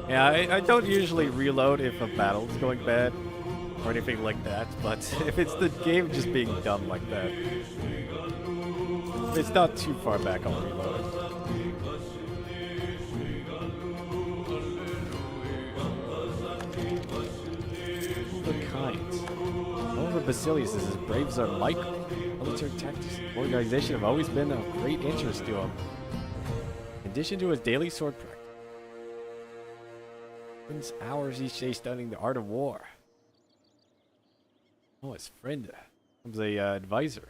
Yeah, I don't usually reload if a battle's going bad or anything like that, but if it's the game just being dumb like that, if it's not too far back, I'll reload it. The kind. Over Basilius is his braves are Michael. Military tactics and organization have always been of great interest to him. In addition to his daily sword practice, spends hours each day studying the art of war. Oh, his friend becomes a advisor.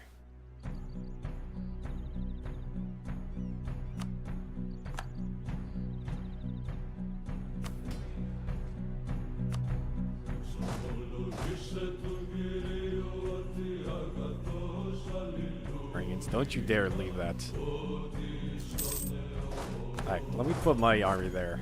Ringans, don't you dare leave that. Alright, let me put my army there.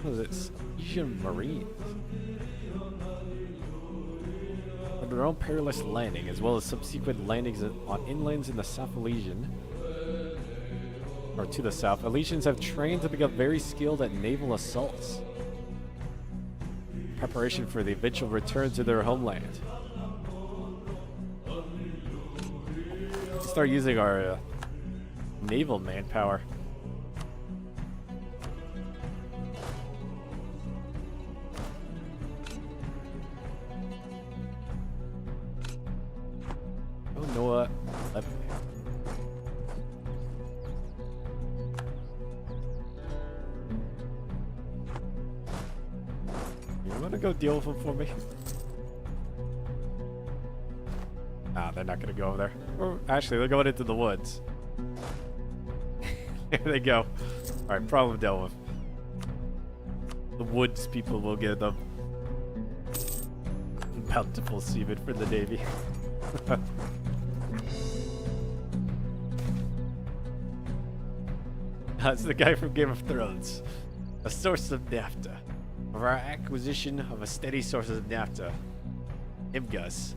What is it? Asian Marines. On their own perilous landing, as well as subsequent landings on inlands in the South Elysian, or to the south, Elysians have trained to become very skilled at naval assaults. preparation for the eventual return to their homeland. Start using our naval manpower. Oh, Noah. You want to go deal with them for me? Ah, they're not going to go over there. Or actually, they're going into the woods. There they go. Alright, problem dealt with. The woods people will get them. Bountiful seamen for the Navy. That's the guy from Game of Thrones. A source of naphtha. Of our acquisition of a steady source of naphtha. Imgus.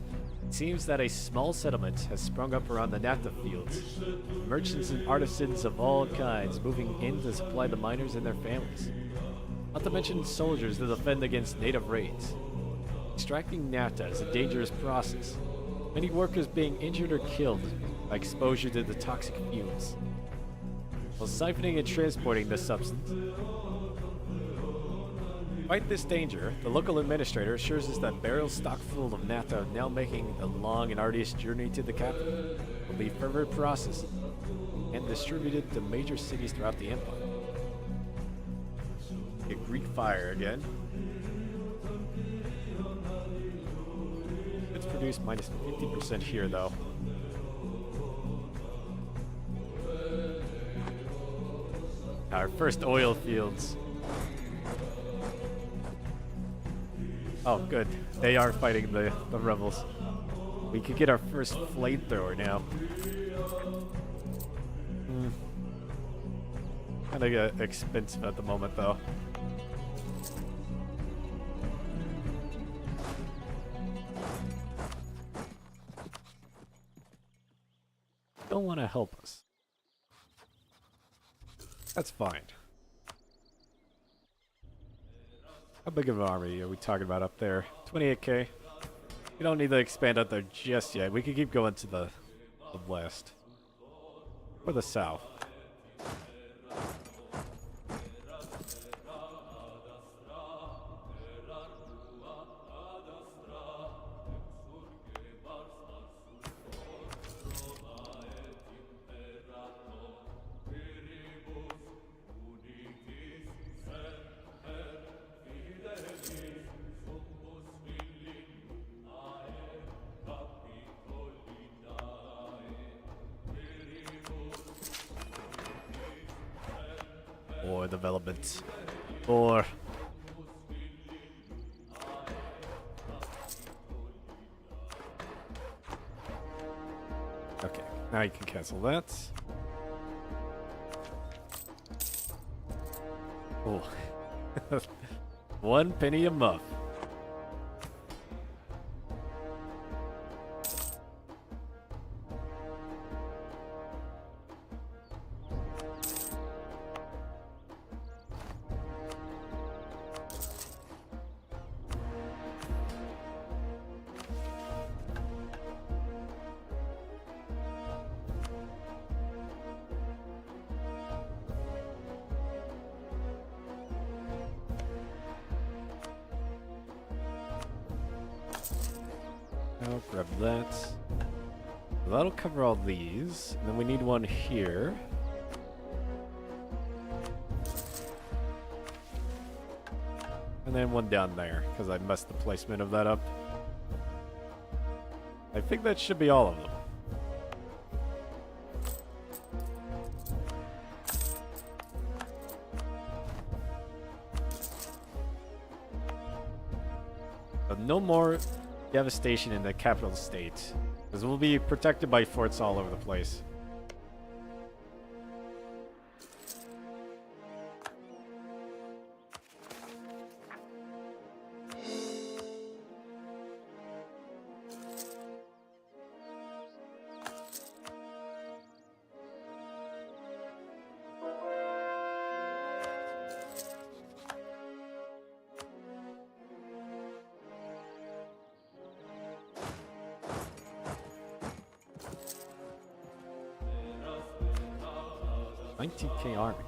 It seems that a small settlement has sprung up around the naphtha fields. Merchants and artisans of all kinds moving in to supply the miners and their families. Not to mention soldiers to defend against native raids. Extracting naphtha is a dangerous process. Many workers being injured or killed by exposure to the toxic fumes. While siphoning and transporting this substance. Despite this danger, the local administrator assures us that barrels stocked full of naphtha now making the long and arduous journey to the capital will be further processed and distributed to major cities throughout the empire. A Greek fire again. It's produced minus 50% here though. Our first oil fields. Oh, good. They are fighting the rebels. We could get our first flamethrower now. Kinda expensive at the moment, though. Don't want to help us. That's fine. How big of an army are we talking about up there? 28k. We don't need to expand out there just yet. We can keep going to the west. Or the south. Or development. Or... Okay, now you can cancel that. Oh. 1 penny a month. I'll grab that. That'll cover all these. And then we need one here. And then one down there, because I messed the placement of that up. I think that should be all of them. But no more devastation in the capital state, because we'll be protected by forts all over the place. 19k army.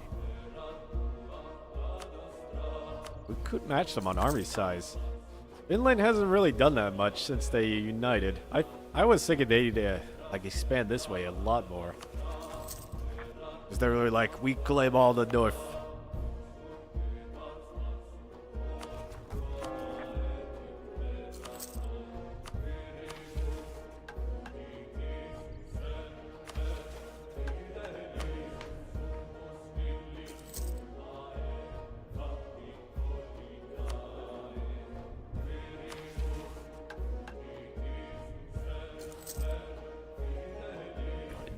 We could match them on army size. Finland hasn't really done that much since they united. I was thinking they need to like expand this way a lot more. Because they're really like, we claim all the north.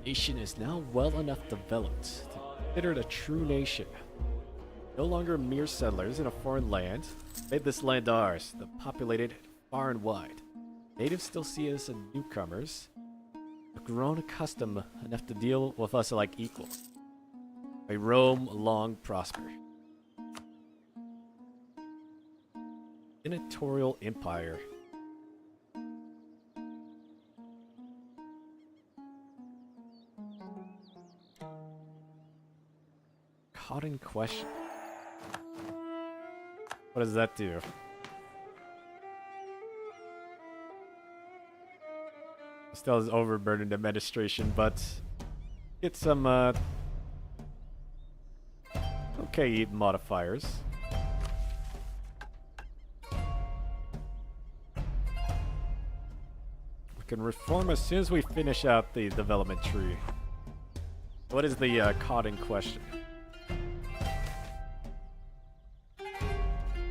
The nation is now well enough developed to be considered a true nation. No longer mere settlers in a foreign land. Made this land ours, the populated far and wide. Natives still see us as newcomers, but grown accustomed enough to deal with us like equals. May Rome long prosper. Senatorial Empire. Caught in question. What does that do? Still has overburdened administration, but get some okay modifiers. We can reform as soon as we finish out the development tree. What is the caught in question?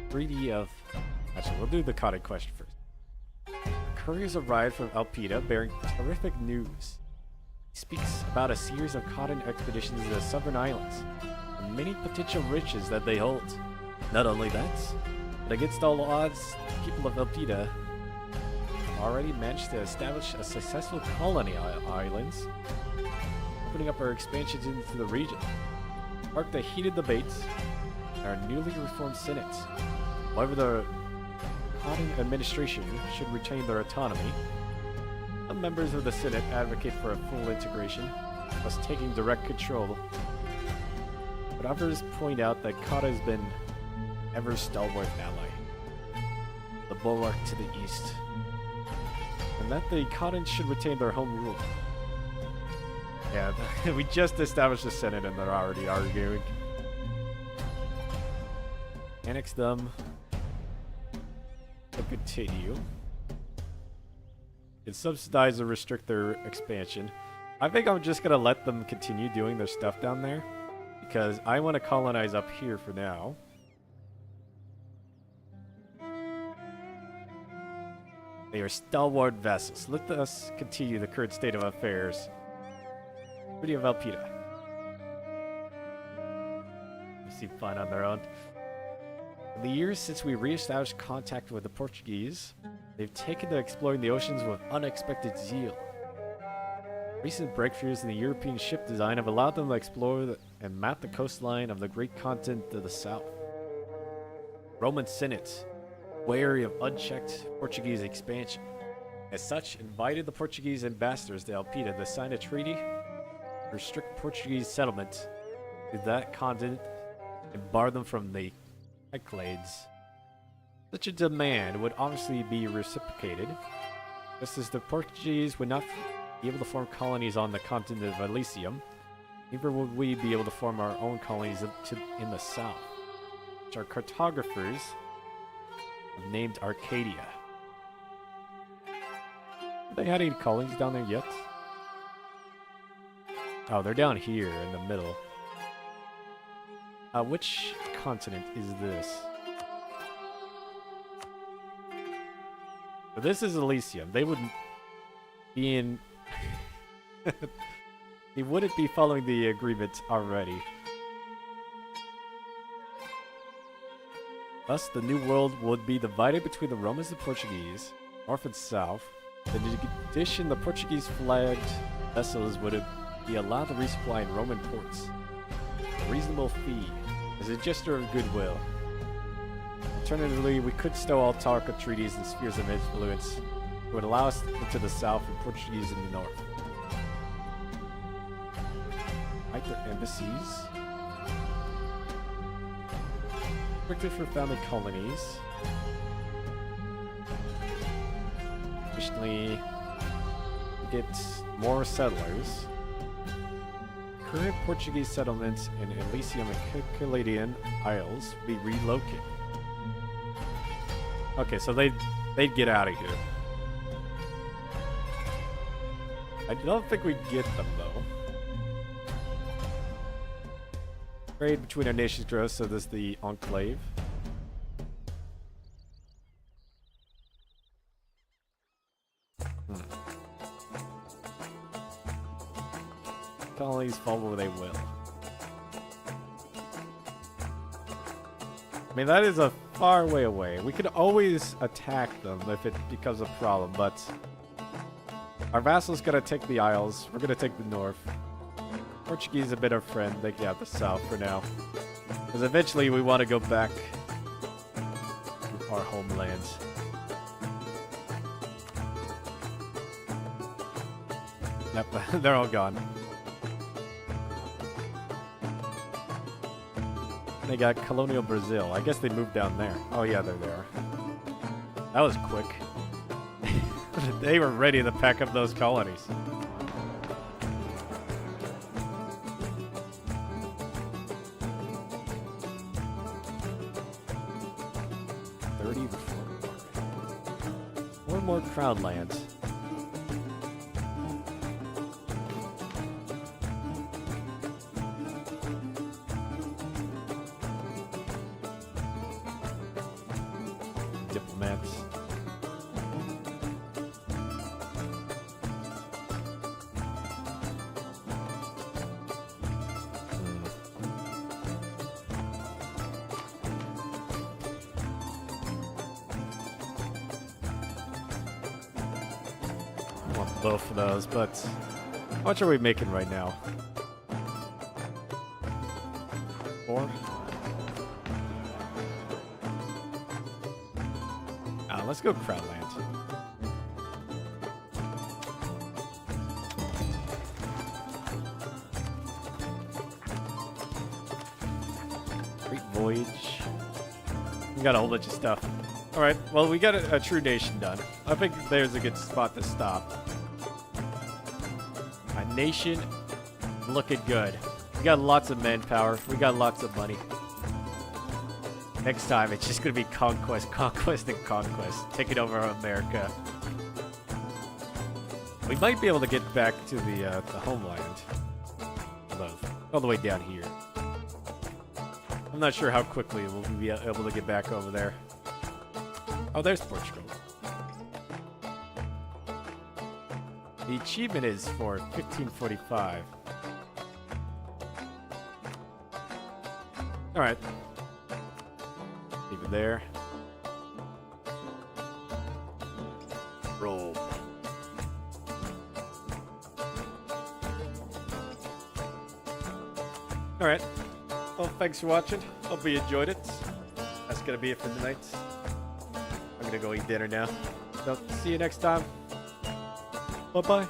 Treaty of... Actually, we'll do the caught in question first. Couriers arrived from Alpida bearing terrific news. He speaks about a series of cotton expeditions to the southern islands and many potential riches that they hold. Not only that, but against all odds, the people of Alpida already managed to establish a successful colony islands, opening up our expansions into the region. Sparked a heated debate in our newly reformed Senate. However, the Cotton administration should retain their autonomy. Some members of the Senate advocate for a full integration, thus taking direct control. But others point out that Kata has been ever stalwart ally, the bulwark to the east, and that the Katan should retain their home rule. Yeah, we just established the Senate and they're already arguing. Annex them. To continue. And subsidize or restrict their expansion. I think I'm just gonna let them continue doing their stuff down there, because I want to colonize up here for now. They are stalwart vassals. Let us continue the current state of affairs. Treaty of Alpida. They seem fine on their own. In the years since we re-established contact with the Portuguese, they've taken to exploring the oceans with unexpected zeal. Recent breakthroughs in the European ship design have allowed them to explore and map the coastline of the great continent to the south. Roman Senate, wary of unchecked Portuguese expansion, as such invited the Portuguese ambassadors to Alpida to sign a treaty to restrict Portuguese settlement to that continent and bar them from the Cyclades. Such a demand would obviously be reciprocated, just as the Portuguese would not be able to form colonies on the continent of Elysium, neither would we be able to form our own colonies in the south, which our cartographers have named Arcadia. Have they had any colonies down there yet? Oh, they're down here in the middle. Which continent is this? So this is Elysium. They wouldn't be in... They wouldn't be following the agreement already. Thus, the New World would be divided between the Romans and Portuguese, north and south. In addition, the Portuguese-flagged vessels would be allowed to resupply in Roman ports. A reasonable fee, as a gesture of goodwill. Alternatively, we could stow all Tarka treaties and spheres of influence. It would allow us into the south and Portuguese in the north. Fight their embassies. Restricted for founding colonies. Additionally, get more settlers. Current Portuguese settlements in Elysium and Cycladian Isles be relocated. Okay, so they'd get out of here. I don't think we'd get them, though. Trade between our nations grows, so there's the Enclave. Colonies fall where they will. I mean, that is a far way away. We could always attack them if it becomes a problem, but our vassal's gonna take the Isles. We're gonna take the north. Portuguese is a bit our friend. They can have the south for now. Because eventually we want to go back to our homelands. Yep, they're all gone. They got colonial Brazil. I guess they moved down there. Oh yeah, they're there. That was quick. They were ready to pack up those colonies. More crown lands. Diplomats. Both of those, but how much are we making right now? 4? Let's go Crown Land. Great Voyage. We got a whole bunch of stuff. Alright, well, we got a true nation done. I think there's a good spot to stop. A nation looking good. We got lots of manpower. We got lots of money. Next time, it's just going to be conquest, conquest, and conquest. Taking over America. We might be able to get back to the homeland. All the way down here. I'm not sure how quickly we'll be able to get back over there. Oh, there's Portugal. The achievement is for 1545. Alright. Leave it there. Roll. Alright. Well, thanks for watching. Hope you enjoyed it. That's gonna be it for tonight. I'm gonna go eat dinner now. So, see you next time. Bye-bye.